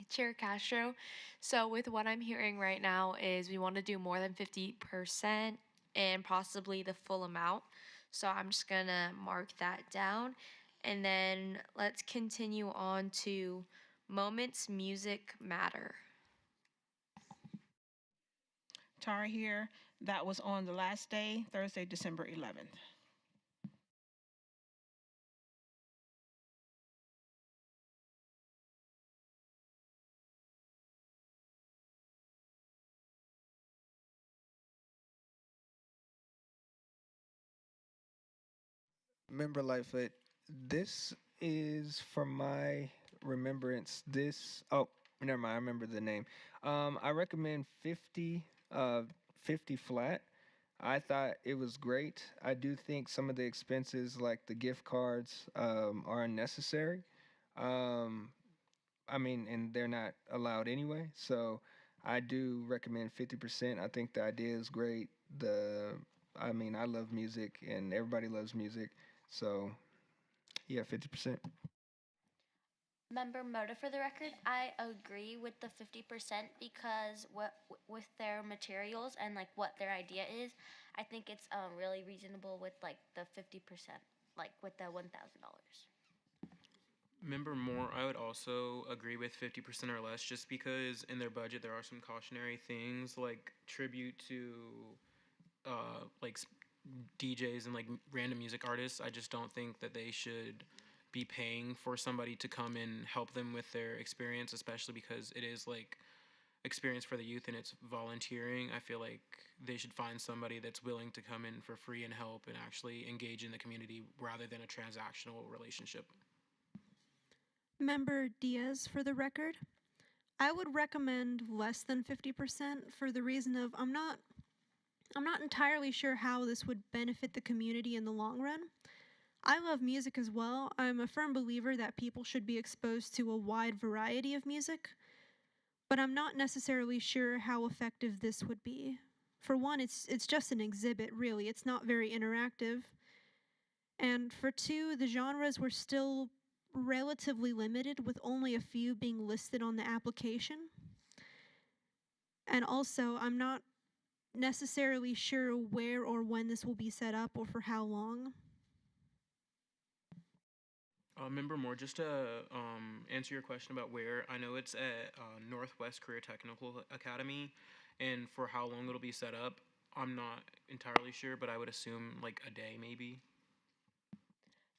[SPEAKER 1] Chair Castro. So, with what I'm hearing right now, is we want to do more than 50% and possibly the full amount. So, I'm just going to mark that down. And then let's continue on to Moments Music Matter.
[SPEAKER 3] Tara here. That was on the last day, Thursday, December 11th.
[SPEAKER 8] Member Lightfoot, this is from my remembrance. Never mind. I remember the name. I recommend 50 flat. I thought it was great. I do think some of the expenses, like the gift cards, are unnecessary. Um, I mean, and they're not allowed anyway. So I do recommend 50%. I think the idea is great. I mean, I love music and everybody loves music. So yeah, 50%.
[SPEAKER 14] Member Moda for the record, I agree with the 50% because with their materials and like what their idea is, I think it's really reasonable with like the 50%, like with the $1,000.
[SPEAKER 10] Member Moore, I would also agree with 50% or less just because in their budget there are some cautionary things like tribute to like DJs and like random music artists. I just don't think that they should be paying for somebody to come and help them with their experience, especially because it is like experience for the youth and it's volunteering. I feel like they should find somebody that's willing to come in for free and help and actually engage in the community rather than a transactional relationship.
[SPEAKER 13] Member Diaz, for the record, I would recommend less than 50% for the reason of I'm not entirely sure how this would benefit the community in the long run. I love music as well. I'm a firm believer that people should be exposed to a wide variety of music, but I'm not necessarily sure how effective this would be. For one, it's just an exhibit, really. It's not very interactive. And for two, the genres were still relatively limited with only a few being listed on the application. And also, I'm not necessarily sure where or when this will be set up or for how long.
[SPEAKER 10] Member Moore, just to answer your question about where, I know it's at Northwest Career Technical Academy, and for how long it'll be set up, I'm not entirely sure, but I would assume like a day maybe.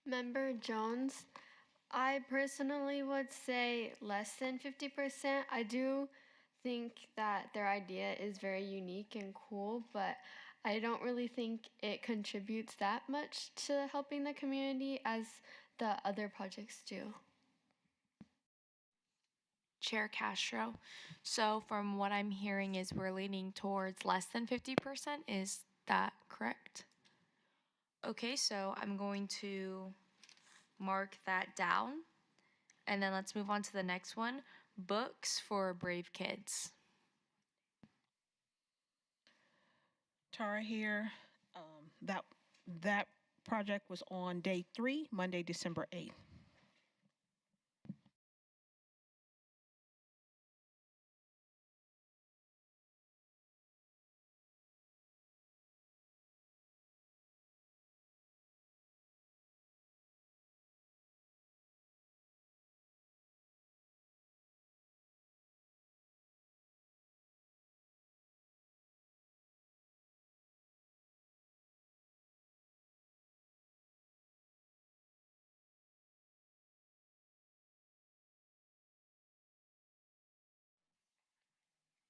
[SPEAKER 9] Member Jones, I personally would say less than 50%. I do think that their idea is very unique and cool, but I don't really think it contributes that much to helping the community as the other projects do.
[SPEAKER 1] Chair Castro. So, from what I'm hearing, is we're leaning towards less than 50%. Is that correct? Okay, so I'm going to mark that down. And then let's move on to the next one, Books for Brave Kids.
[SPEAKER 3] Tara here. That project was on day 3, Monday, December 8th.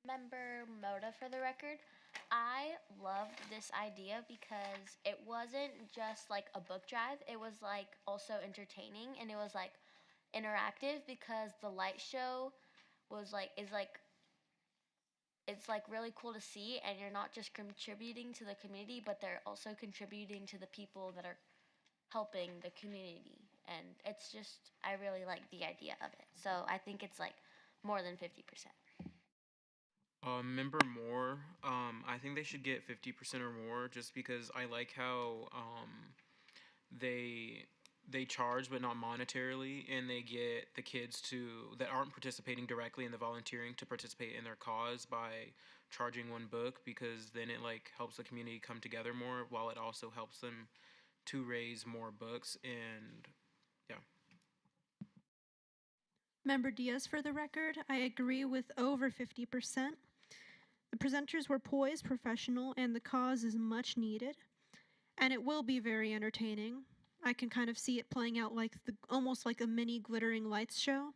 [SPEAKER 14] Member Moda for the record, I loved this idea because it wasn't just like a book drive, it was like also entertaining and it was like interactive because the light show was like is like it's like really cool to see and you're not just contributing to the community but they're also contributing to the people that are helping the community and it's just I really like the idea of it. So I think it's like more than 50%.
[SPEAKER 10] Member Moore, I think they should get 50% or more just because I like how they they charge but not monetarily, and they get the kids to that aren't participating directly in the volunteering to participate in their cause by charging one book, because then it like helps the community come together more, while it also helps them to raise more books. And yeah.
[SPEAKER 13] Member Diaz, for the record, I agree with over 50%. The presenters were poised, professional, and the cause is much needed. And it will be very entertaining. I can kind of see it playing out like almost like a mini glittering lights show.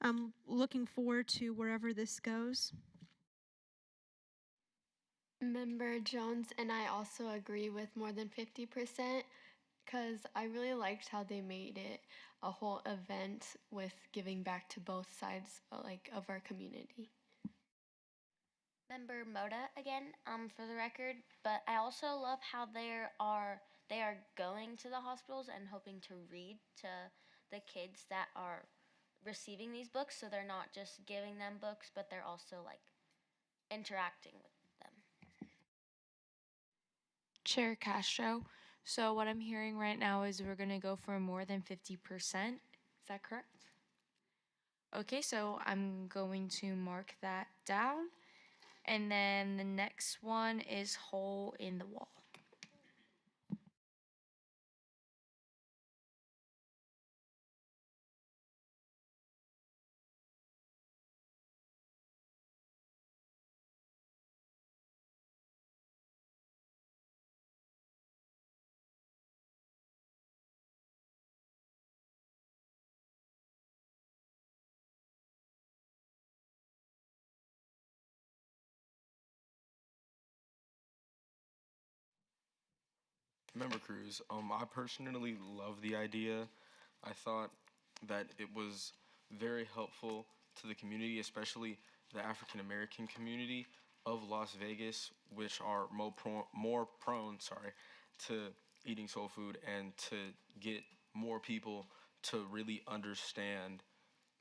[SPEAKER 13] I'm looking forward to wherever this goes.
[SPEAKER 9] Member Jones and I also agree with more than 50% because I really liked how they made it a whole event with giving back to both sides of our community.
[SPEAKER 14] Member Moda again, for the record, but I also love how they are going to the hospitals and hoping to read to the kids that are receiving these books, so they're not just giving them books, but they're also like interacting with them.
[SPEAKER 1] Chair Castro. So what I'm hearing right now is we're going to go for more than 50%. Is that correct? Okay, so I'm going to mark that down. And then the next one is hole in the wall.
[SPEAKER 4] Member Cruz, I personally love the idea. I thought that it was very helpful to the community, especially the African American community of Las Vegas, which are more prone, to eating soul food, and to get more people to really understand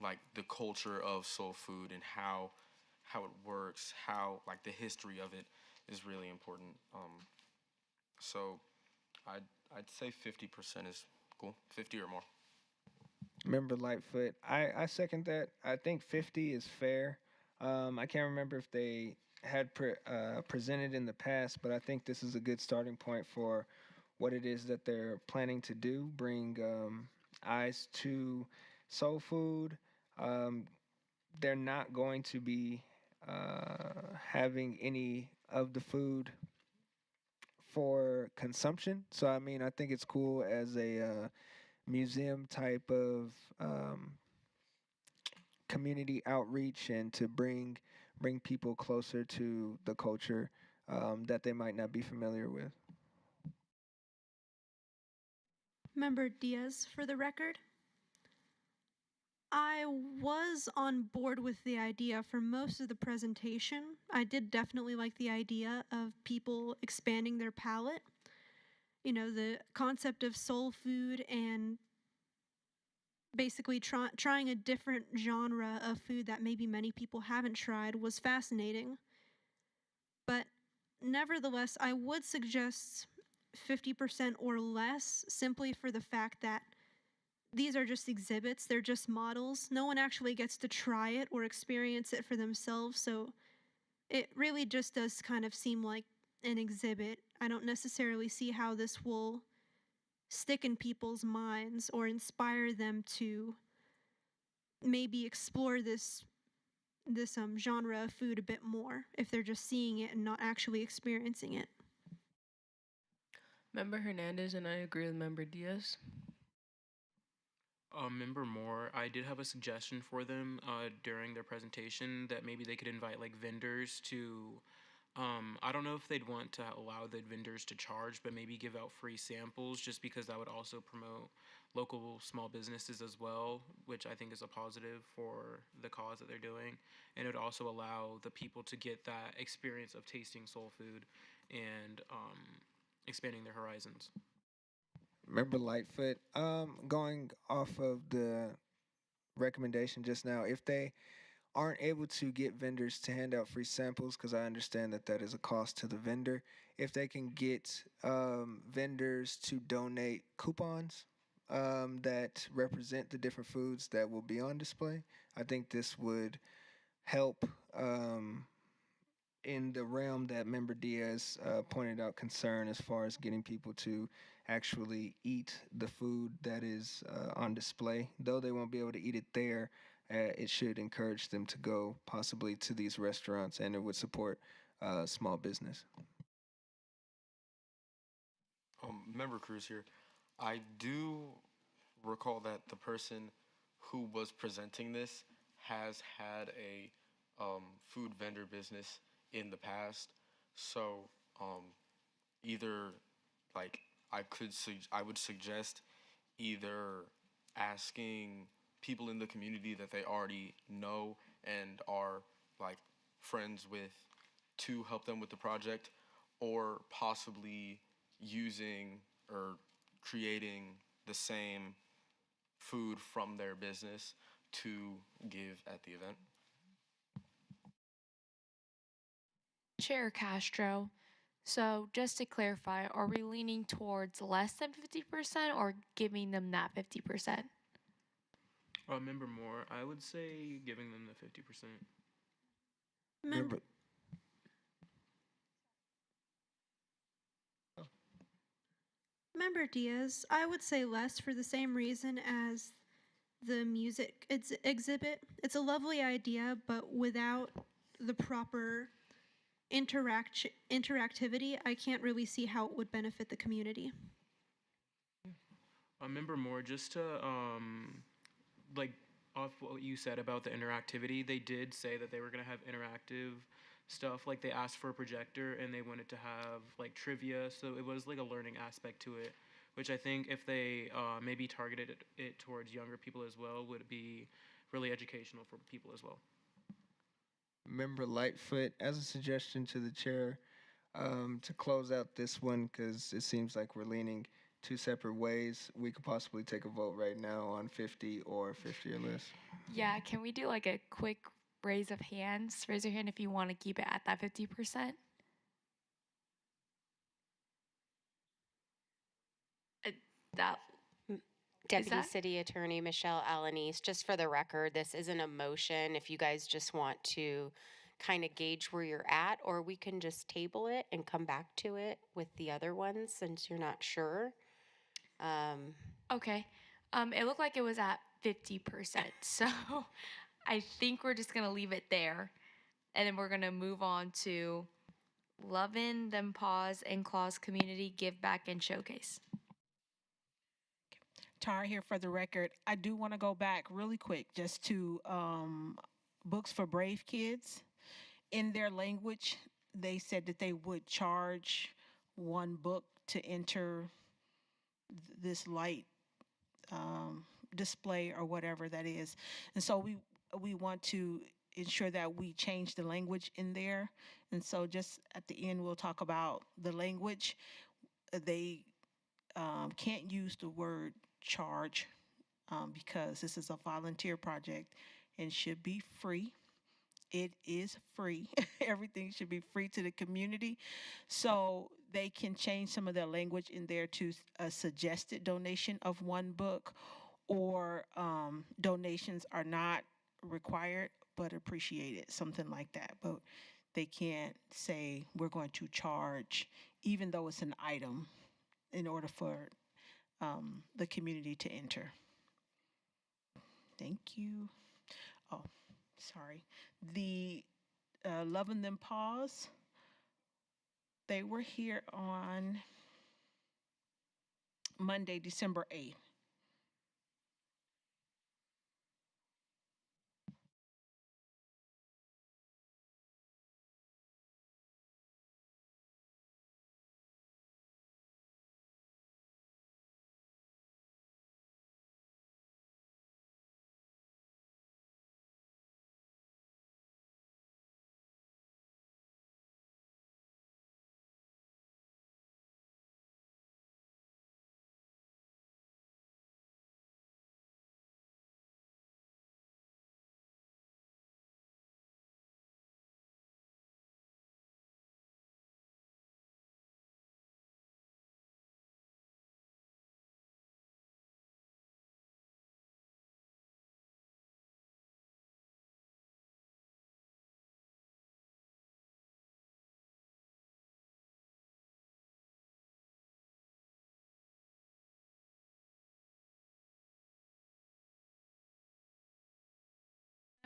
[SPEAKER 4] like the culture of soul food and how it works, how like the history of it is really important. So I'd I'd say 50% is cool, 50 or more.
[SPEAKER 8] Member Lightfoot, I second that. I think 50 is fair. I can't remember if they had presented in the past, but I think this is a good starting point for what it is that they're planning to do. Bring eyes to soul food. Um, they're not going to be having any of the food for consumption. So I mean, I think it's cool as a museum type of community outreach and to bring people closer to the culture that they might not be familiar with.
[SPEAKER 13] Member Diaz, for the record, I was on board with the idea for most of the presentation. I did definitely like the idea of people expanding their palate. You know, the concept of soul food and basically trying a different genre of food that maybe many people haven't tried was fascinating. But nevertheless, I would suggest 50% or less simply for the fact that these are just exhibits, they're just models. No one actually gets to try it or experience it for themselves, so it really just does kind of seem like an exhibit. I don't necessarily see how this will stick in people's minds or inspire them to maybe explore this genre of food a bit more if they're just seeing it and not actually experiencing it.
[SPEAKER 12] Member Hernandez and I agree with Member Diaz.
[SPEAKER 10] Member Moore, I did have a suggestion for them during their presentation that maybe they could invite like vendors to. I don't know if they'd want to allow the vendors to charge, but maybe give out free samples, just because that would also promote local small businesses as well, which I think is a positive for the cause that they're doing. And it would also allow the people to get that experience of tasting soul food and expanding their horizons.
[SPEAKER 8] Member Lightfoot, going off of the recommendation just now, if they aren't able to get vendors to hand out free samples, because I understand that that is a cost to the vendor, if they can get vendors to donate coupons that represent the different foods that will be on display. I think this would help in the realm that Member Diaz pointed out concern as far as getting people to actually eat the food that is on display. Though they won't be able to eat it there, it should encourage them to go possibly to these restaurants, and it would support small business.
[SPEAKER 4] Member Cruz here. I do recall that the person who was presenting this has had a food vendor business in the past. So either like I would suggest either asking people in the community that they already know and are like friends with to help them with the project, or possibly using or creating the same food from their business to give at the event.
[SPEAKER 1] Chair Castro. So, just to clarify, are we leaning towards less than 50% or giving them that 50%?
[SPEAKER 10] Member Moore, I would say giving them the 50%.
[SPEAKER 13] Member, Member Diaz, I would say less for the same reason as the music exhibit. It's a lovely idea, but without the proper interactivity, I can't really see how it would benefit the community.
[SPEAKER 10] Member Moore, just to like off what you said about the interactivity, they did say that they were gonna have interactive stuff. Like they asked for a projector and they wanted to have like trivia, so it was like a learning aspect to it, which I think if they maybe targeted it towards younger people as well would be really educational for people as well.
[SPEAKER 8] Member Lightfoot, as a suggestion to the chair, to close out this one, because it seems like we're leaning two separate ways, we could possibly take a vote right now on 50 or 50 or less.
[SPEAKER 1] Yeah, can we do like a quick raise of hands? Raise your hand if you want to keep it at that 50%. That
[SPEAKER 5] Deputy
[SPEAKER 1] that-
[SPEAKER 5] City Attorney Michelle Alanis, just for the record, this isn't a motion. If you guys just want to kind of gauge where you're at, or we can just table it and come back to it with the other ones since you're not sure.
[SPEAKER 1] Okay. It looked like it was at 50%. So I think we're just going to leave it there. And then we're going to move on to Lovin', Them Pause, and Claus Community Give Back and Showcase.
[SPEAKER 3] Tara here for the record. I do want to go back really quick just to Books for Brave Kids. In their language, they said that they would charge one book to enter this light display or whatever that is. And so we want to ensure that we change the language in there. And so just at the end, we'll talk about the language. They can't use the word charge because this is a volunteer project and should be free. It is free. Everything should be free to the community. So they can change some of their language in there to a suggested donation of one book, or donations are not required but appreciated, something like that. But they can't say we're going to charge, even though it's an item, in order for the community to enter. Thank you. Oh, sorry. The Loving Them Pause, they were here on Monday, December 8th.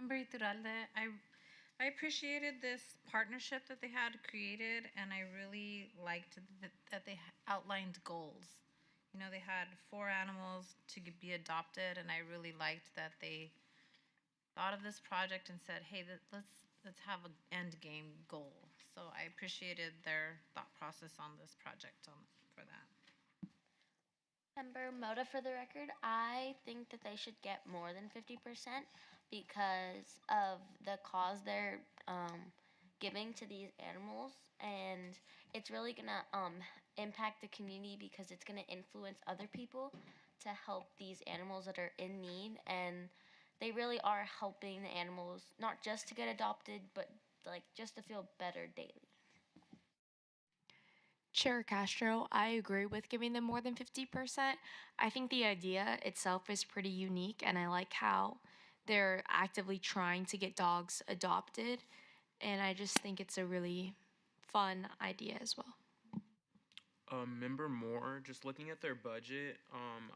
[SPEAKER 7] Member Iturralde, I appreciated this partnership that they had created, and I really liked that they outlined goals. You know, they had 4 animals to be adopted, and I really liked that they thought of this project and said, "Hey, let's have an end game goal." So I appreciated their thought process on this project for that.
[SPEAKER 14] Member Moda, for the record, I think that they should get more than 50% because of the cause they're giving to these animals, and it's really gonna impact the community because it's gonna influence other people to help these animals that are in need, and they really are helping the animals not just to get adopted, but like just to feel better daily.
[SPEAKER 1] Chair Castro, I agree with giving them more than 50%. I think the idea itself is pretty unique, and I like how they're actively trying to get dogs adopted, and I just think it's a really fun idea as well.
[SPEAKER 10] Member Moore, just looking at their budget,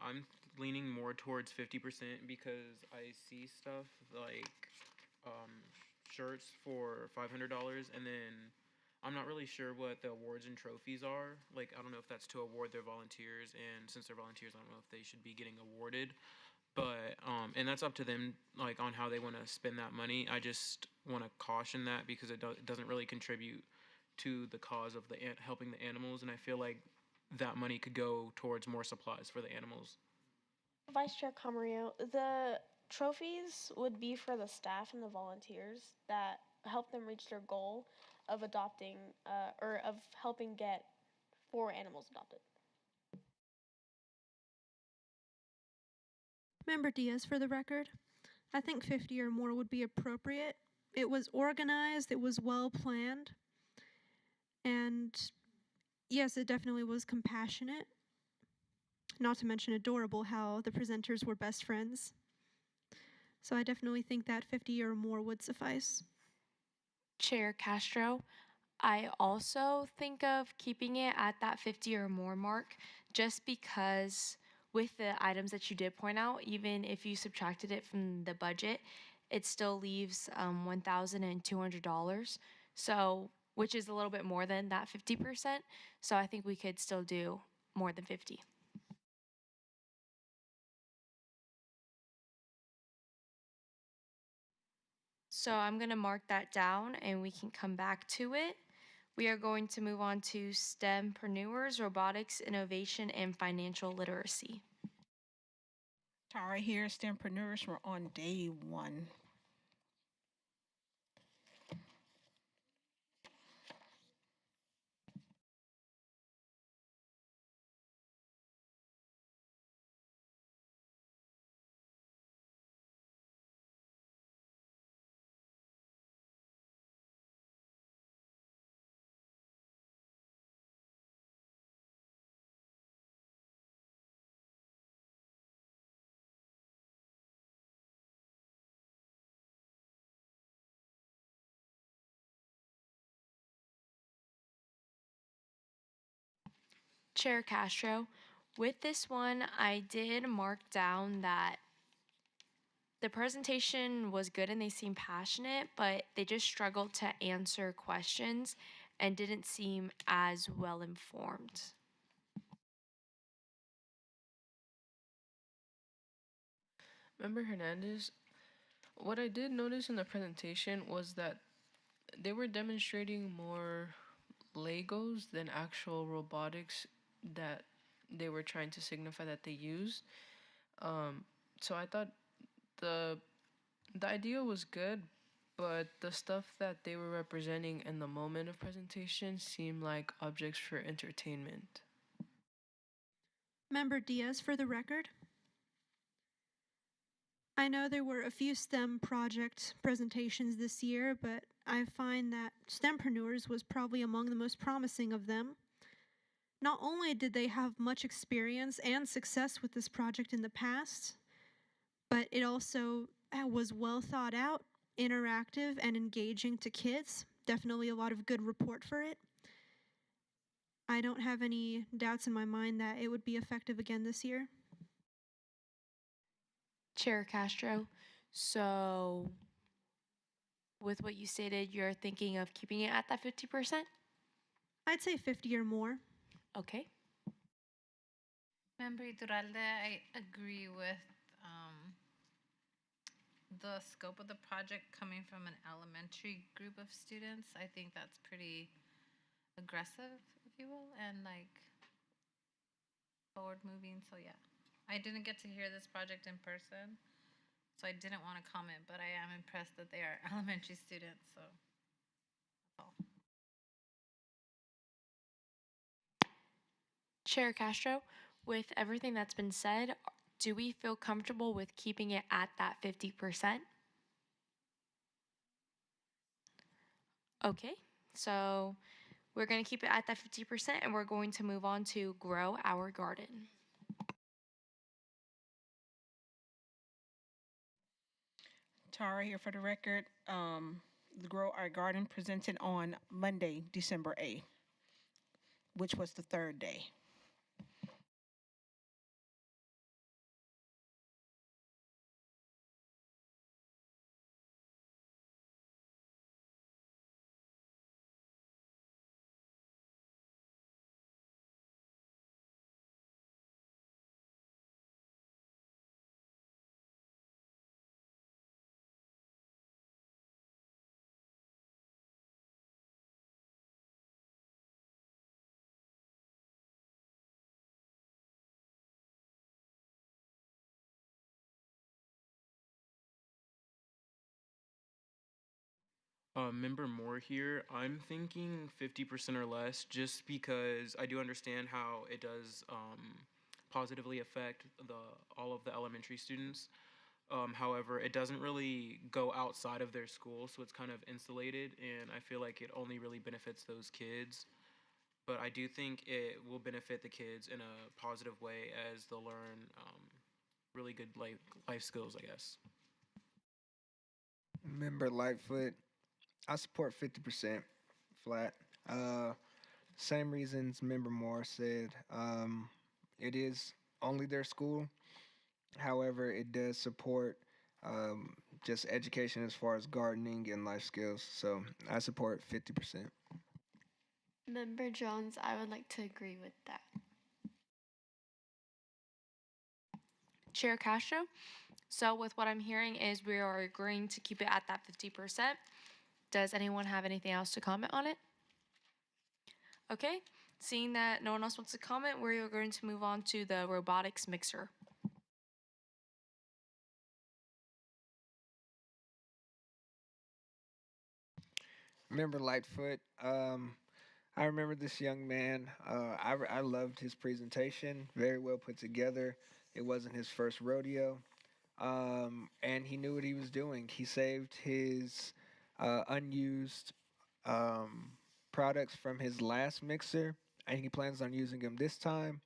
[SPEAKER 10] I'm leaning more towards 50% because I see stuff like um, shirts for $500, and then I'm not really sure what the awards and trophies are. Like, I don't know if that's to award their volunteers, and since they're volunteers, I don't know if they should be getting awarded. But and that's up to them, like on how they want to spend that money. I just want to caution that because it doesn't really contribute to the cause of helping the animals, and I feel like that money could go towards more supplies for the animals.
[SPEAKER 11] Vice Chair Camarillo, the trophies would be for the staff and the volunteers that help them reach their goal of adopting or of helping get 4 animals adopted.
[SPEAKER 13] Member Diaz, for the record, I think 50 or more would be appropriate. It was organized, it was well planned, and yes, it definitely was compassionate. Not to mention adorable how the presenters were best friends. So I definitely think that 50 or more would suffice.
[SPEAKER 1] Chair Castro, I also think of keeping it at that 50 or more mark just because with the items that you did point out, even if you subtracted it from the budget, it still leaves $1,200. So, which is a little bit more than that 50%. So I think we could still do more than 50. So I'm going to mark that down and we can come back to it. We are going to move on to STEMpreneurs, robotics, innovation, and financial literacy.
[SPEAKER 3] Tara here, STEMpreneurs. We're on day 1.
[SPEAKER 1] Chair Castro, with this one, I did mark down that the presentation was good and they seemed passionate, but they just struggled to answer questions and didn't seem as well informed.
[SPEAKER 12] Member Hernandez, what I did notice in the presentation was that they were demonstrating more Legos than actual robotics that they were trying to signify that they use. So I thought the the idea was good, but the stuff that they were representing in the moment of presentation seemed like objects for entertainment.
[SPEAKER 13] Member Diaz, for the record, I know there were a few STEM project presentations this year, but I find that STEMpreneurs was probably among the most promising of them. Not only did they have much experience and success with this project in the past, but it also was well thought out, interactive, and engaging to kids. Definitely a lot of good report for it. I don't have any doubts in my mind that it would be effective again this year.
[SPEAKER 1] Chair Castro, so with what you stated, you're thinking of keeping it at that 50%?
[SPEAKER 13] I'd say 50 or more.
[SPEAKER 1] Okay.
[SPEAKER 7] Member Iturralde, I agree with the scope of the project coming from an elementary group of students. I think that's pretty aggressive, if you will, and like forward moving. So yeah, I didn't get to hear this project in person, so I didn't want to comment, but I am impressed that they are elementary students. So that's all.
[SPEAKER 1] Chair Castro, with everything that's been said, do we feel comfortable with keeping it at that 50%? Okay, so we're going to keep it at that 50% and we're going to move on to grow our garden.
[SPEAKER 3] Tara here for the record. The Grow Our Garden presented on Monday, December 8th, which was the third day.
[SPEAKER 10] Member Moore here. I'm thinking 50% or less, just because I do understand how it does positively affect all of the elementary students. However, it doesn't really go outside of their school, so it's kind of insulated, and I feel like it only really benefits those kids. But I do think it will benefit the kids in a positive way as they'll learn really good life skills, I guess.
[SPEAKER 8] Member Lightfoot, I support 50% flat. Same reasons Member Moore said. It is only their school. However, it does support um, just education as far as gardening and life skills. So I support 50%.
[SPEAKER 9] Member Jones, I would like to agree with that.
[SPEAKER 1] Chair Castro, so with what I'm hearing is we are agreeing to keep it at that 50%. Does anyone have anything else to comment on it? Okay, seeing that no one else wants to comment, we're going to move on to the robotics mixer.
[SPEAKER 8] Member Lightfoot, I remember this young man. I loved his presentation, very well put together. It wasn't his first rodeo, and he knew what he was doing. He saved his unused um, products from his last mixer, and he plans on using them this time.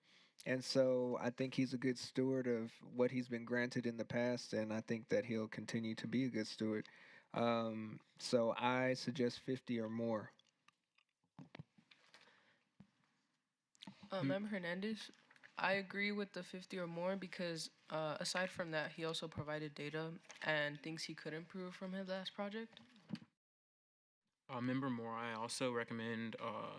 [SPEAKER 8] And so I think he's a good steward of what he's been granted in the past, and I think that he'll continue to be a good steward. So I suggest 50 or more.
[SPEAKER 12] Member Hernandez, I agree with the 50 or more because aside from that, he also provided data and things he could improve from his last project.
[SPEAKER 10] Member Moore, I also recommend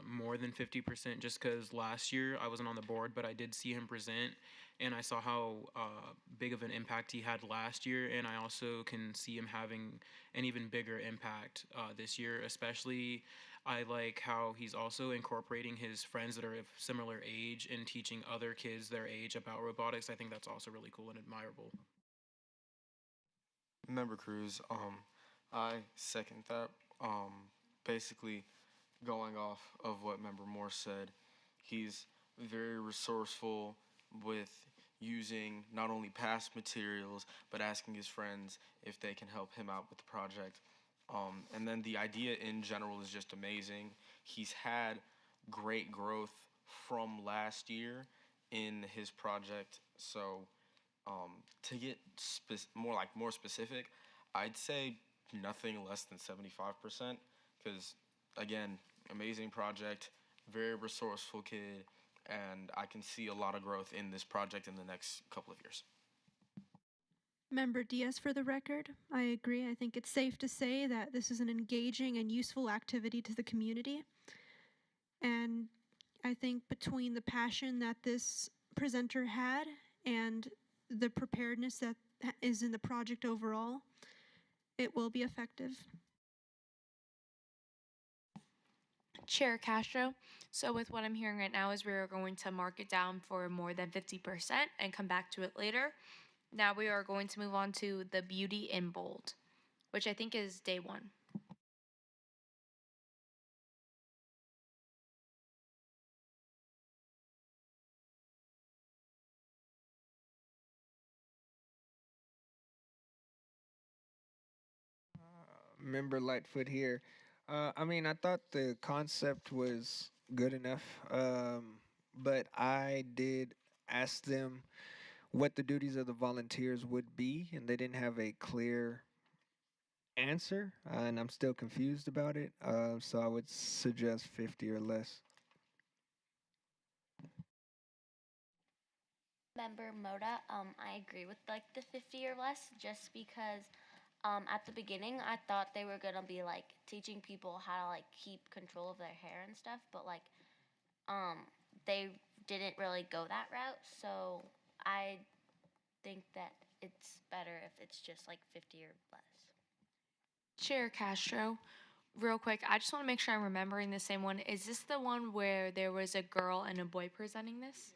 [SPEAKER 10] more than 50% just because last year I wasn't on the board, but I did see him present and I saw how big of an impact he had last year. And I also can see him having an even bigger impact this year, especially I like how he's also incorporating his friends that are of similar age and teaching other kids their age about robotics. I think that's also really cool and admirable.
[SPEAKER 4] Member Cruz, I second that. Basically, going off of what Member Moore said, he's very resourceful with using not only past materials but asking his friends if they can help him out with the project. And then the idea in general is just amazing. He's had great growth from last year in his project. So to get more specific, I'd say nothing less than 75%. Because again, amazing project, very resourceful kid, and I can see a lot of growth in this project in the next couple of years.
[SPEAKER 13] Member Diaz, for the record, I agree. I think it's safe to say that this is an engaging and useful activity to the community. And I think between the passion that this presenter had and the preparedness that is in the project overall, it will be effective.
[SPEAKER 1] Chair Castro. So with what I'm hearing right now is we are going to mark it down for more than 50% and come back to it later. Now we are going to move on to the beauty in bold, which I think is day one.
[SPEAKER 8] Member Lightfoot here. I mean, I thought the concept was good enough, but I did ask them what the duties of the volunteers would be, and they didn't have a clear answer, and I'm still confused about it. So I would suggest 50 or less.
[SPEAKER 14] Member Moda, I agree with like the 50 or less, just because at the beginning I thought they were gonna be like teaching people how to like keep control of their hair and stuff, but like um they didn't really go that route, so I think that it's better if it's just like 50 or less.
[SPEAKER 1] Chair Castro, real quick, I just want to make sure I'm remembering the same one. Is this the one where there was a girl and a boy presenting this?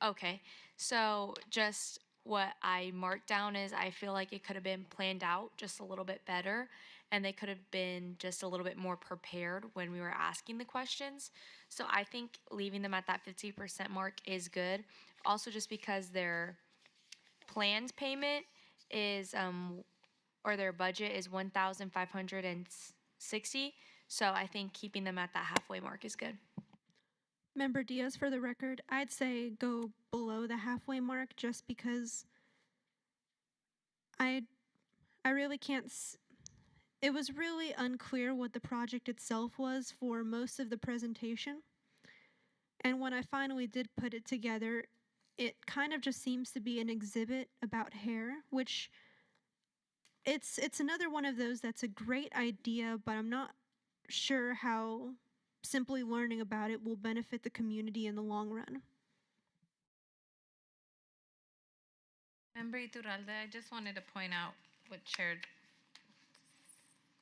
[SPEAKER 1] Okay, so just what I marked down is I feel like it could have been planned out just a little bit better, and they could have been just a little bit more prepared when we were asking the questions. So I think leaving them at that 50% mark is good. Also, just because their planned payment is or their budget is 1,560. So I think keeping them at that halfway mark is good.
[SPEAKER 13] Member Diaz, for the record, I'd say go below the halfway mark just because I really can't. It was really unclear what the project itself was for most of the presentation. And when I finally did put it together, it kind of just seems to be an exhibit about hair, which it's another one of those that's a great idea, but I'm not sure how simply learning about it will benefit the community in the long run.
[SPEAKER 7] Member Iturralde, I just wanted to point out what Chair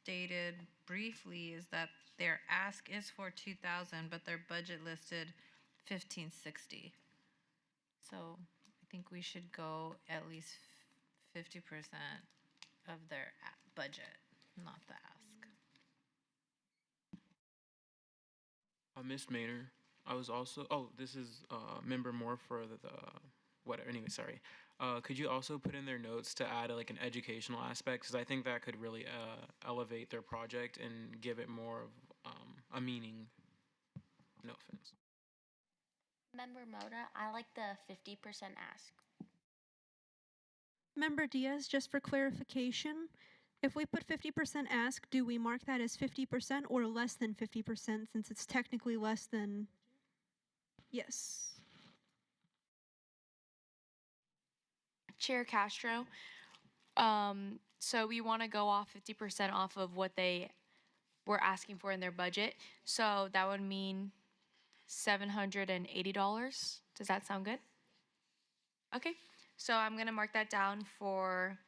[SPEAKER 7] stated briefly is that their ask is for 2,000, but their budget listed 1,560. So I think we should go at least 50% of their budget, not the ask.
[SPEAKER 10] Miss Maynor, I was also. Oh, this is Member Moore for the whatever. Anyway, sorry. Could you also put in their notes to add like an educational aspect? Because I think that could really elevate their project and give it more of a meaning. No offense.
[SPEAKER 14] Member Moda, I like the 50% ask.
[SPEAKER 13] Member Diaz, just for clarification, if we put 50% ask, do we mark that as 50% or less than 50% since it's technically less than? Yes.
[SPEAKER 1] Chair Castro, so we want to go off 50% off of what they were asking for in their budget. So that would mean $780. Does that sound good? Okay, so I'm gonna mark that down for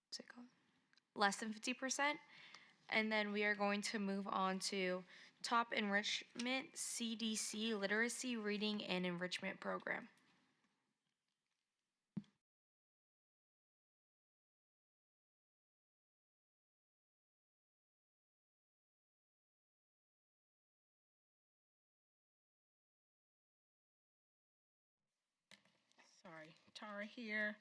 [SPEAKER 1] what's it called? Less than 50%. And then we are going to move on to Top Enrichment CDC Literacy Reading and Enrichment Program.
[SPEAKER 3] Sorry, Tara here.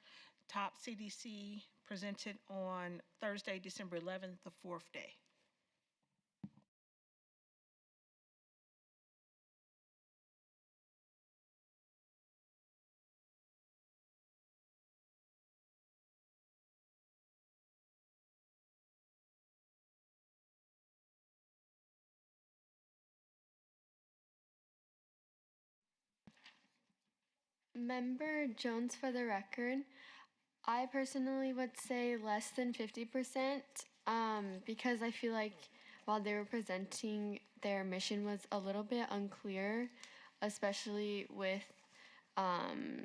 [SPEAKER 3] Top CDC presented on Thursday, December 11th, the fourth day.
[SPEAKER 9] Member Jones, for the record, I personally would say less than 50%, because I feel like while they were presenting, their mission was a little bit unclear, especially with um,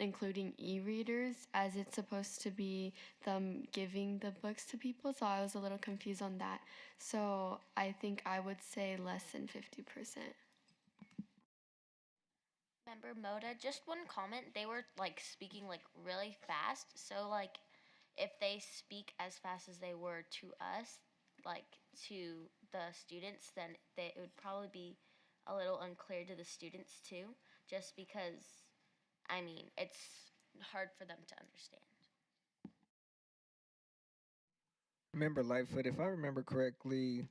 [SPEAKER 9] including e-readers, as it's supposed to be them giving the books to people. So I was a little confused on that. So I think I would say less than 50%.
[SPEAKER 14] Member Moda, just one comment. They were like speaking like really fast. So like if they speak as fast as they were to us, like to the students, then it would probably be a little unclear to the students too, just because I mean, it's hard for them to understand.
[SPEAKER 8] Remember Lightfoot, if I remember correctly,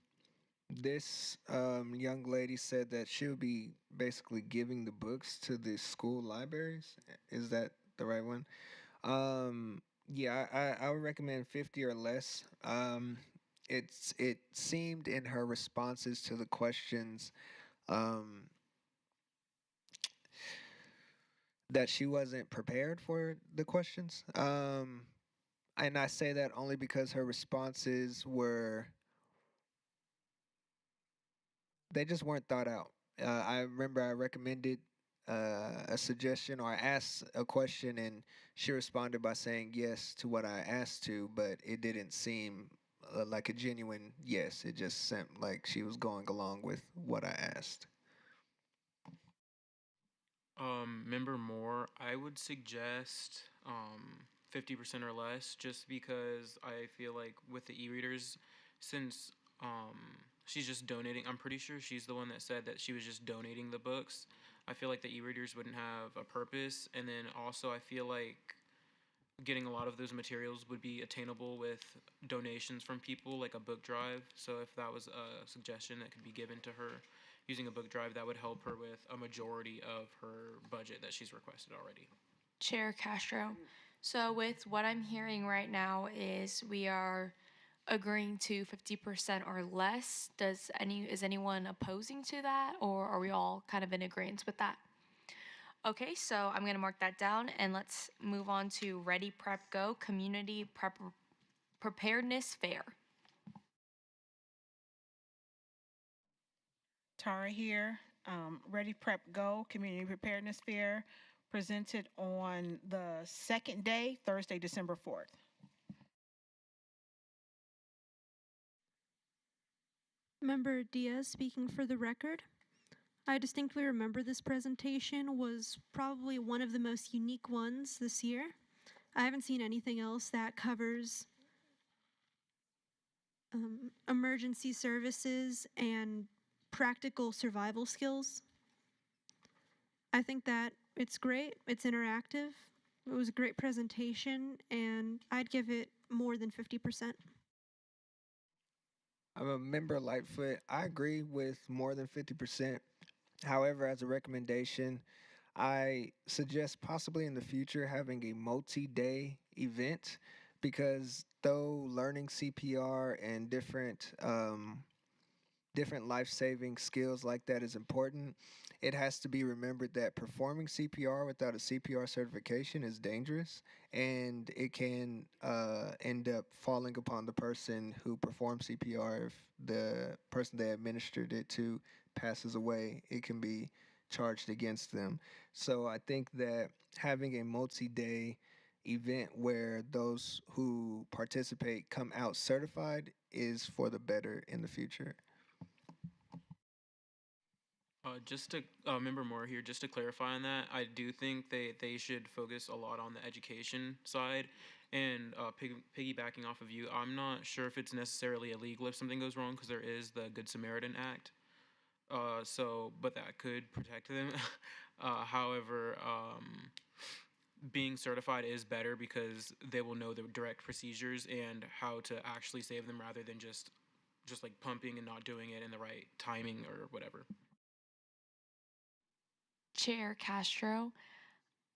[SPEAKER 8] this young lady said that she'll be basically giving the books to the school libraries. Is that the right one? Yeah, I would recommend 50 or less. It seemed in her responses to the questions um, that she wasn't prepared for the questions. And I say that only because her responses were they just weren't thought out. I remember I recommended a suggestion or I asked a question and she responded by saying yes to what I asked to, but it didn't seem like a genuine yes. It just seemed like she was going along with what I asked.
[SPEAKER 10] Member Moore, I would suggest 50% or less, just because I feel like with the e-readers, since she's just donating, I'm pretty sure she's the one that said that she was just donating the books. I feel like the e-readers wouldn't have a purpose, and then also I feel like getting a lot of those materials would be attainable with donations from people, like a book drive. So if that was a suggestion that could be given to her using a book drive, that would help her with a majority of her budget that she's requested already.
[SPEAKER 1] Chair Castro. So with what I'm hearing right now is we are agreeing to 50% or less. Is anyone opposing to that, or are we all kind of in agreement with that? Okay, so I'm going to mark that down and let's move on to Ready Prep Go Community Preparedness Fair.
[SPEAKER 3] Tara here. Ready Prep Go Community Preparedness Fair presented on the second day, Thursday, December 4th.
[SPEAKER 13] Member Diaz speaking for the record. I distinctly remember this presentation was probably one of the most unique ones this year. I haven't seen anything else that covers emergency services and practical survival skills. I think that it's great, it's interactive, it was a great presentation, and I'd give it more than 50%.
[SPEAKER 8] I'm a member Lightfoot. I agree with more than 50%. However, as a recommendation, I suggest possibly in the future having a multi-day event because though learning CPR and different life-saving skills like that is important, it has to be remembered that performing CPR without a CPR certification is dangerous, and it can end up falling upon the person who performed CPR. If the person they administered it to passes away, it can be charged against them. So I think that having a multi-day event where those who participate come out certified is for the better in the future.
[SPEAKER 10] Just to Member Moore here, just to clarify on that, I do think they should focus a lot on the education side. And piggybacking off of you, I'm not sure if it's necessarily illegal if something goes wrong because there is the Good Samaritan Act. But that could protect them. However, being certified is better because they will know the direct procedures and how to actually save them rather than just like pumping and not doing it in the right timing or whatever.
[SPEAKER 1] Chair Castro,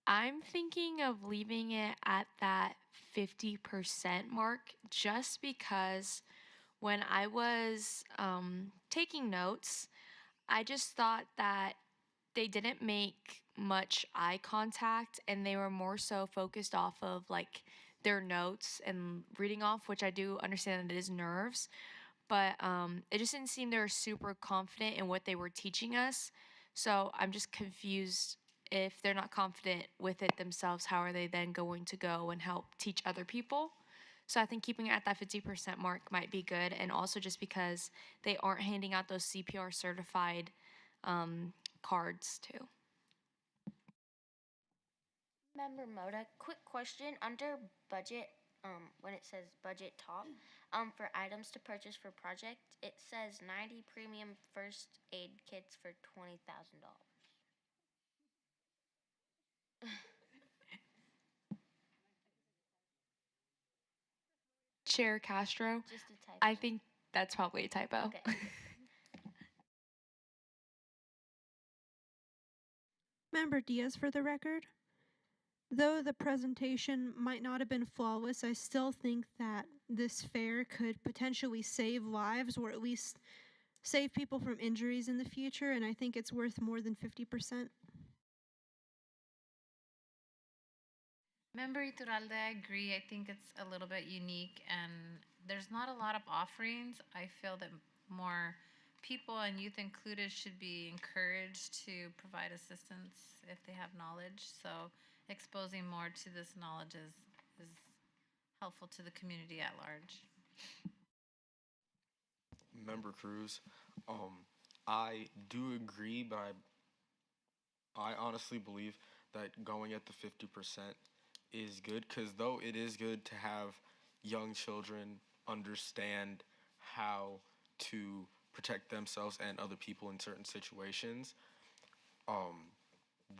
[SPEAKER 1] I'm thinking of leaving it at that 50% mark just because when I was taking notes, I just thought that they didn't make much eye contact and they were more so focused off of like their notes and reading off, which I do understand that it is nerves, but it just didn't seem they were super confident in what they were teaching us. So I'm just confused. If they're not confident with it themselves, how are they then going to go and help teach other people? So I think keeping it at that 50% mark might be good. And also just because they aren't handing out those CPR certified cards too.
[SPEAKER 14] Member Moda, quick question. Under budget, when it says budget top, for items to purchase for project, it says 90 premium first aid kits for $20,000.
[SPEAKER 1] Chair Castro,
[SPEAKER 14] Just a typo.
[SPEAKER 1] I think that's probably a typo.
[SPEAKER 14] Okay.
[SPEAKER 13] Member Diaz, for the record, though the presentation might not have been flawless, I still think that this fair could potentially save lives or at least save people from injuries in the future, and I think it's worth more than 50%.
[SPEAKER 7] Member Iturralde, I agree. I think it's a little bit unique and there's not a lot of offerings. I feel that more people and youth included should be encouraged to provide assistance if they have knowledge. So exposing more to this knowledge is helpful to the community at large.
[SPEAKER 4] Member Cruz, I do agree, but I honestly believe that going at the 50% is good because though it is good to have young children understand how to protect themselves and other people in certain situations, um,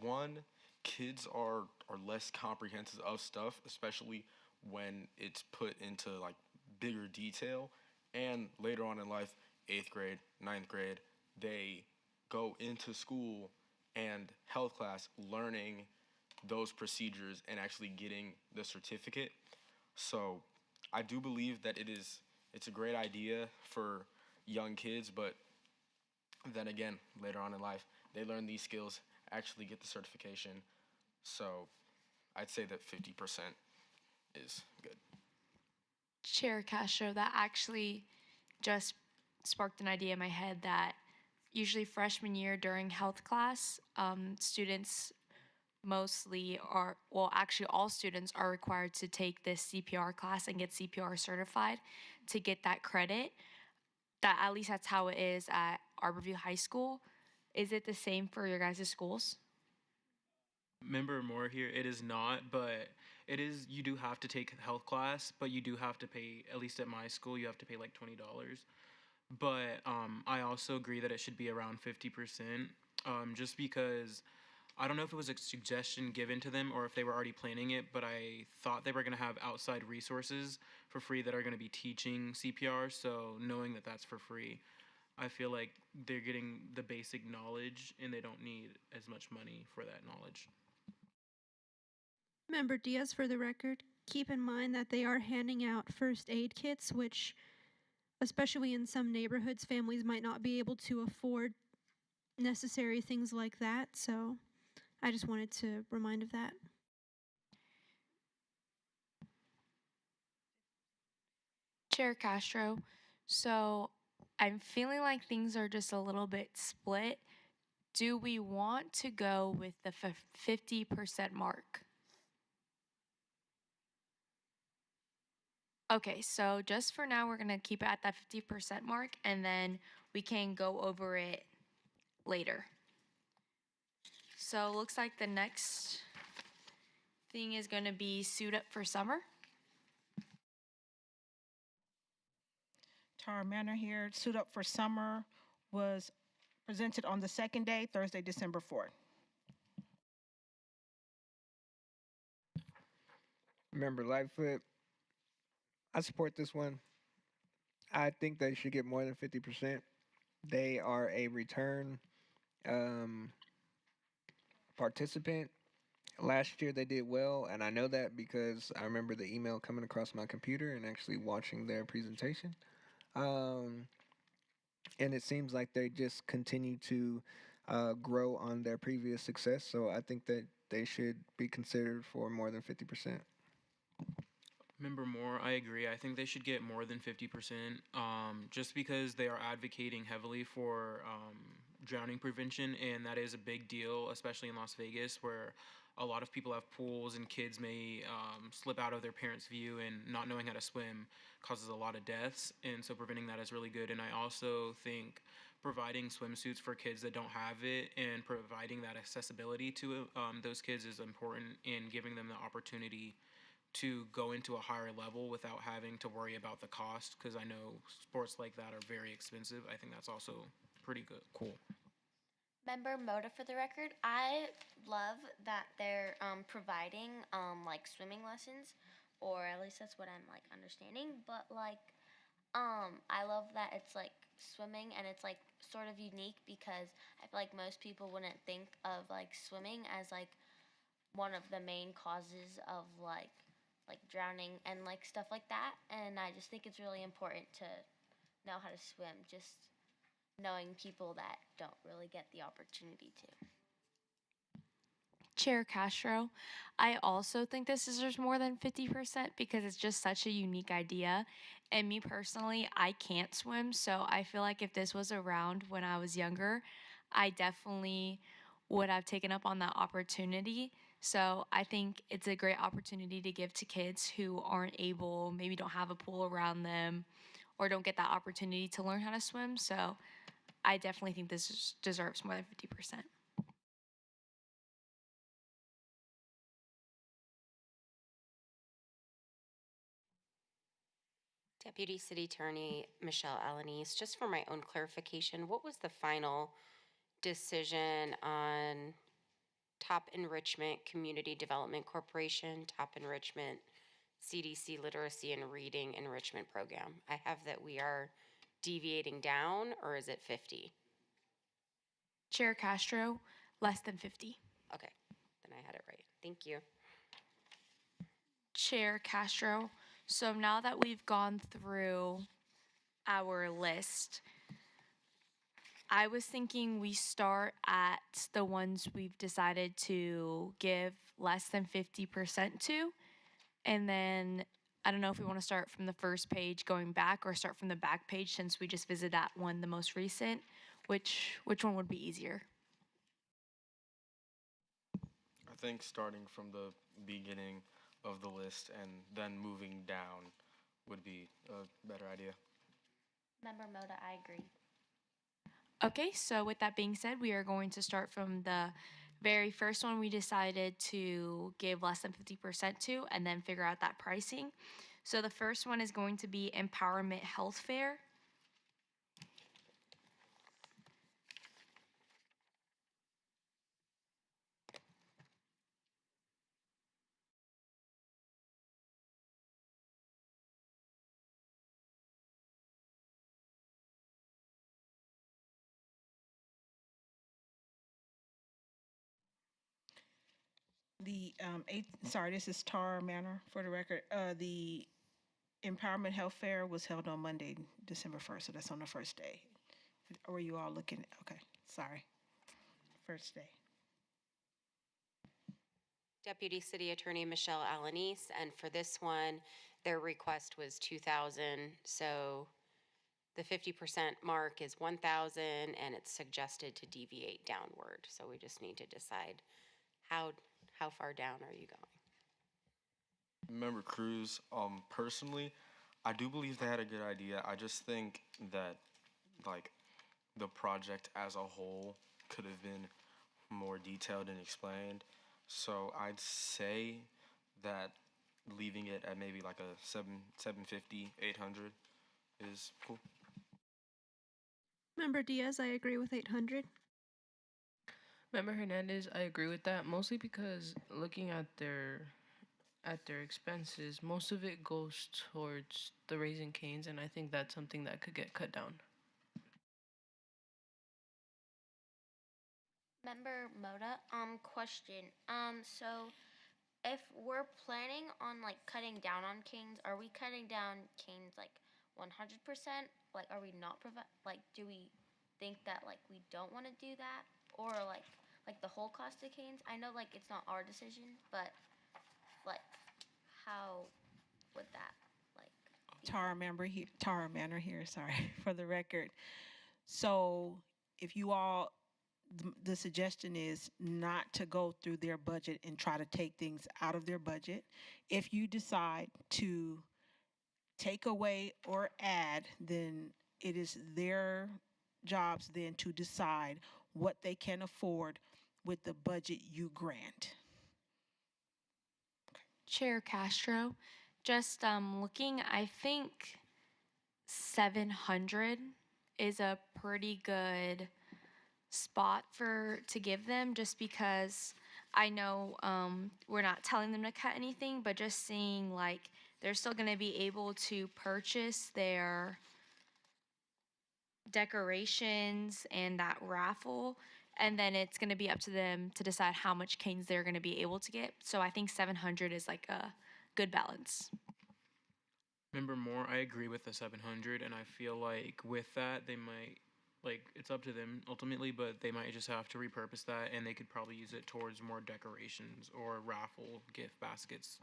[SPEAKER 4] one, kids are less comprehensive of stuff, especially when it's put into like bigger detail. And later on in life, eighth grade, ninth grade, they go into school and health class learning those procedures and actually getting the certificate. So I do believe that it's a great idea for young kids, but then again, later on in life, they learn these skills, actually get the certification. So I'd say that 50% is good.
[SPEAKER 1] Chair Castro, that actually just sparked an idea in my head that usually freshman year during health class, students mostly are, well, actually all students are required to take this CPR class and get CPR certified to get that credit. That at least that's how it is at Arborview High School. Is it the same for your guys' schools?
[SPEAKER 10] Member Moore here, it is not, but it is, you do have to take health class, but you do have to pay, at least at my school, you have to pay like $20. But I also agree that it should be around 50%, just because I don't know if it was a suggestion given to them or if they were already planning it, but I thought they were going to have outside resources for free that are going to be teaching CPR. So knowing that that's for free, I feel like they're getting the basic knowledge and they don't need as much money for that knowledge.
[SPEAKER 13] Member Diaz, for the record, keep in mind that they are handing out first aid kits, which, especially in some neighborhoods, families might not be able to afford necessary things like that. So I just wanted to remind of that.
[SPEAKER 1] Chair Castro, so I'm feeling like things are just a little bit split. Do we want to go with the 50% mark? Okay, so just for now, we're going to keep it at that 50% mark and then we can go over it later. So looks like the next thing is going to be suit up for summer.
[SPEAKER 3] Tara Manor here. Suit Up for Summer was presented on the second day, Thursday, December 4th.
[SPEAKER 8] Remember Lightfoot, I support this one. I think they should get more than 50%. They are a return um, participant. Last year they did well, and I know that because I remember the email coming across my computer and actually watching their presentation. Um, and it seems like they just continue to grow on their previous success. So I think that they should be considered for more than 50%.
[SPEAKER 10] Member Moore, I agree. I think they should get more than 50%, just because they are advocating heavily for drowning prevention, and that is a big deal, especially in Las Vegas, where a lot of people have pools and kids may slip out of their parents' view, and not knowing how to swim causes a lot of deaths, and so preventing that is really good. And I also think providing swimsuits for kids that don't have it and providing that accessibility to those kids is important in giving them the opportunity to go into a higher level without having to worry about the cost, because I know sports like that are very expensive. I think that's also pretty good. Cool.
[SPEAKER 14] Member Moda for the record, I love that they're providing like swimming lessons, or at least that's what I'm like understanding. But like I love that it's like swimming and it's like sort of unique because I feel like most people wouldn't think of like swimming as like one of the main causes of like drowning and like stuff like that. And I just think it's really important to know how to swim, just knowing people that don't really get the opportunity to.
[SPEAKER 1] Chair Castro, I also think this deserves more than 50% because it's just such a unique idea. And me personally, I can't swim, so I feel like if this was around when I was younger, I definitely would have taken up on that opportunity. So I think it's a great opportunity to give to kids who aren't able, maybe don't have a pool around them, or don't get that opportunity to learn how to swim. So I definitely think this deserves more than 50%.
[SPEAKER 5] Deputy City Attorney Michelle Alanis, just for my own clarification, what was the final decision on Top Enrichment Community Development Corporation, Top Enrichment CDC Literacy and Reading Enrichment Program? I have that we are deviating down, or is it 50?
[SPEAKER 1] Chair Castro, less than 50.
[SPEAKER 5] Okay, then I had it right. Thank you.
[SPEAKER 1] Chair Castro, so now that we've gone through our list, I was thinking we start at the ones we've decided to give less than 50% to. And then I don't know if we want to start from the first page going back or start from the back page since we just visited that one, the most recent. Which one would be easier?
[SPEAKER 4] I think starting from the beginning of the list and then moving down would be a better idea.
[SPEAKER 14] Member Moda, I agree.
[SPEAKER 1] Okay, so with that being said, we are going to start from the very first one we decided to give less than 50% to and then figure out that pricing. So the first one is going to be Empowerment Health Fair.
[SPEAKER 3] This is Tara Manor for the record. The Empowerment Health Fair was held on Monday, December 1st, so that's on the first day. Or were you all looking? Okay, sorry. First day.
[SPEAKER 5] Deputy City Attorney Michelle Alanis, and for this one, their request was 2,000. So the 50% mark is 1,000, and it's suggested to deviate downward. So we just need to decide how far down are you going?
[SPEAKER 4] Member Cruz, personally, I do believe they had a good idea. I just think that, like, the project as a whole could have been more detailed and explained. So I'd say that leaving it at maybe like a 750, 800 is cool.
[SPEAKER 13] Member Diaz, I agree with 800.
[SPEAKER 12] Member Hernandez, I agree with that, mostly because looking at their expenses, most of it goes towards the Raising Cane's, and I think that's something that could get cut down.
[SPEAKER 14] Member Moda, question. So if we're planning on like cutting down on canes, are we cutting down canes like 100%? Like, are we not like, do we think that like we don't want to do that, or like the whole cost of canes? I know like it's not our decision, but like how would that like?
[SPEAKER 3] Tara Manor here, sorry, for the record. So if you all, the suggestion is not to go through their budget and try to take things out of their budget. If you decide to take away or add, then it is their jobs then to decide what they can afford with the budget you grant.
[SPEAKER 1] Chair Castro, just looking, I think 700 is a pretty good spot to give them, just because I know we're not telling them to cut anything, but just seeing like they're still going to be able to purchase their decorations and that raffle, and then it's going to be up to them to decide how much canes they're going to be able to get. So I think 700 is like a good balance.
[SPEAKER 10] Member Moore, I agree with the 700, and I feel like with that, they might, like, it's up to them ultimately, but they might just have to repurpose that, and they could probably use it towards more decorations or raffle gift baskets.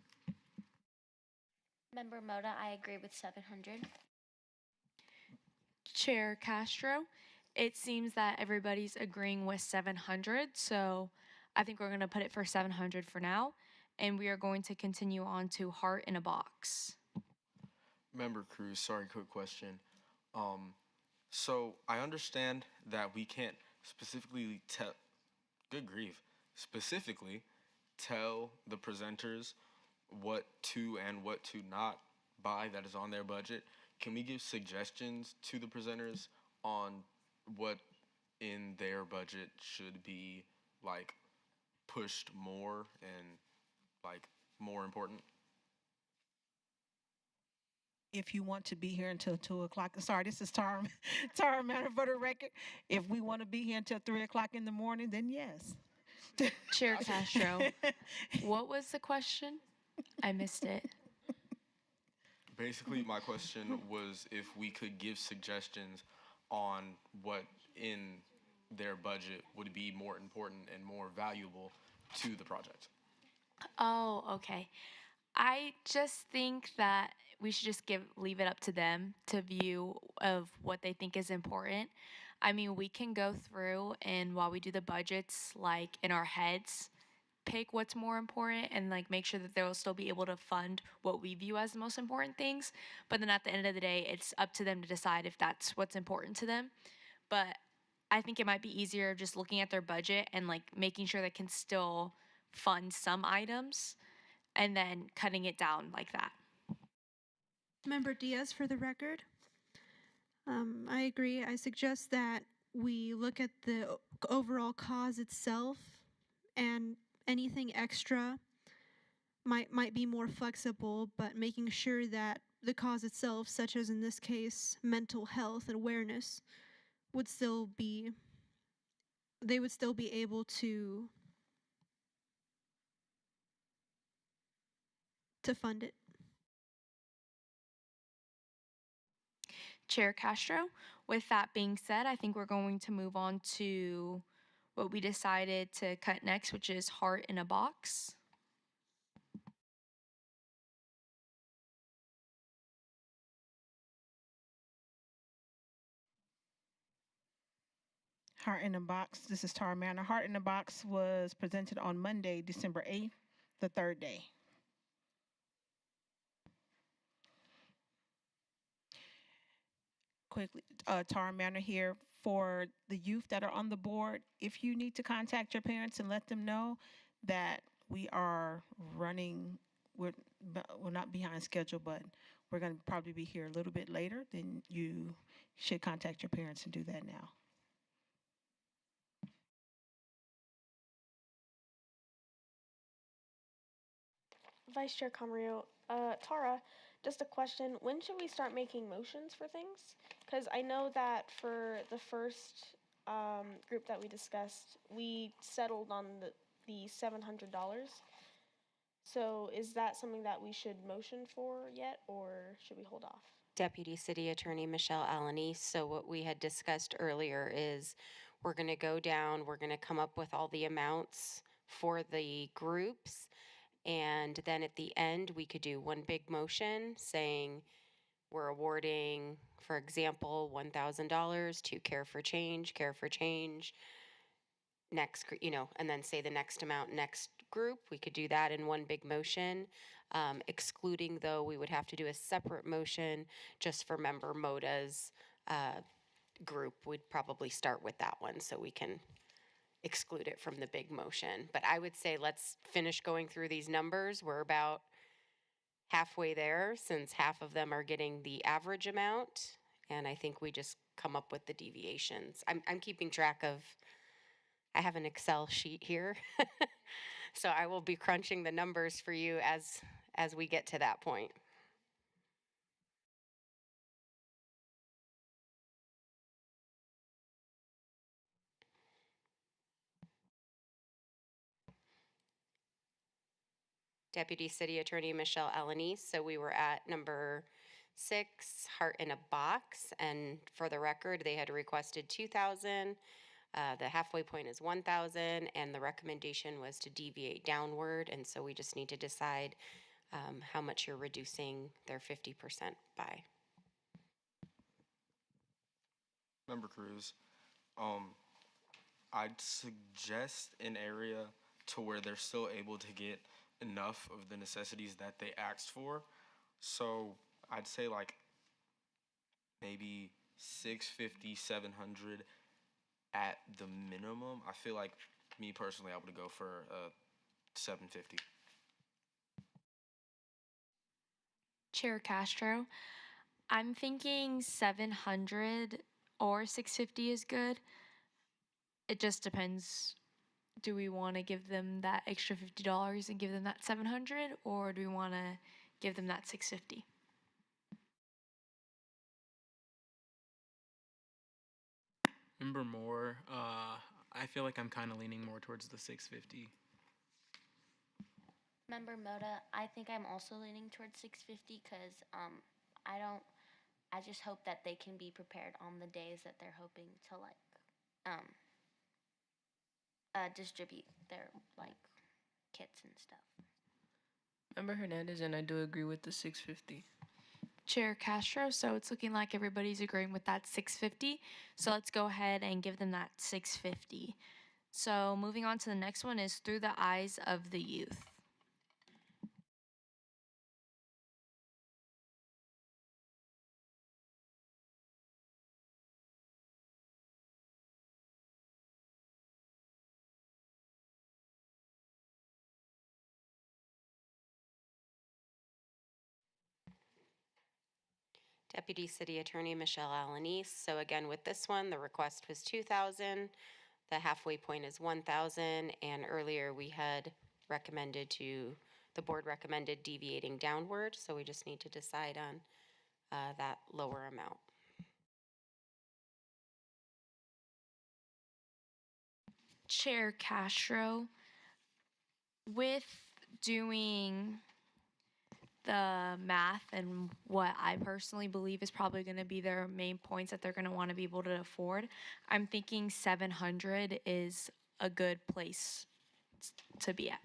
[SPEAKER 14] Member Moda, I agree with 700.
[SPEAKER 1] Chair Castro, it seems that everybody's agreeing with 700, so I think we're going to put it for 700 for now, and we are going to continue on to Heart in a Box.
[SPEAKER 4] Member Cruz, sorry, quick question. So I understand that we can't specifically tell, good grief, specifically tell the presenters what to and what to not buy that is on their budget. Can we give suggestions to the presenters on what in their budget should be like pushed more and like more important?
[SPEAKER 3] If you want to be here until 2 o'clock, sorry, this is Tara, Tara Manor for the record. If we want to be here until 3 o'clock in the morning, then yes.
[SPEAKER 1] Chair Castro, what was the question? I missed it.
[SPEAKER 4] Basically, my question was if we could give suggestions on what in their budget would be more important and more valuable to the project.
[SPEAKER 1] Oh, okay. I just think that we should just leave it up to them to view of what they think is important. I mean, we can go through and while we do the budgets, like in our heads, pick what's more important and like make sure that they'll still be able to fund what we view as the most important things. But then at the end of the day, it's up to them to decide if that's what's important to them. But I think it might be easier just looking at their budget and like making sure they can still fund some items and then cutting it down like that.
[SPEAKER 13] Member Diaz, for the record. I agree. I suggest that we look at the overall cause itself, and anything extra might be more flexible, but making sure that the cause itself, such as in this case, mental health and awareness, would still be, they would still be able to fund it.
[SPEAKER 1] Chair Castro, with that being said, I think we're going to move on to what we decided to cut next, which is Heart in a Box.
[SPEAKER 3] Heart in a Box. This is Tara Manor. Heart in a Box was presented on Monday, December 8th, the third day. Quickly, Tara Manor here. For the youth that are on the board, if you need to contact your parents and let them know that we are running, we're not behind schedule, but we're going to probably be here a little bit later, then you should contact your parents and do that now.
[SPEAKER 11] Vice Chair Camarillo, Tara, just a question. When should we start making motions for things? Because I know that for the first group that we discussed, we settled on the $700. So is that something that we should motion for yet, or should we hold off?
[SPEAKER 5] Deputy City Attorney Michelle Alanis. So what we had discussed earlier is we're going to go down, we're going to come up with all the amounts for the groups, And then at the end, we could do one big motion saying we're awarding, for example, $1,000 to Care for Change, next, and then say the next amount next group. We could do that in one big motion. Excluding, though, we would have to do a separate motion just for member MODA's group. We'd probably start with that one so we can exclude it from the big motion. But I would say let's finish going through these numbers. We're about halfway there since half of them are getting the average amount. And I think we just come up with the deviations. I'm keeping track of, I have an Excel sheet here. So I will be crunching the numbers for you as we get to that point. Deputy City Attorney Michelle Alanis. So we were at number 6, Heart in a Box, and for the record, they had requested 2,000. The halfway point is 1,000, and the recommendation was to deviate downward, and so we just need to decide how much you're reducing their 50% by.
[SPEAKER 4] Member Cruz, I'd suggest an area to where they're still able to get enough of the necessities that they asked for. So I'd say like maybe 650, 700 at the minimum. I feel like me personally, I would go for 750.
[SPEAKER 1] Chair Castro, I'm thinking 700 or 650 is good. It just depends. Do we want to give them that extra $50 and give them that 700, or do we want to give them that 650?
[SPEAKER 10] Member Moore, I feel like I'm kind of leaning more towards the 650.
[SPEAKER 14] Member Moda, I think I'm also leaning towards 650 because I just hope that they can be prepared on the days that they're hoping to distribute their kits and stuff.
[SPEAKER 12] Member Hernandez, and I do agree with the 650.
[SPEAKER 1] Chair Castro, so it's looking like everybody's agreeing with that 650. So let's go ahead and give them that 650. So moving on to the next one is Through the Eyes of the Youth.
[SPEAKER 5] Deputy City Attorney Michelle Alanis. So again, with this one, the request was 2,000. The halfway point is 1,000. And earlier we had the board recommended deviating downward. So we just need to decide on that lower amount.
[SPEAKER 1] Chair Castro, with doing the math and what I personally believe is probably going to be their main points that they're going to want to be able to afford, I'm thinking 700 is a good place to be at.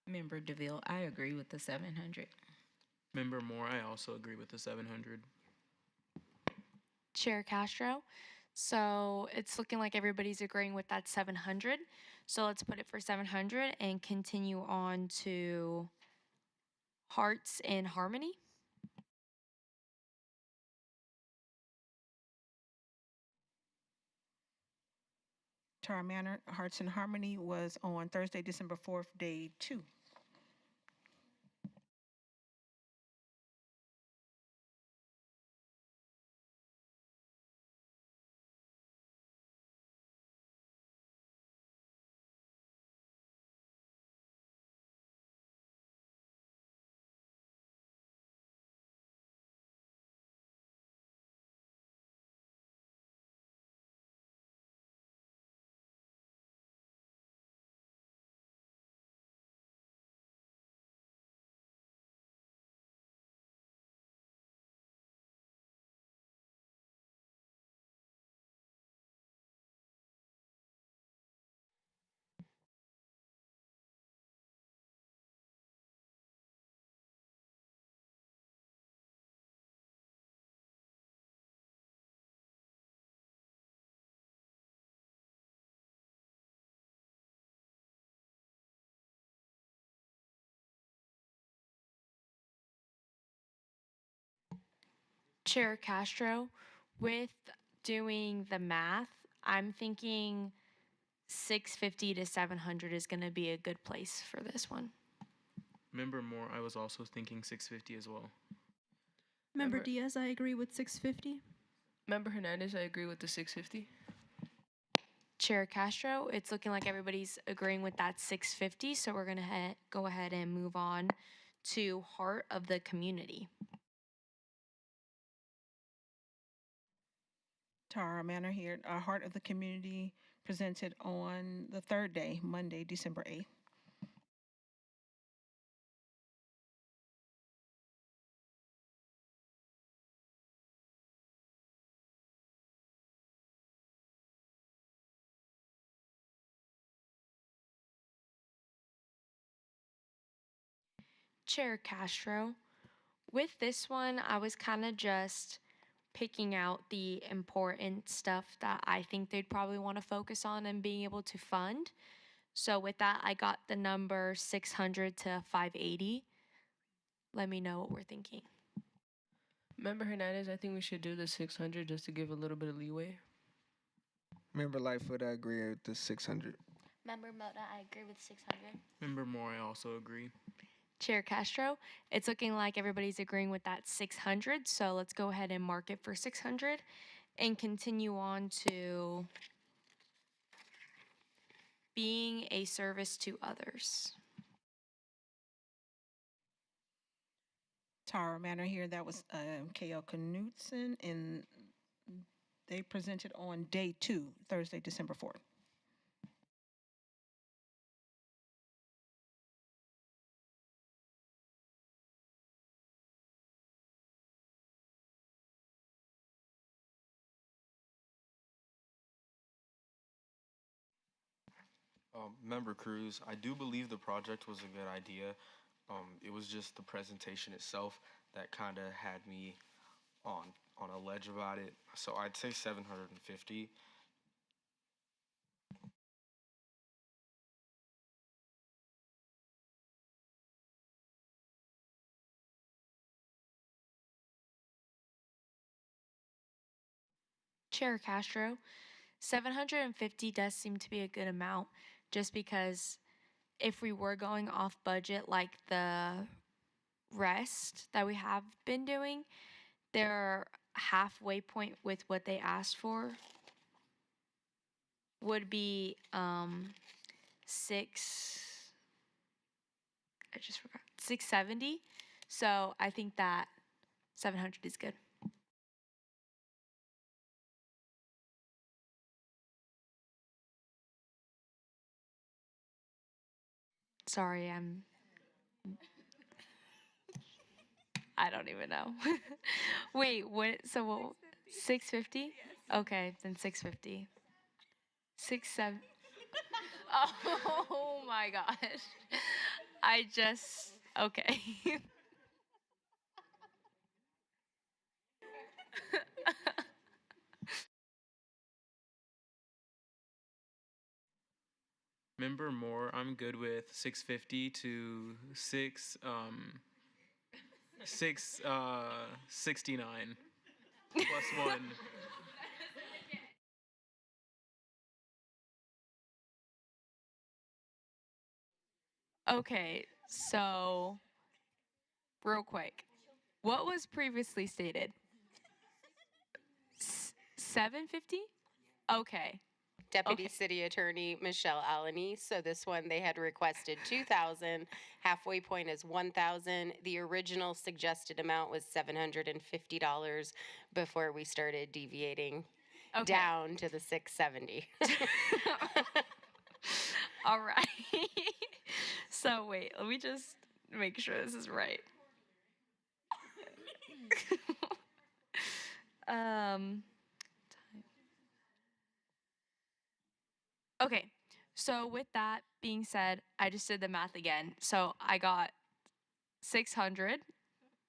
[SPEAKER 16] Member DeVille, I agree with the 700.
[SPEAKER 10] Member Moore, I also agree with the 700.
[SPEAKER 1] Chair Castro, so it's looking like everybody's agreeing with that 700. So let's put it for 700 and continue on to Hearts in Harmony.
[SPEAKER 3] Tara Manor, Hearts in Harmony was on Thursday, December 4th, day 2.
[SPEAKER 1] Chair Castro, with doing the math, I'm thinking 650 to 700 is going to be a good place for this one.
[SPEAKER 10] Member Moore, I was also thinking 650 as well.
[SPEAKER 13] Member Diaz, I agree with 650.
[SPEAKER 12] Member Hernandez, I agree with the 650.
[SPEAKER 1] Chair Castro, it's looking like everybody's agreeing with that 650, so we're going to go ahead and move on to Heart of the Community.
[SPEAKER 3] Tara Manor here, Heart of the Community, presented on the third day, Monday, December 8th.
[SPEAKER 1] Chair Castro, with this one, I was kind of just picking out the important stuff that I think they'd probably want to focus on and being able to fund. So with that, I got the number 600 to 580. Let me know what we're thinking.
[SPEAKER 12] Member Hernandez, I think we should do the 600 just to give a little bit of leeway.
[SPEAKER 8] Member Lightfoot, I agree with the 600.
[SPEAKER 14] Member Mota, I agree with 600.
[SPEAKER 10] Member Moore, I also agree.
[SPEAKER 1] Chair Castro, it's looking like everybody's agreeing with that 600, so let's go ahead and mark it for 600 and continue on to being a service to others.
[SPEAKER 3] Tara Manor here, that was K.L. Knutson, and they presented on day 2, Thursday, December 4th.
[SPEAKER 4] Member Cruz, I do believe the project was a good idea. It was just the presentation itself that kind of had me on a ledge about it. So I'd say 750.
[SPEAKER 1] Chair Castro, 750 does seem to be a good amount just because if we were going off budget like the rest that we have been doing, their halfway point with what they asked for would be I just forgot 670. So I think that 700 is good. Sorry, I don't even know. Wait, what? So what? 650? Okay, then 650. 7. Oh my gosh. I just okay.
[SPEAKER 10] Member Moore, I'm good with 650 to 69 plus 1.
[SPEAKER 1] Okay, so real quick. What was previously stated? 750? Okay.
[SPEAKER 5] Deputy City Attorney Michelle Alanis. So this one they had requested 2,000. Halfway point is 1,000. The original suggested amount was $750 before we started deviating down to the 670.
[SPEAKER 1] All right. So wait, let me just make sure this is right. Okay. So with that being said, I just did the math again. So I got 600.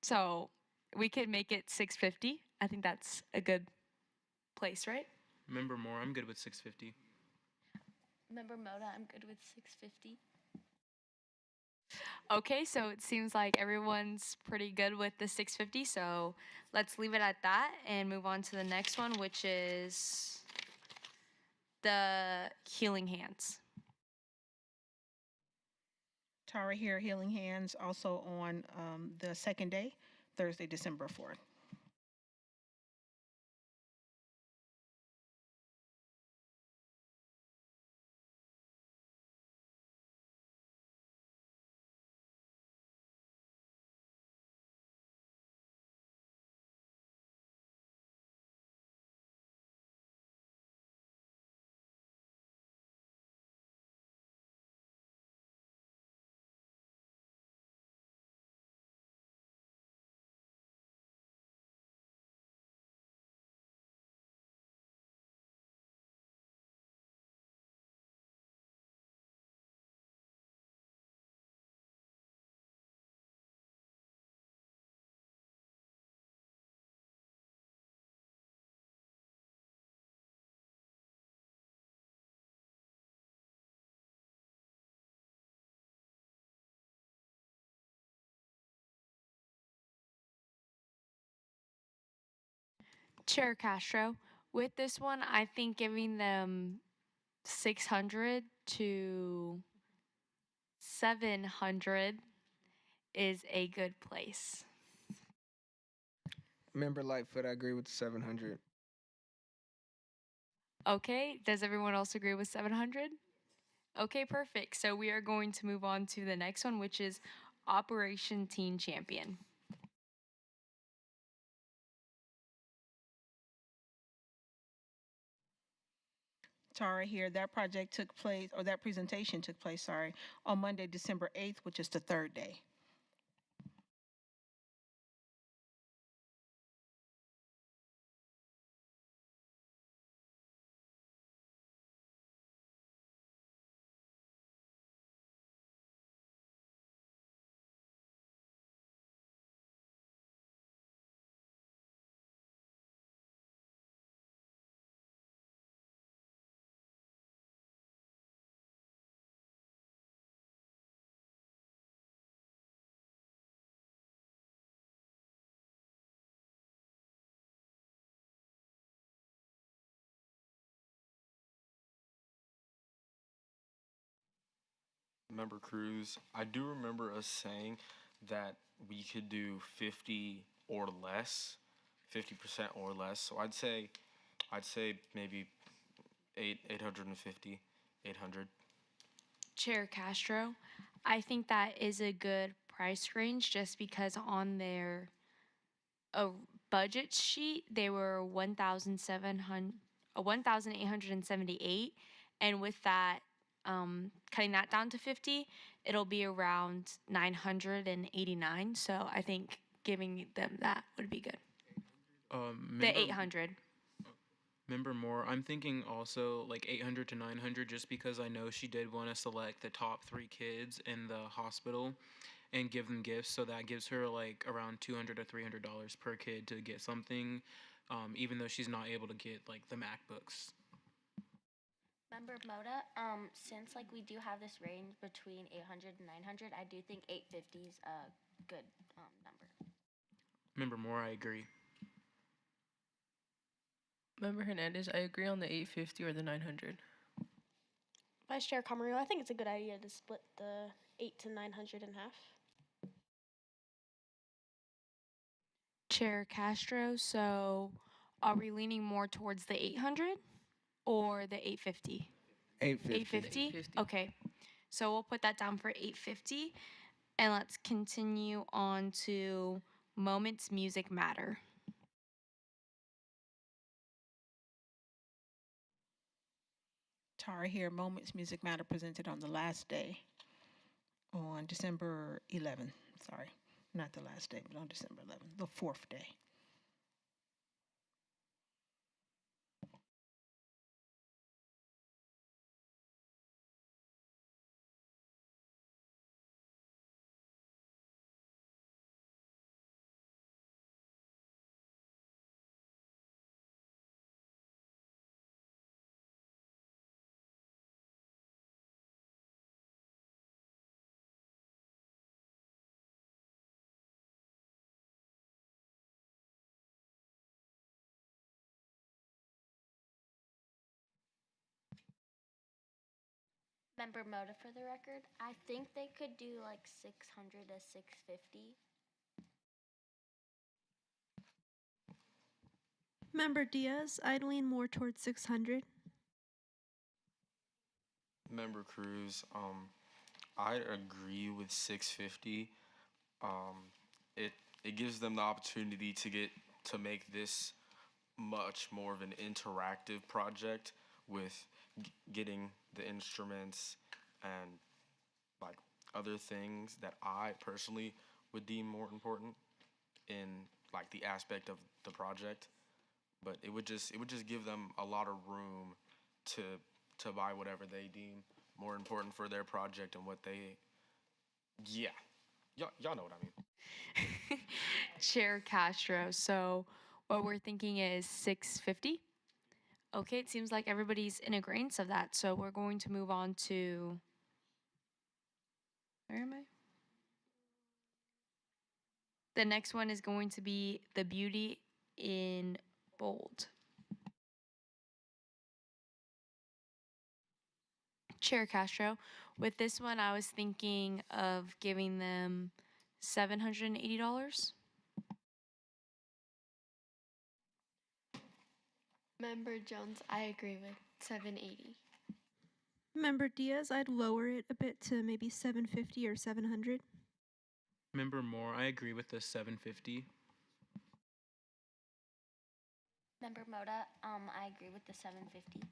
[SPEAKER 1] So we could make it 650. I think that's a good place, right?
[SPEAKER 10] Member Moore, I'm good with 650.
[SPEAKER 14] Member Mota, I'm good with 650.
[SPEAKER 1] Okay, so it seems like everyone's pretty good with the 650, so let's leave it at that and move on to the next one, which is the healing hands.
[SPEAKER 3] Tara here, Healing Hands, also on the second day, Thursday, December 4th.
[SPEAKER 1] Chair Castro, with this one, I think giving them 600 to 700 is a good place.
[SPEAKER 8] Member Lightfoot, I agree with the 700.
[SPEAKER 1] Okay, does everyone else agree with 700? Okay, perfect. So we are going to move on to the next one, which is Operation Teen Champion.
[SPEAKER 3] Tara here. That project took place, or that presentation took place, sorry, on Monday, December 8th, which is the third day.
[SPEAKER 4] Member Cruz, I do remember us saying that we could do 50 or less, 50% or less. So I'd say maybe 850, 800.
[SPEAKER 1] Chair Castro, I think that is a good price range just because on their budget sheet they were 1,878, and with that cutting that down to 50, it'll be around 989. So I think giving them that would be good. The 800.
[SPEAKER 10] Member Moore, I'm thinking also like 800 to 900 just because I know she did want to select the top 3 kids in the hospital and give them gifts. So that gives her like around $200 to $300 per kid to get something, even though she's not able to get like the MacBooks.
[SPEAKER 14] Member Moda, since like we do have this range between 800 and 900, I do think 850 is a good number.
[SPEAKER 10] Member Moore, I agree.
[SPEAKER 12] Member Hernandez, I agree on the 850 or the 900.
[SPEAKER 11] Vice Chair Camarillo, I think it's a good idea to split the 8 to 900 in half.
[SPEAKER 1] Chair Castro, so are we leaning more towards the 800 or the 850?
[SPEAKER 8] 850.
[SPEAKER 1] 850? Okay. So we'll put that down for 850. And let's continue on to Moments Music Matter.
[SPEAKER 3] Tara here, Moments Music Matter, presented on the last day, on December 11th. Sorry, not the last day, but on December 11th, the fourth day.
[SPEAKER 14] Member Moda for the record. I think they could do like 600 to 650.
[SPEAKER 13] Member Diaz, I'd lean more towards 600.
[SPEAKER 4] Member Cruz, I agree with 650. Um, it it gives them the opportunity to make this much more of an interactive project with getting the instruments and like other things that I personally would deem more important in like the aspect of the project. But it would just give them a lot of room to buy whatever they deem more important for their project and what they yeah. Y'all know what I mean.
[SPEAKER 1] Chair Castro. So what we're thinking is 650. Okay, it seems like everybody's in agreement of that. So we're going to move on to where am I? The next one is going to be the beauty in bold. Chair Castro. With this one, I was thinking of giving them $780.
[SPEAKER 9] Member Jones, I agree with 780.
[SPEAKER 13] Member Diaz, I'd lower it a bit to maybe 750 or 700.
[SPEAKER 10] Member Moore, I agree with the 750.
[SPEAKER 14] Member Moda, I agree with the 750.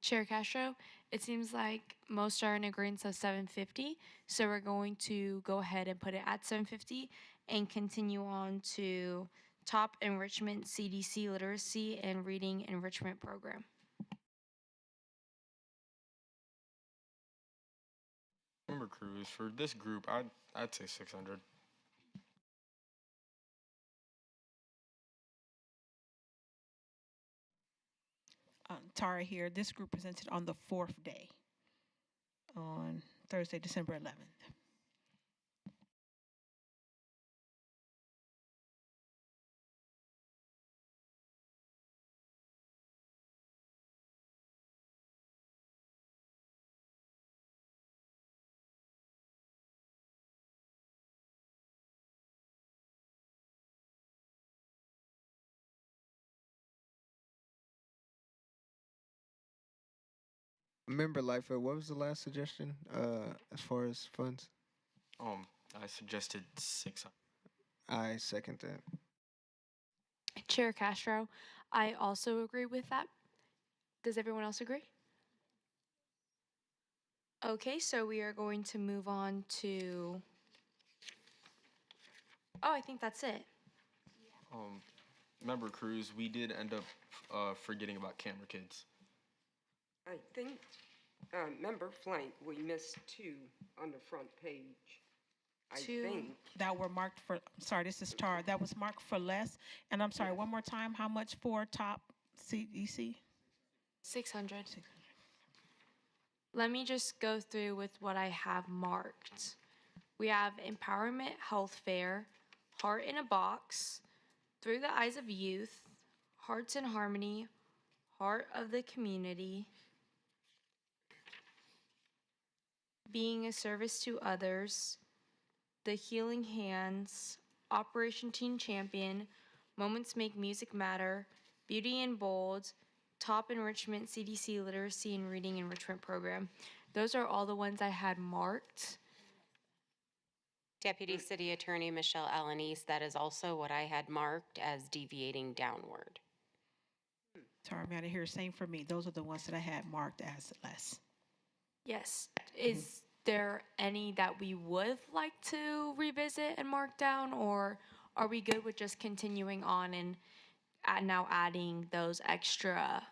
[SPEAKER 1] Chair Castro, it seems like most are in agreement of 750. So we're going to go ahead and put it at 750 and continue on to top enrichment CDC literacy and reading enrichment program.
[SPEAKER 4] Member Cruz, for this group, I'd say 600.
[SPEAKER 3] Tara here. This group presented on the fourth day, on Thursday, December 11th.
[SPEAKER 8] Member Lightfoot, what was the last suggestion as far as funds?
[SPEAKER 4] I suggested 600.
[SPEAKER 8] I second that.
[SPEAKER 1] Chair Castro, I also agree with that. Does everyone else agree? Okay, so we are going to move on to. Oh, I think that's it.
[SPEAKER 4] Member Cruz, we did end up forgetting about camera kids.
[SPEAKER 15] I think, Member Flank, we missed two on the front page. I think.
[SPEAKER 3] That were marked for, sorry, this is Tara. That was marked for less. And I'm sorry, one more time, how much for top CDC?
[SPEAKER 1] 600. Let me just go through with what I have marked. We have Empowerment Health Fair, Heart in a Box, Through the Eyes of Youth, Hearts in Harmony, Heart of the Community, Being a Service to Others, The Healing Hands, Operation Teen Champion, Moments Make Music Matter, Beauty in Bold, Top Enrichment CDC Literacy and Reading Enrichment Program. Those are all the ones I had marked.
[SPEAKER 5] Deputy City Attorney Michelle Alanis, that is also what I had marked as deviating downward.
[SPEAKER 3] Tara, may I hear same for me? Those are the ones that I had marked as less.
[SPEAKER 1] Yes. Is there any that we would like to revisit and mark down, or are we good with just continuing on and now adding those extra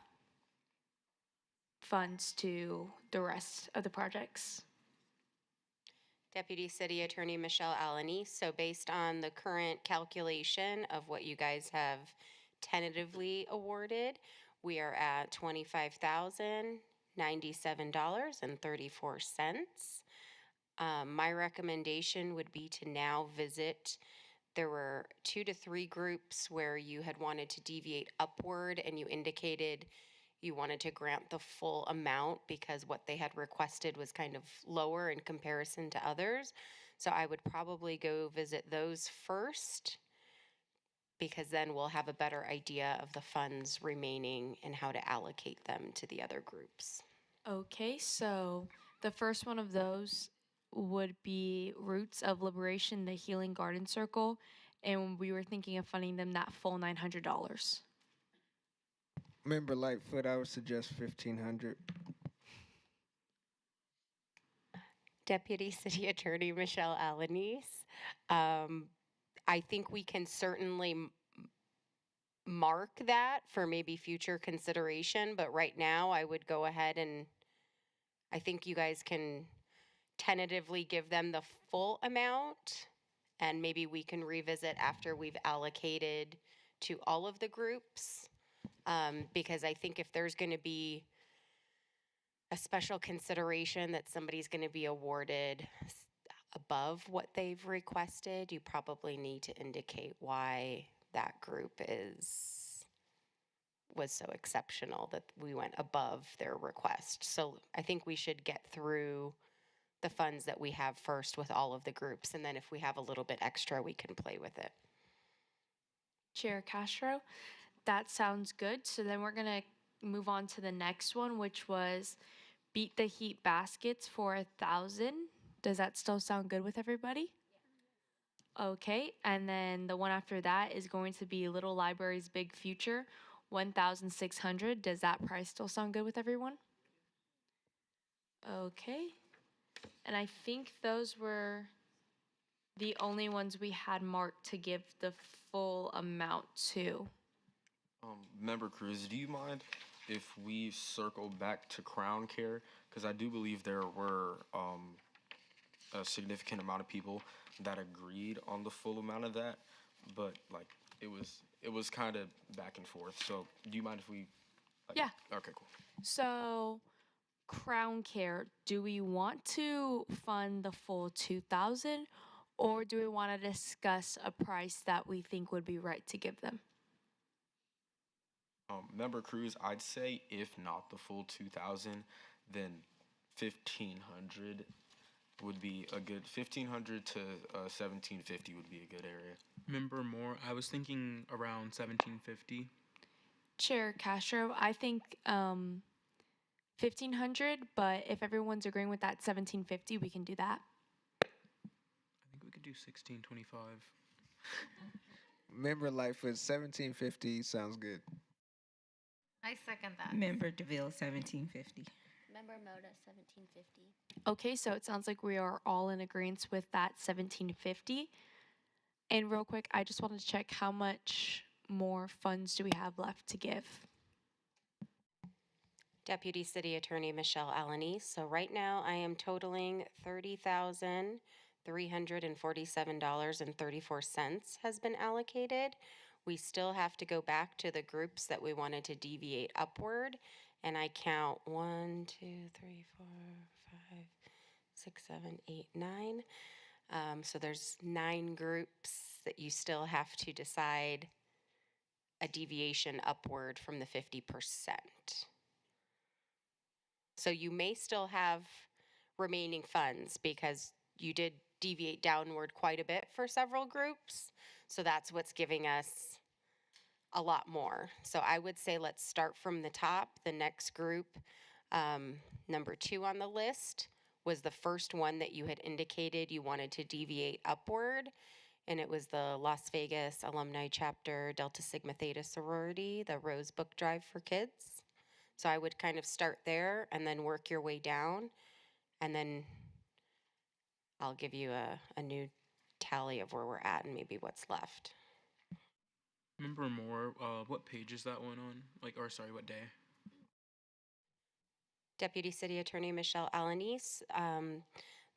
[SPEAKER 1] funds to the rest of the projects?
[SPEAKER 5] Deputy City Attorney Michelle Alanis, so based on the current calculation of what you guys have tentatively awarded, we are at $25,097.34. My recommendation would be to now visit. There were 2 to 3 groups where you had wanted to deviate upward and you indicated you wanted to grant the full amount because what they had requested was kind of lower in comparison to others. So I would probably go visit those first because then we'll have a better idea of the funds remaining and how to allocate them to the other groups.
[SPEAKER 1] Okay, so the first one of those would be Roots of Liberation, the Healing Garden Circle, and we were thinking of funding them that full $900.
[SPEAKER 8] Member Lightfoot, I would suggest 1,500.
[SPEAKER 5] Deputy City Attorney Michelle Alanis. I think we can certainly mark that for maybe future consideration, but right now I would go ahead and I think you guys can tentatively give them the full amount and maybe we can revisit after we've allocated to all of the groups. Because I think if there's going to be a special consideration that somebody's going to be awarded above what they've requested, you probably need to indicate why that group was so exceptional that we went above their request. So I think we should get through the funds that we have first with all of the groups, and then if we have a little bit extra, we can play with it.
[SPEAKER 1] Chair Castro, that sounds good. So then we're going to move on to the next one, which was Beat the Heat baskets for 1,000. Does that still sound good with everybody? Okay, and then the one after that is going to be Little Library's Big Future, 1,600. Does that price still sound good with everyone? Okay, and I think those were the only ones we had marked to give the full amount to.
[SPEAKER 4] Member Cruz, do you mind if we circle back to Crown Care? Because I do believe there were a significant amount of people that agreed on the full amount of that, but like it was kind of back and forth. So do you mind if we?
[SPEAKER 1] Yeah.
[SPEAKER 4] Okay, cool.
[SPEAKER 1] So, Crown Care, do we want to fund the full 2,000 or do we want to discuss a price that we think would be right to give them?
[SPEAKER 4] Member Cruz, I'd say if not the full 2,000, then 1,500 would be a good 1,500 to 1,750 would be a good area.
[SPEAKER 10] Member Moore, I was thinking around 1,750.
[SPEAKER 1] Chair Castro, I think 1,500, but if everyone's agreeing with that 1,750, we can do that.
[SPEAKER 10] I think we could do 1,625.
[SPEAKER 8] Member Lightfoot, 1,750 sounds good.
[SPEAKER 7] I second that.
[SPEAKER 16] Member DeVille, 1,750.
[SPEAKER 14] Member Moda, 1750.
[SPEAKER 1] Okay, so it sounds like we are all in agreement with that 1,750. And real quick, I just wanted to check how much more funds do we have left to give?
[SPEAKER 5] Deputy City Attorney Michelle Alanis. So right now I am totaling $30,347.34 has been allocated. We still have to go back to the groups that we wanted to deviate upward. And I count 1, 2, 3, 4, 5, 6, 7, 8, 9. So there's 9 groups that you still have to decide a deviation upward from the 50%. So you may still have remaining funds because you did deviate downward quite a bit for several groups. So that's what's giving us a lot more. So I would say let's start from the top. The next group, number 2 on the list, was the first one that you had indicated you wanted to deviate upward. And it was the Las Vegas Alumni Chapter Delta Sigma Theta Sorority, the Rose Book Drive for Kids. So I would kind of start there and then work your way down. And then I'll give you a new tally of where we're at and maybe what's left.
[SPEAKER 10] Member Moore, what page is that one on? What day?
[SPEAKER 5] Deputy City Attorney Michelle Alanis.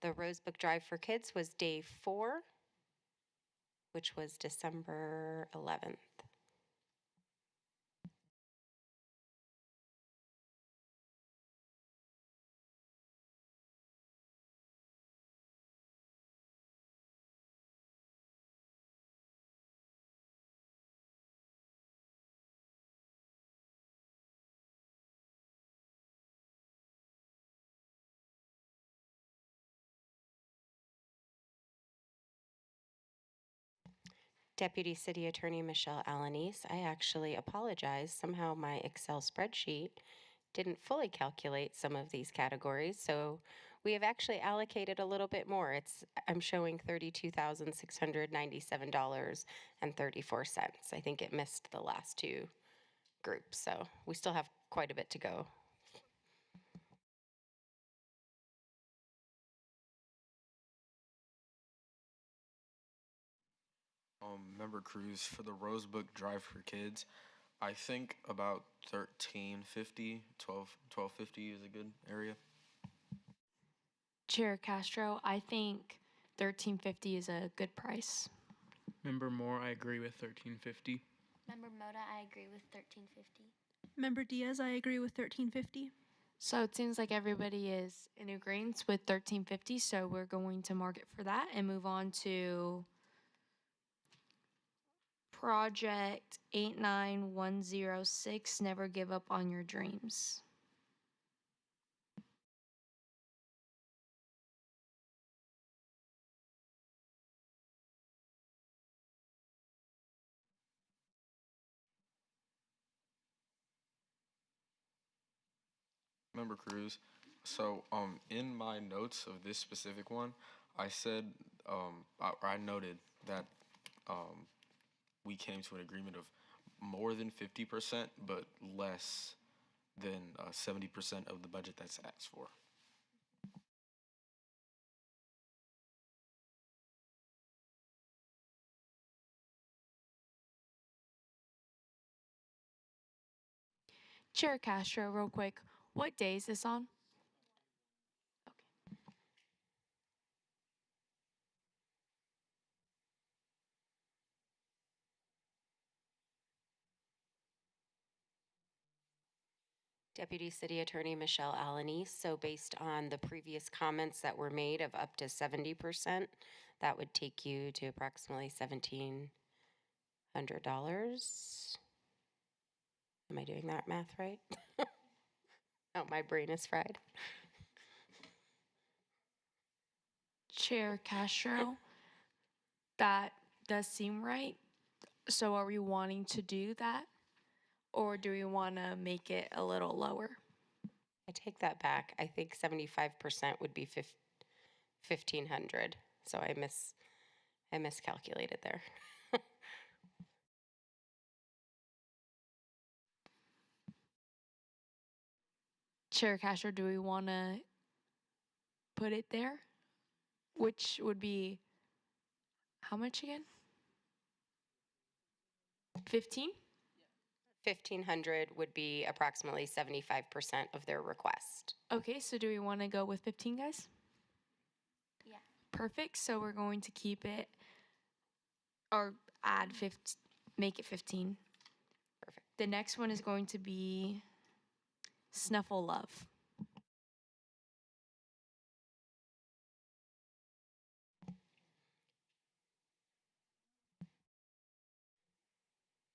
[SPEAKER 5] The Rose Book Drive for Kids was day 4, which was December 11th. Deputy City Attorney Michelle Alanis, I actually apologize. Somehow my Excel spreadsheet didn't fully calculate some of these categories, so we have actually allocated a little bit more. I'm showing $32,697.34. I think it missed the last two groups, so we still have quite a bit to go.
[SPEAKER 4] Member Cruz, for the Rosebook Drive for Kids, I think about 1350, 1250 is a good area.
[SPEAKER 1] Chair Castro, I think $13.50 is a good price.
[SPEAKER 10] Member Moore, I agree with 1350.
[SPEAKER 14] Member Moda, I agree with 1350.
[SPEAKER 13] Member Diaz, I agree with 1350.
[SPEAKER 1] So it seems like everybody is in agreement with $13.50, so we're going to mark it for that and move on to Project 89106, Never Give Up on Your Dreams.
[SPEAKER 4] Member Cruz, so in my notes of this specific one, I said, I noted that we came to an agreement of more than 50%, but less than 70% of the budget that's asked for.
[SPEAKER 1] Chair Castro, real quick, what day is this on?
[SPEAKER 5] Deputy City Attorney Michelle Alanis. So based on the previous comments that were made of up to 70%, that would take you to approximately $1,700. Am I doing that math right? Oh, my brain is fried.
[SPEAKER 1] Chair Castro, that does seem right. So are we wanting to do that? Or do we want to make it a little lower?
[SPEAKER 5] I take that back. I think 75% would be 1,500. So I miscalculated there.
[SPEAKER 1] Chair Castro, do we want to put it there? Which would be how much again? 15?
[SPEAKER 5] 1,500 would be approximately 75% of their request.
[SPEAKER 1] Okay, so do we want to go with 15, guys?
[SPEAKER 14] Yeah.
[SPEAKER 1] Perfect. So we're going to keep it or add 15, make it 15.
[SPEAKER 5] Perfect.
[SPEAKER 1] The next one is going to be Snuffle Love.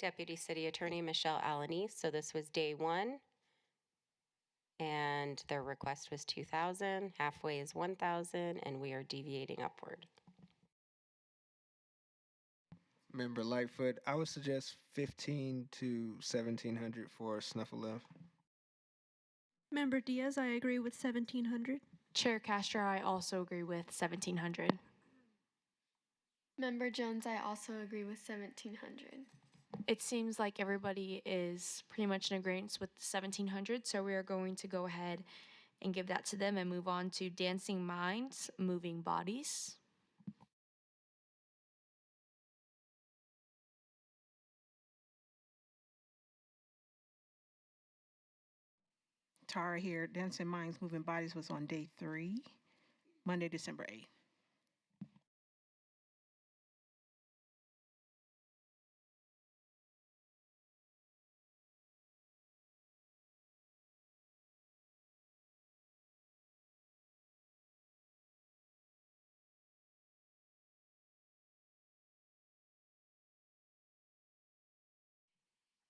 [SPEAKER 5] Deputy City Attorney Michelle Alanis. So this was day one, and their request was 2,000. Halfway is 1,000, and we are deviating upward.
[SPEAKER 8] Member Lightfoot, I would suggest 15 to 1,700 for Snuffle Love.
[SPEAKER 13] Member Diaz, I agree with 1,700.
[SPEAKER 1] Chair Castro, I also agree with 1,700.
[SPEAKER 9] Member Jones, I also agree with 1,700.
[SPEAKER 1] It seems like everybody is pretty much in agreement with 1,700, so we are going to go ahead and give that to them and move on to Dancing Minds, Moving Bodies.
[SPEAKER 3] Tara here. Dancing Minds, Moving Bodies was on day 3, Monday, December 8th.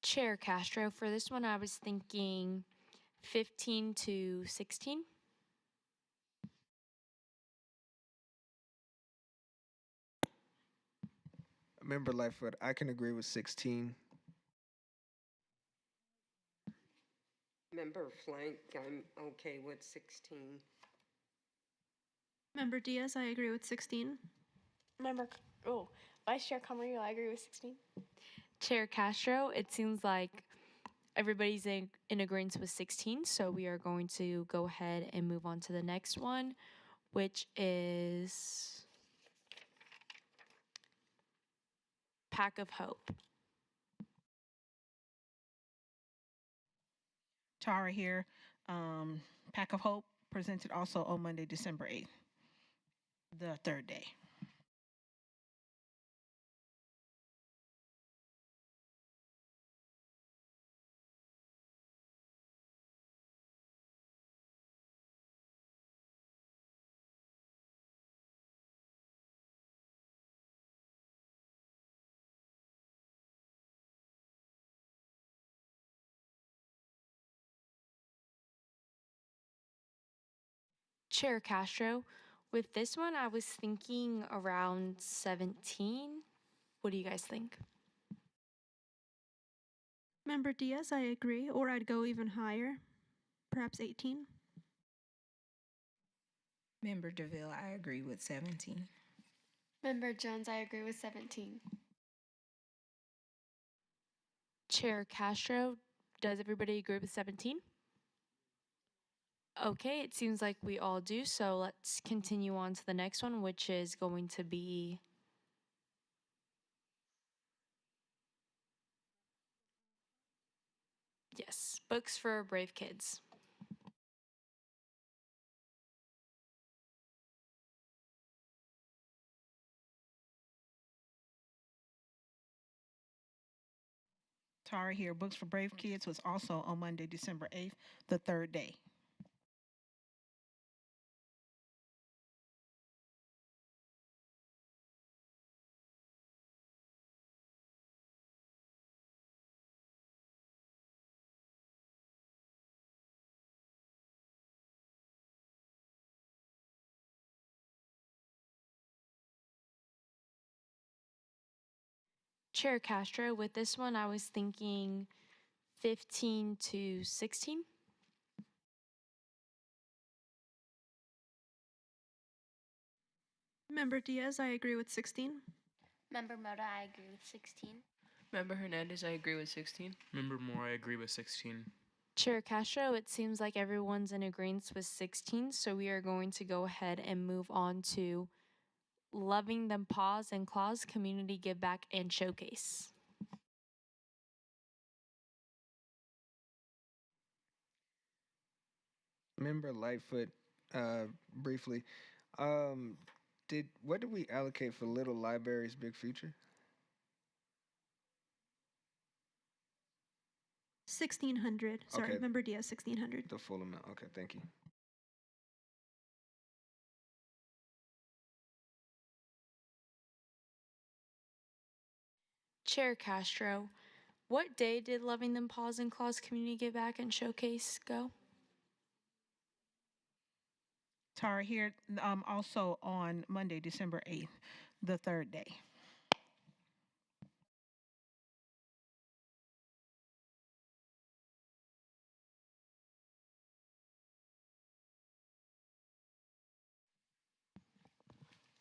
[SPEAKER 1] Chair Castro, for this one, I was thinking 15 to 16.
[SPEAKER 8] Member Lightfoot, I can agree with 16.
[SPEAKER 15] Member Flank, I'm okay with 16.
[SPEAKER 13] Member Diaz, I agree with 16.
[SPEAKER 11] Vice Chair Camarillo, I agree with 16.
[SPEAKER 1] Chair Castro, it seems like everybody's in agreement with 16, so we are going to go ahead and move on to the next one, which is Pack of Hope.
[SPEAKER 3] Tara here. Pack of Hope presented also on Monday, December 8th, the third day.
[SPEAKER 1] Chair Castro, with this one, I was thinking around 17. What do you guys think?
[SPEAKER 13] Member Diaz, I agree, or I'd go even higher, perhaps 18.
[SPEAKER 16] Member DeVille, I agree with 17.
[SPEAKER 9] Member Jones, I agree with 17.
[SPEAKER 1] Chair Castro, does everybody agree with 17? Okay, it seems like we all do, so let's continue on to the next one, which is going to be yes, Books for Brave Kids.
[SPEAKER 3] Tara here. Books for Brave Kids was also on Monday, December 8th, the third day.
[SPEAKER 1] Chair Castro, with this one, I was thinking 15 to 16.
[SPEAKER 13] Member Diaz, I agree with 16.
[SPEAKER 14] Member Moda, I agree with 16.
[SPEAKER 12] Member Hernandez, I agree with 16.
[SPEAKER 10] Member Moore, I agree with 16.
[SPEAKER 1] Chair Castro, it seems like everyone's in agreement with 16, so we are going to go ahead and move on to Loving Them Paws and Claws Community Give Back and Showcase.
[SPEAKER 8] Member Lightfoot, briefly, what did we allocate for Little Libraries Big Future?
[SPEAKER 13] 1600. Sorry,
[SPEAKER 8] Okay.
[SPEAKER 13] Member Diaz, 1600.
[SPEAKER 8] The full amount. Okay, thank you.
[SPEAKER 1] Chair Castro, what day did Loving Them Paws and Claws Community Give Back and Showcase go?
[SPEAKER 3] Tara here. Also on Monday, December 8th, the third day.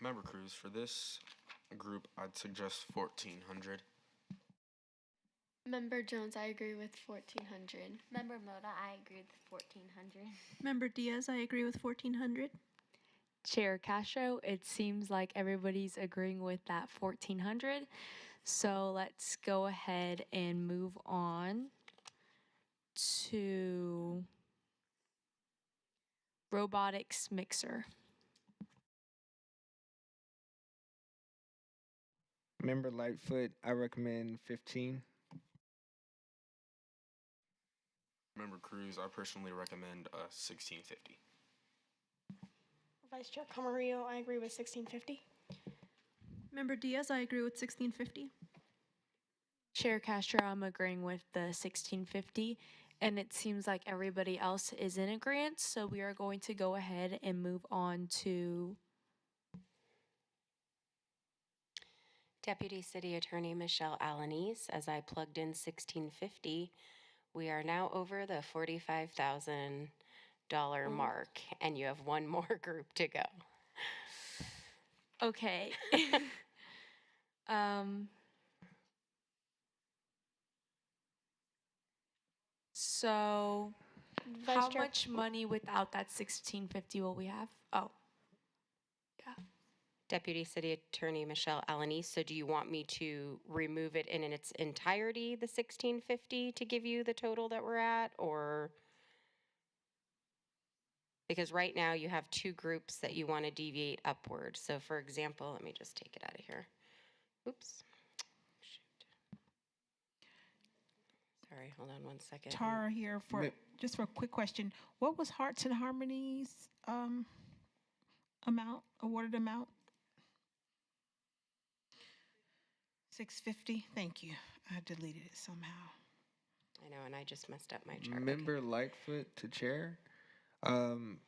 [SPEAKER 4] Member Cruz, for this group, I'd suggest 1400.
[SPEAKER 9] Member Jones, I agree with 1400.
[SPEAKER 14] Member Moda, I agree with 1400.
[SPEAKER 13] Member Diaz, I agree with 1400.
[SPEAKER 1] Chair Castro, it seems like everybody's agreeing with that 1400. So let's go ahead and move on to Robotics Mixer.
[SPEAKER 8] Member Lightfoot, I recommend 15.
[SPEAKER 4] Member Cruz, I personally recommend 1650.
[SPEAKER 11] Vice Chair Camarillo, I agree with 1650.
[SPEAKER 13] Member Diaz, I agree with 1650.
[SPEAKER 1] Chair Castro, I'm agreeing with the 1650, and it seems like everybody else is in agreement, so we are going to go ahead and move on to
[SPEAKER 5] Deputy City Attorney Michelle Alanis, as I plugged in 1650, we are now over the $45,000 mark, and you have one more group to go.
[SPEAKER 1] Okay. um. So,
[SPEAKER 5] Vice
[SPEAKER 1] how
[SPEAKER 5] Chair-
[SPEAKER 1] much money without that 1650 will we have? Oh, yeah.
[SPEAKER 5] Deputy City Attorney Michelle Alanis, so do you want me to remove it in its entirety, the 1650, to give you the total that we're at, or? Because right now you have two groups that you want to deviate upward. So for example, let me just take it out of here. Oops. Shoot. Sorry, hold on one second.
[SPEAKER 3] Tara here for just for a quick question. What was Hearts and Harmonies awarded amount? 650. Thank you. I deleted it somehow.
[SPEAKER 5] I know, and I just messed up my chart.
[SPEAKER 8] Member Lightfoot to chair.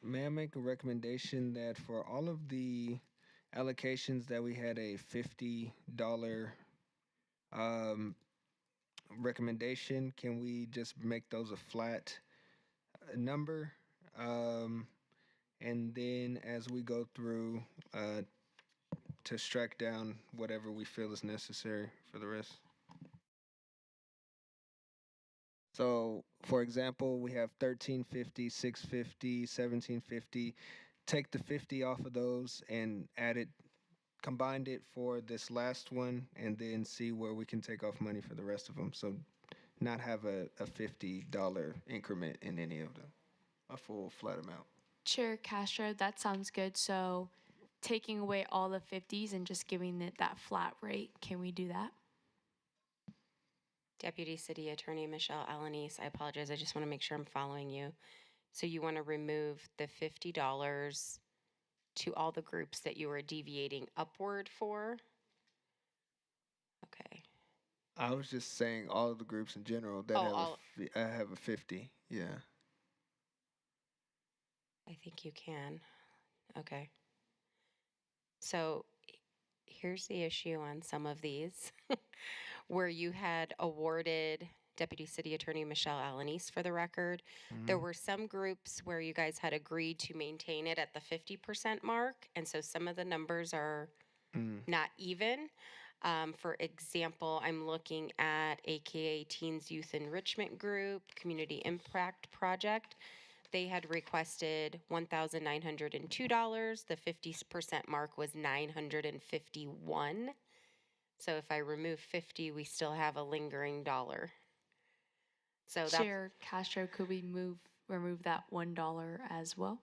[SPEAKER 8] May I make a recommendation that for all of the allocations that we had a $50 recommendation, can we just make those a flat number? And then as we go through to strike down whatever we feel is necessary for the rest. So, for example, we have 1350, 650, 1750. Take the 50 off of those and add it, combined it for this last one, and then see where we can take off money for the rest of them. So, not have a $50 increment in any of them, a full flat amount.
[SPEAKER 1] Chair Castro, that sounds good. So, taking away all the 50s and just giving it that flat rate, can we do that?
[SPEAKER 5] Deputy City Attorney Michelle Alanis, I apologize. I just want to make sure I'm following you. So you want to remove the $50 to all the groups that you were deviating upward for? Okay.
[SPEAKER 8] I was just saying all of the groups in general that have a 50. Yeah.
[SPEAKER 5] I think you can. Okay. So here's the issue on some of these where you had awarded Deputy City Attorney Michelle Alanis for the record. There were some groups where you guys had agreed to maintain it at the 50% mark. And so some of the numbers are not even. For example, I'm looking at AKA Teens Youth Enrichment Group, Community Impact Project. They had requested $1,902. The 50% mark was $951. So if I remove 50, we still have a lingering dollar. So that's
[SPEAKER 1] Chair Castro, could we remove that $1 as well?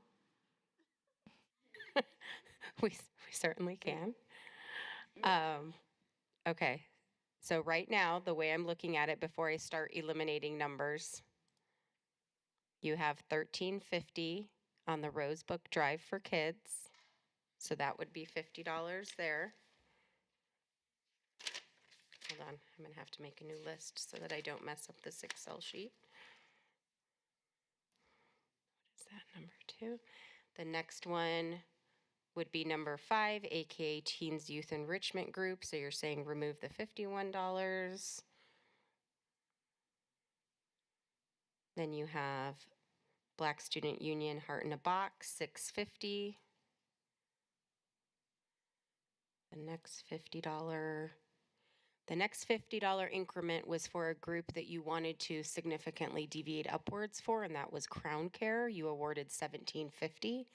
[SPEAKER 5] we certainly can. Okay. So right now, the way I'm looking at it before I start eliminating numbers, you have $13.50 on the Rosebook Drive for kids. So that would be $50 there. Hold on, I'm gonna have to make a new list so that I don't mess up this Excel sheet. What is that, number 2? The next one would be number 5, AKA Teens Youth Enrichment Group. So you're saying remove the $51. Then you have Black Student Union Heart in a Box, $650. The next $50 increment was for a group that you wanted to significantly deviate upwards for, and that was Crown Care. You awarded $1750.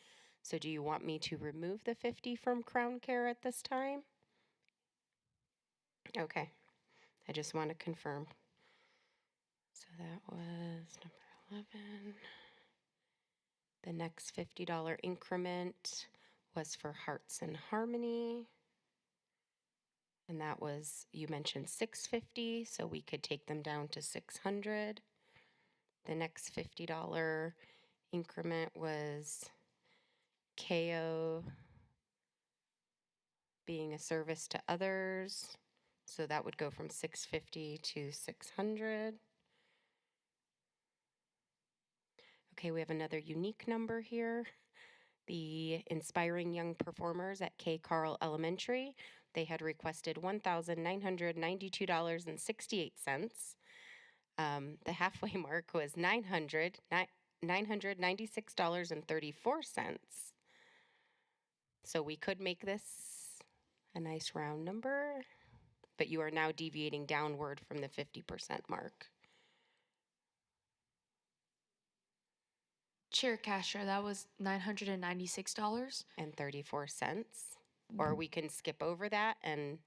[SPEAKER 5] So do you want me to remove the 50 from Crown Care at this time? Okay. I just want to confirm. So that was number 11. The next $50 increment was for Hearts and Harmony. And that was, you mentioned 650, so we could take them down to 600. The next $50 increment was KO being a service to others. So that would go from 650 to 600. Okay, we have another unique number here. The Inspiring Young Performers at K. Carl Elementary. They had requested $1,992.68. The halfway mark was $996.34. So we could make this a nice round number, but you are now deviating downward from the 50% mark.
[SPEAKER 1] Chair Castro, that was $996.
[SPEAKER 5] And 34 cents. Or we can skip over that and,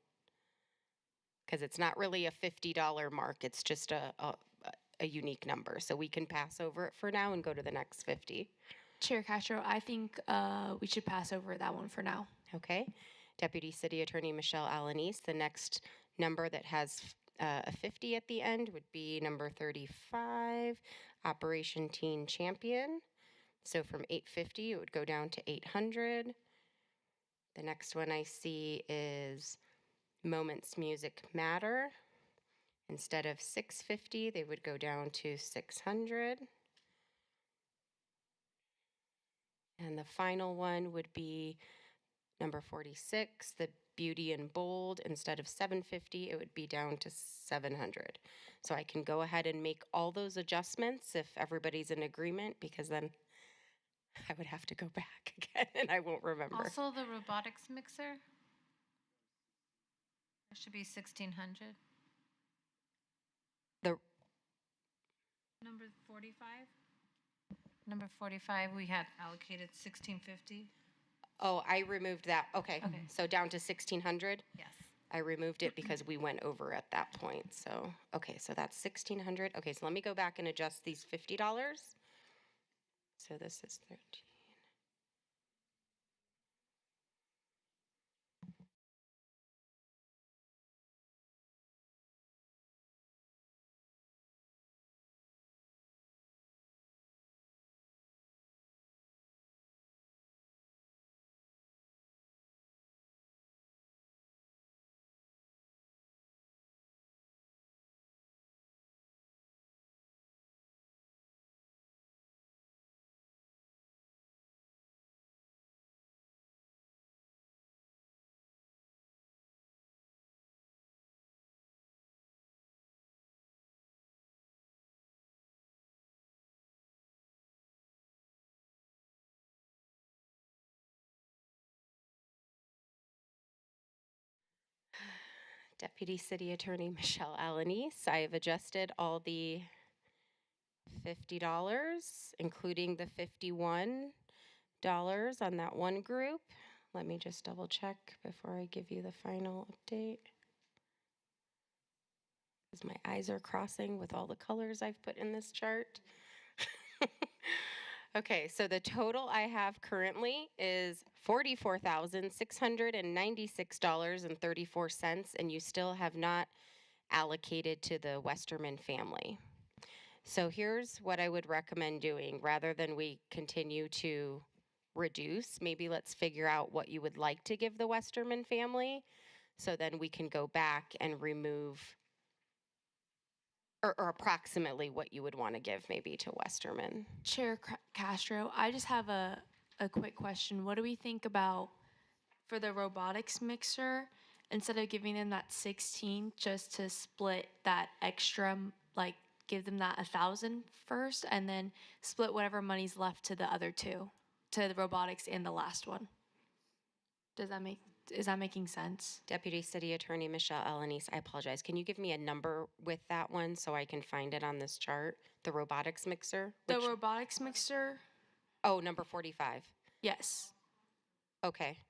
[SPEAKER 5] because it's not really a $50 mark, it's just a unique number. So we can pass over it for now and go to the next 50.
[SPEAKER 1] Chair Castro, I think we should pass over that one for now.
[SPEAKER 5] Okay. Deputy City Attorney Michelle Alanis, the next number that has a 50 at the end would be number 35, Operation Teen Champion. So from 850, it would go down to 800. The next one I see is Moments Music Matter. Instead of 650, they would go down to 600. And the final one would be number 46, the Beauty and Bold. Instead of 750, it would be down to 700. So I can go ahead and make all those adjustments if everybody's in agreement, because then I would have to go back again and I won't remember.
[SPEAKER 7] Also, the robotics mixer. It should be 1,600.
[SPEAKER 5] The
[SPEAKER 7] Number 45. Number 45, we had allocated 1,650.
[SPEAKER 5] Oh, I removed that. Okay.
[SPEAKER 7] Okay.
[SPEAKER 5] So down to 1,600?
[SPEAKER 7] Yes.
[SPEAKER 5] I removed it because we went over at that point. So, okay, so that's 1,600. Okay, so let me go back and adjust these $50. So this is 13. Deputy City Attorney Michelle Alanis, I have adjusted all the $50, including the $51 on that one group. Let me just double check before I give you the final update, because my eyes are crossing with all the colors I've put in this chart. Okay, so the total I have currently is $44,696.34, and you still have not allocated to the Westerman family. So here's what I would recommend doing. Rather than we continue to reduce, maybe let's figure out what you would like to give the Westerman family, so then we can go back and remove, or approximately what you would want to give maybe to Westerman.
[SPEAKER 1] Chair Castro, I just have a quick question. What do we think about for the robotics mixer, instead of giving them that 16, just to split that extra, like give them that 1,000 first, and then split whatever money's left to the other two, to the robotics and the last one? Is that making sense?
[SPEAKER 5] Deputy City Attorney Michelle Alanis, I apologize. Can you give me a number with that one so I can find it on this chart? The robotics mixer?
[SPEAKER 1] The robotics mixer?
[SPEAKER 5] Oh, number 45.
[SPEAKER 1] Yes.
[SPEAKER 5] Okay.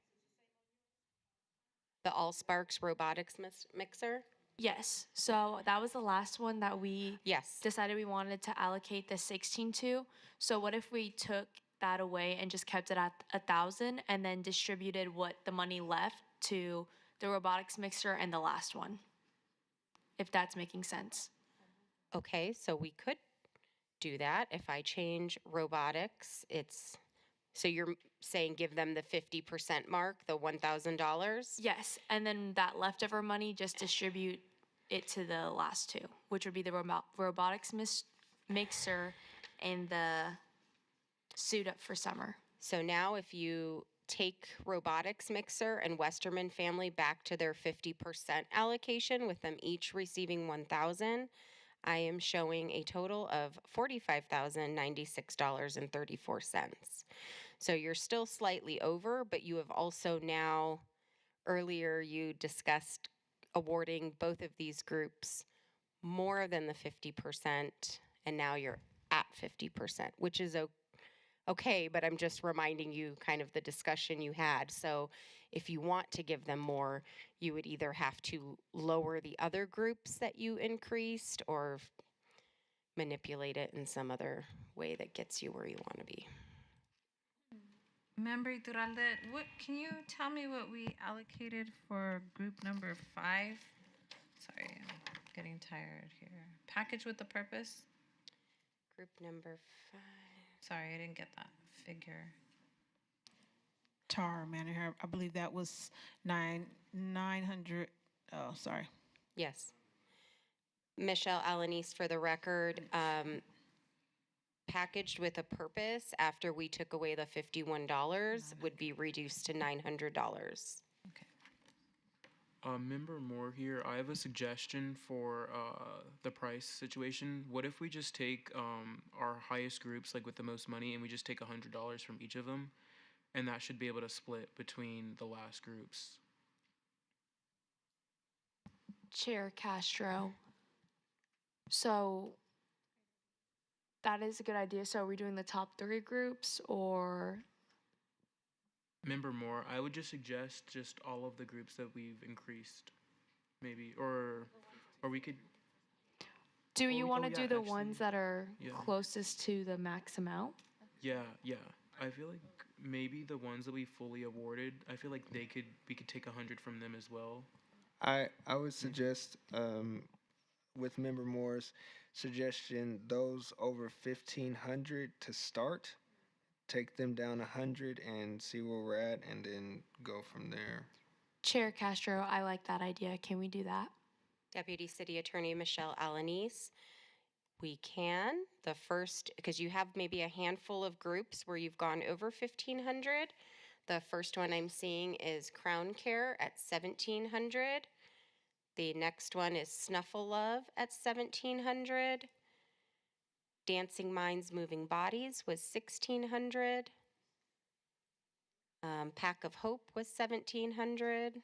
[SPEAKER 5] The Allsparks robotics mixer?
[SPEAKER 1] Yes. So that was the last one that we
[SPEAKER 5] Yes.
[SPEAKER 1] decided we wanted to allocate the 16 to. So what if we took that away and just kept it at 1,000 and then distributed what the money left to the robotics mixer and the last one? If that's making sense.
[SPEAKER 5] Okay, so we could do that. If I change robotics, so you're saying give them the 50% mark, the $1,000?
[SPEAKER 1] Yes. And then that leftover money, just distribute it to the last two, which would be the robotics mixer and the suit up for summer.
[SPEAKER 5] So now if you take robotics mixer and Westerman family back to their 50% allocation, with them each receiving 1,000, I am showing a total of $45,096.34. So you're still slightly over, but you have also now, earlier you discussed awarding both of these groups more than the 50%, and now you're at 50%, which is okay, but I'm just reminding you kind of the discussion you had. So if you want to give them more, you would either have to lower the other groups that you increased or manipulate it in some other way that gets you where you want to be.
[SPEAKER 7] Member Iturralde, what can you tell me what we allocated for group number 5? Sorry, I'm getting tired here. Package with a purpose.
[SPEAKER 5] Group number 5.
[SPEAKER 7] Sorry, I didn't get that figure.
[SPEAKER 3] Tara Manor, I believe that was 900. Oh, sorry.
[SPEAKER 5] Yes. Michelle Alanis, for the record, packaged with a purpose after we took away the $51 would be reduced to $900.
[SPEAKER 10] Member Moore here. I have a suggestion for the price situation. What if we just take our highest groups, like with the most money, and we just take $100 from each of them, and that should be able to split between the last groups.
[SPEAKER 1] Chair Castro. So that is a good idea. So are we doing the top 3 groups or?
[SPEAKER 10] Member Moore, I would just suggest just all of the groups that we've increased, maybe, or we could.
[SPEAKER 1] Do you want to do the
[SPEAKER 10] actually,
[SPEAKER 1] ones that are
[SPEAKER 10] yeah.
[SPEAKER 1] closest to the max amount?
[SPEAKER 10] Yeah. I feel like maybe the ones that we fully awarded, I feel like we could take 100 from them as well.
[SPEAKER 8] I would suggest, with Member Moore's suggestion, those over 1,500 to start, take them down 100 and see where we're at, and then go from there.
[SPEAKER 1] Chair Castro, I like that idea. Can we do that?
[SPEAKER 5] Deputy City Attorney Michelle Alanis. We can. The first, because you have maybe a handful of groups where you've gone over 1,500. The first one I'm seeing is Crown Care at 1,700. The next one is Snuffle Love at 1,700. Dancing Minds Moving Bodies was 1,600. Pack of Hope was 1,700.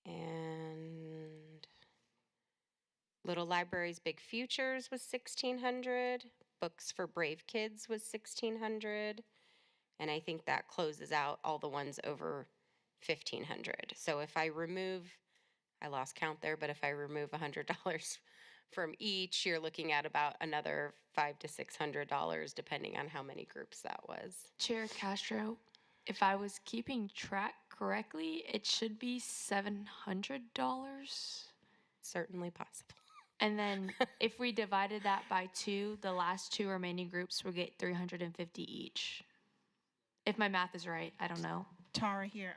[SPEAKER 5] And Little Libraries Big Futures was 1,600. Books for Brave Kids was 1,600. And I think that closes out all the ones over 1,500. So if I remove, I lost count there, but if I remove $100 from each, you're looking at about another $500 to $600, depending on how many groups that was.
[SPEAKER 1] Chair Castro, if I was keeping track correctly, it should be $700.
[SPEAKER 5] Certainly possible.
[SPEAKER 1] And then if we divided that by 2, the last 2 remaining groups would get $350 each. If my math is right, I don't know.
[SPEAKER 3] Tara here.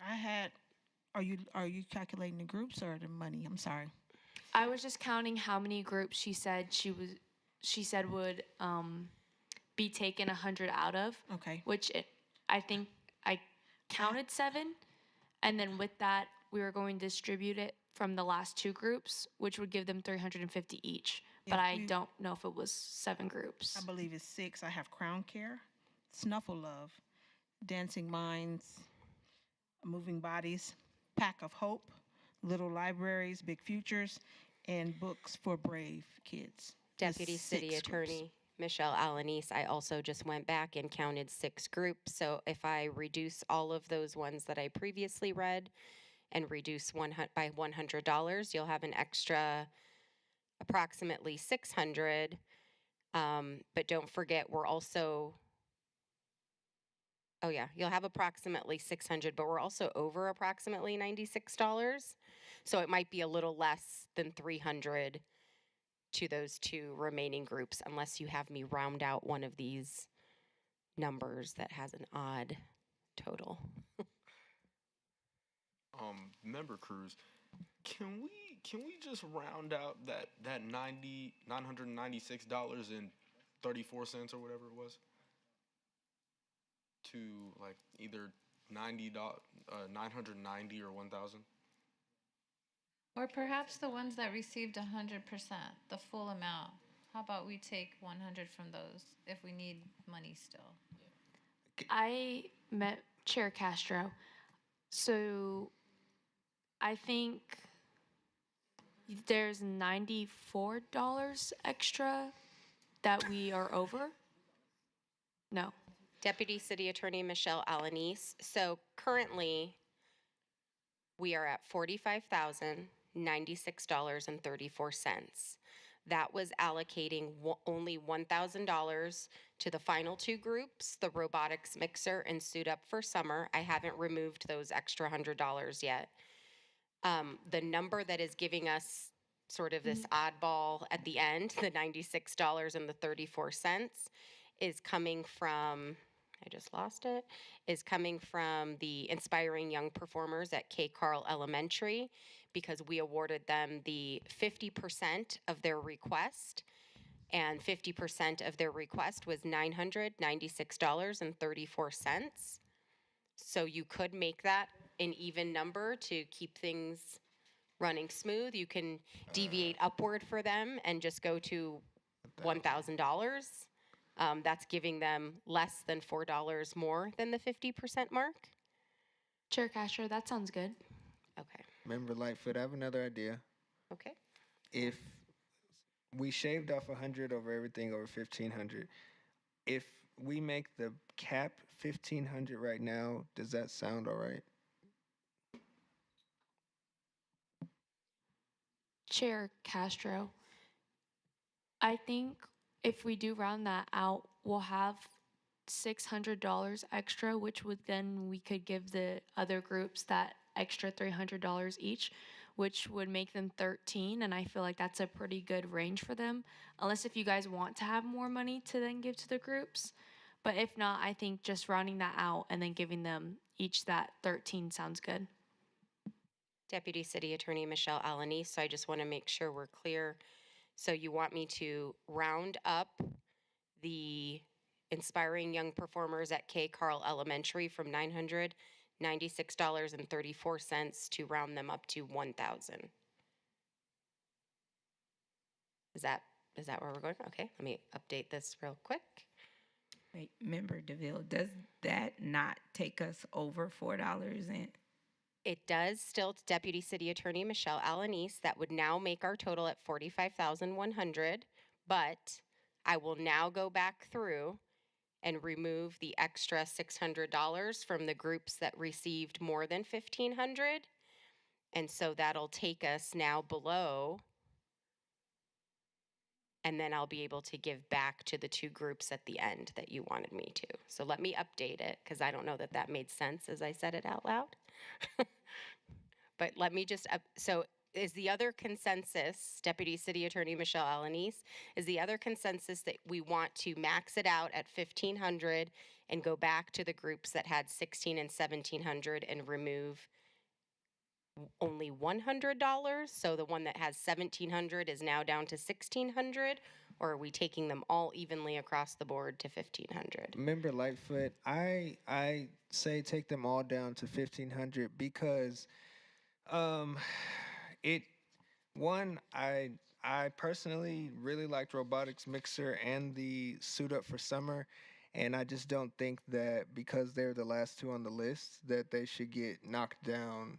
[SPEAKER 3] Are you calculating the groups or the money? I'm sorry.
[SPEAKER 1] I was just counting how many groups she said would be taken 100 out of.
[SPEAKER 3] Okay.
[SPEAKER 1] I think I counted 7, and then with that we were going to distribute it from the last 2 groups, which would give them $350 each. But I don't know if it was 7 groups.
[SPEAKER 3] I believe it's 6. I have Crown Care, Snuffle Love, Dancing Minds, Moving Bodies, Pack of Hope, Little Libraries, Big Futures, and Books for Brave Kids.
[SPEAKER 5] Deputy City Attorney Michelle Alanis, I also just went back and counted 6 groups. So if I reduce all of those ones that I previously read and reduce by $100, you'll have an extra approximately 600. But don't forget, we're also, oh yeah, you'll have approximately 600, but we're also over approximately $96. So it might be a little less than 300 to those 2 remaining groups, unless you have me round out one of these numbers that has an odd total.
[SPEAKER 4] Member Cruz, can we just round out that $996.34 or whatever it was? to like either $990 or 1,000.
[SPEAKER 7] Or perhaps the ones that received 100%, the full amount. How about we take 100 from those if we need money still?
[SPEAKER 1] I met Chair Castro. So I think there's $94 extra that we are over. No.
[SPEAKER 5] Deputy City Attorney Michelle Alanis. So currently, we are at $45,096.34. That was allocating only $1,000 to the final two groups, the robotics mixer and suit up for summer. I haven't removed those extra $100 yet. The number that is giving us sort of this oddball at the end, the $96.34, is coming from, I just lost it, is coming from the Inspiring Young Performers at K. Carl Elementary, because we awarded them the 50% of their request, and 50% of their request was $996.34. So you could make that an even number to keep things running smooth. You can deviate upward for them and just go to $1,000. That's giving them less than $4 more than the 50% mark.
[SPEAKER 1] Chair Castro, that sounds good.
[SPEAKER 5] Okay.
[SPEAKER 8] Member Lightfoot, I have another idea.
[SPEAKER 5] Okay.
[SPEAKER 8] If we shaved off 100 over everything over 1,500, if we make the cap 1,500 right now, does that sound all right?
[SPEAKER 1] Chair Castro, I think if we do round that out, we'll have $600 extra, which would then we could give the other groups that extra $300 each, which would make them 13. And I feel like that's a pretty good range for them, unless if you guys want to have more money to then give to the groups. But if not, I think just rounding that out and then giving them each that 13 sounds good.
[SPEAKER 5] Deputy City Attorney Michelle Alanis. So I just want to make sure we're clear. So you want me to round up the Inspiring Young Performers at K. Carl Elementary from $996.34 to round them up to 1,000. Is that where we're going? Okay, let me update this real quick.
[SPEAKER 16] Wait, Member DeVille, does that not take us over $4 in?
[SPEAKER 5] It does still, Deputy City Attorney Michelle Alanis. That would now make our total at $45,100, but I will now go back through and remove the extra $600 from the groups that received more than $1,500. And so that'll take us now below, and then I'll be able to give back to the two groups at the end that you wanted me to. So let me update it, because I don't know that that made sense as I said it out loud. But let me just, so is the other consensus, Deputy City Attorney Michelle Alanis, is the other consensus that we want to max it out at 1,500 and go back to the groups that had 1,600 and 1,700 and remove only $100? So the one that has 1,700 is now down to 1,600, or are we taking them all evenly across the board to 1,500?
[SPEAKER 8] Member Lightfoot, I say take them all down to 1,500 because I personally really liked Robotics Mixer and the Suit Up for Summer, and I just don't think that because they're the last two on the list that they should get knocked down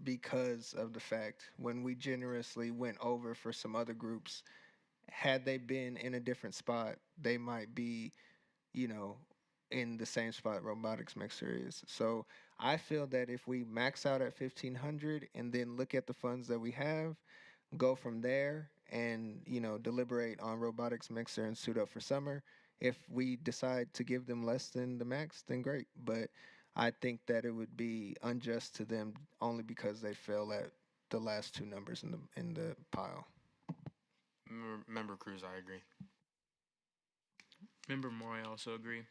[SPEAKER 8] because of the fact when we generously went over for some other groups. Had they been in a different spot, they might be, in the same spot Robotics Mixer is. So I feel that if we max out at 1,500 and then look at the funds that we have, go from there and, deliberate on Robotics Mixer and Suit Up for Summer. If we decide to give them less than the max, then great. But I think that it would be unjust to them only because they fell at the last two numbers in the pile.
[SPEAKER 4] Member Cruz, I agree.
[SPEAKER 10] Member Moore, I also agree.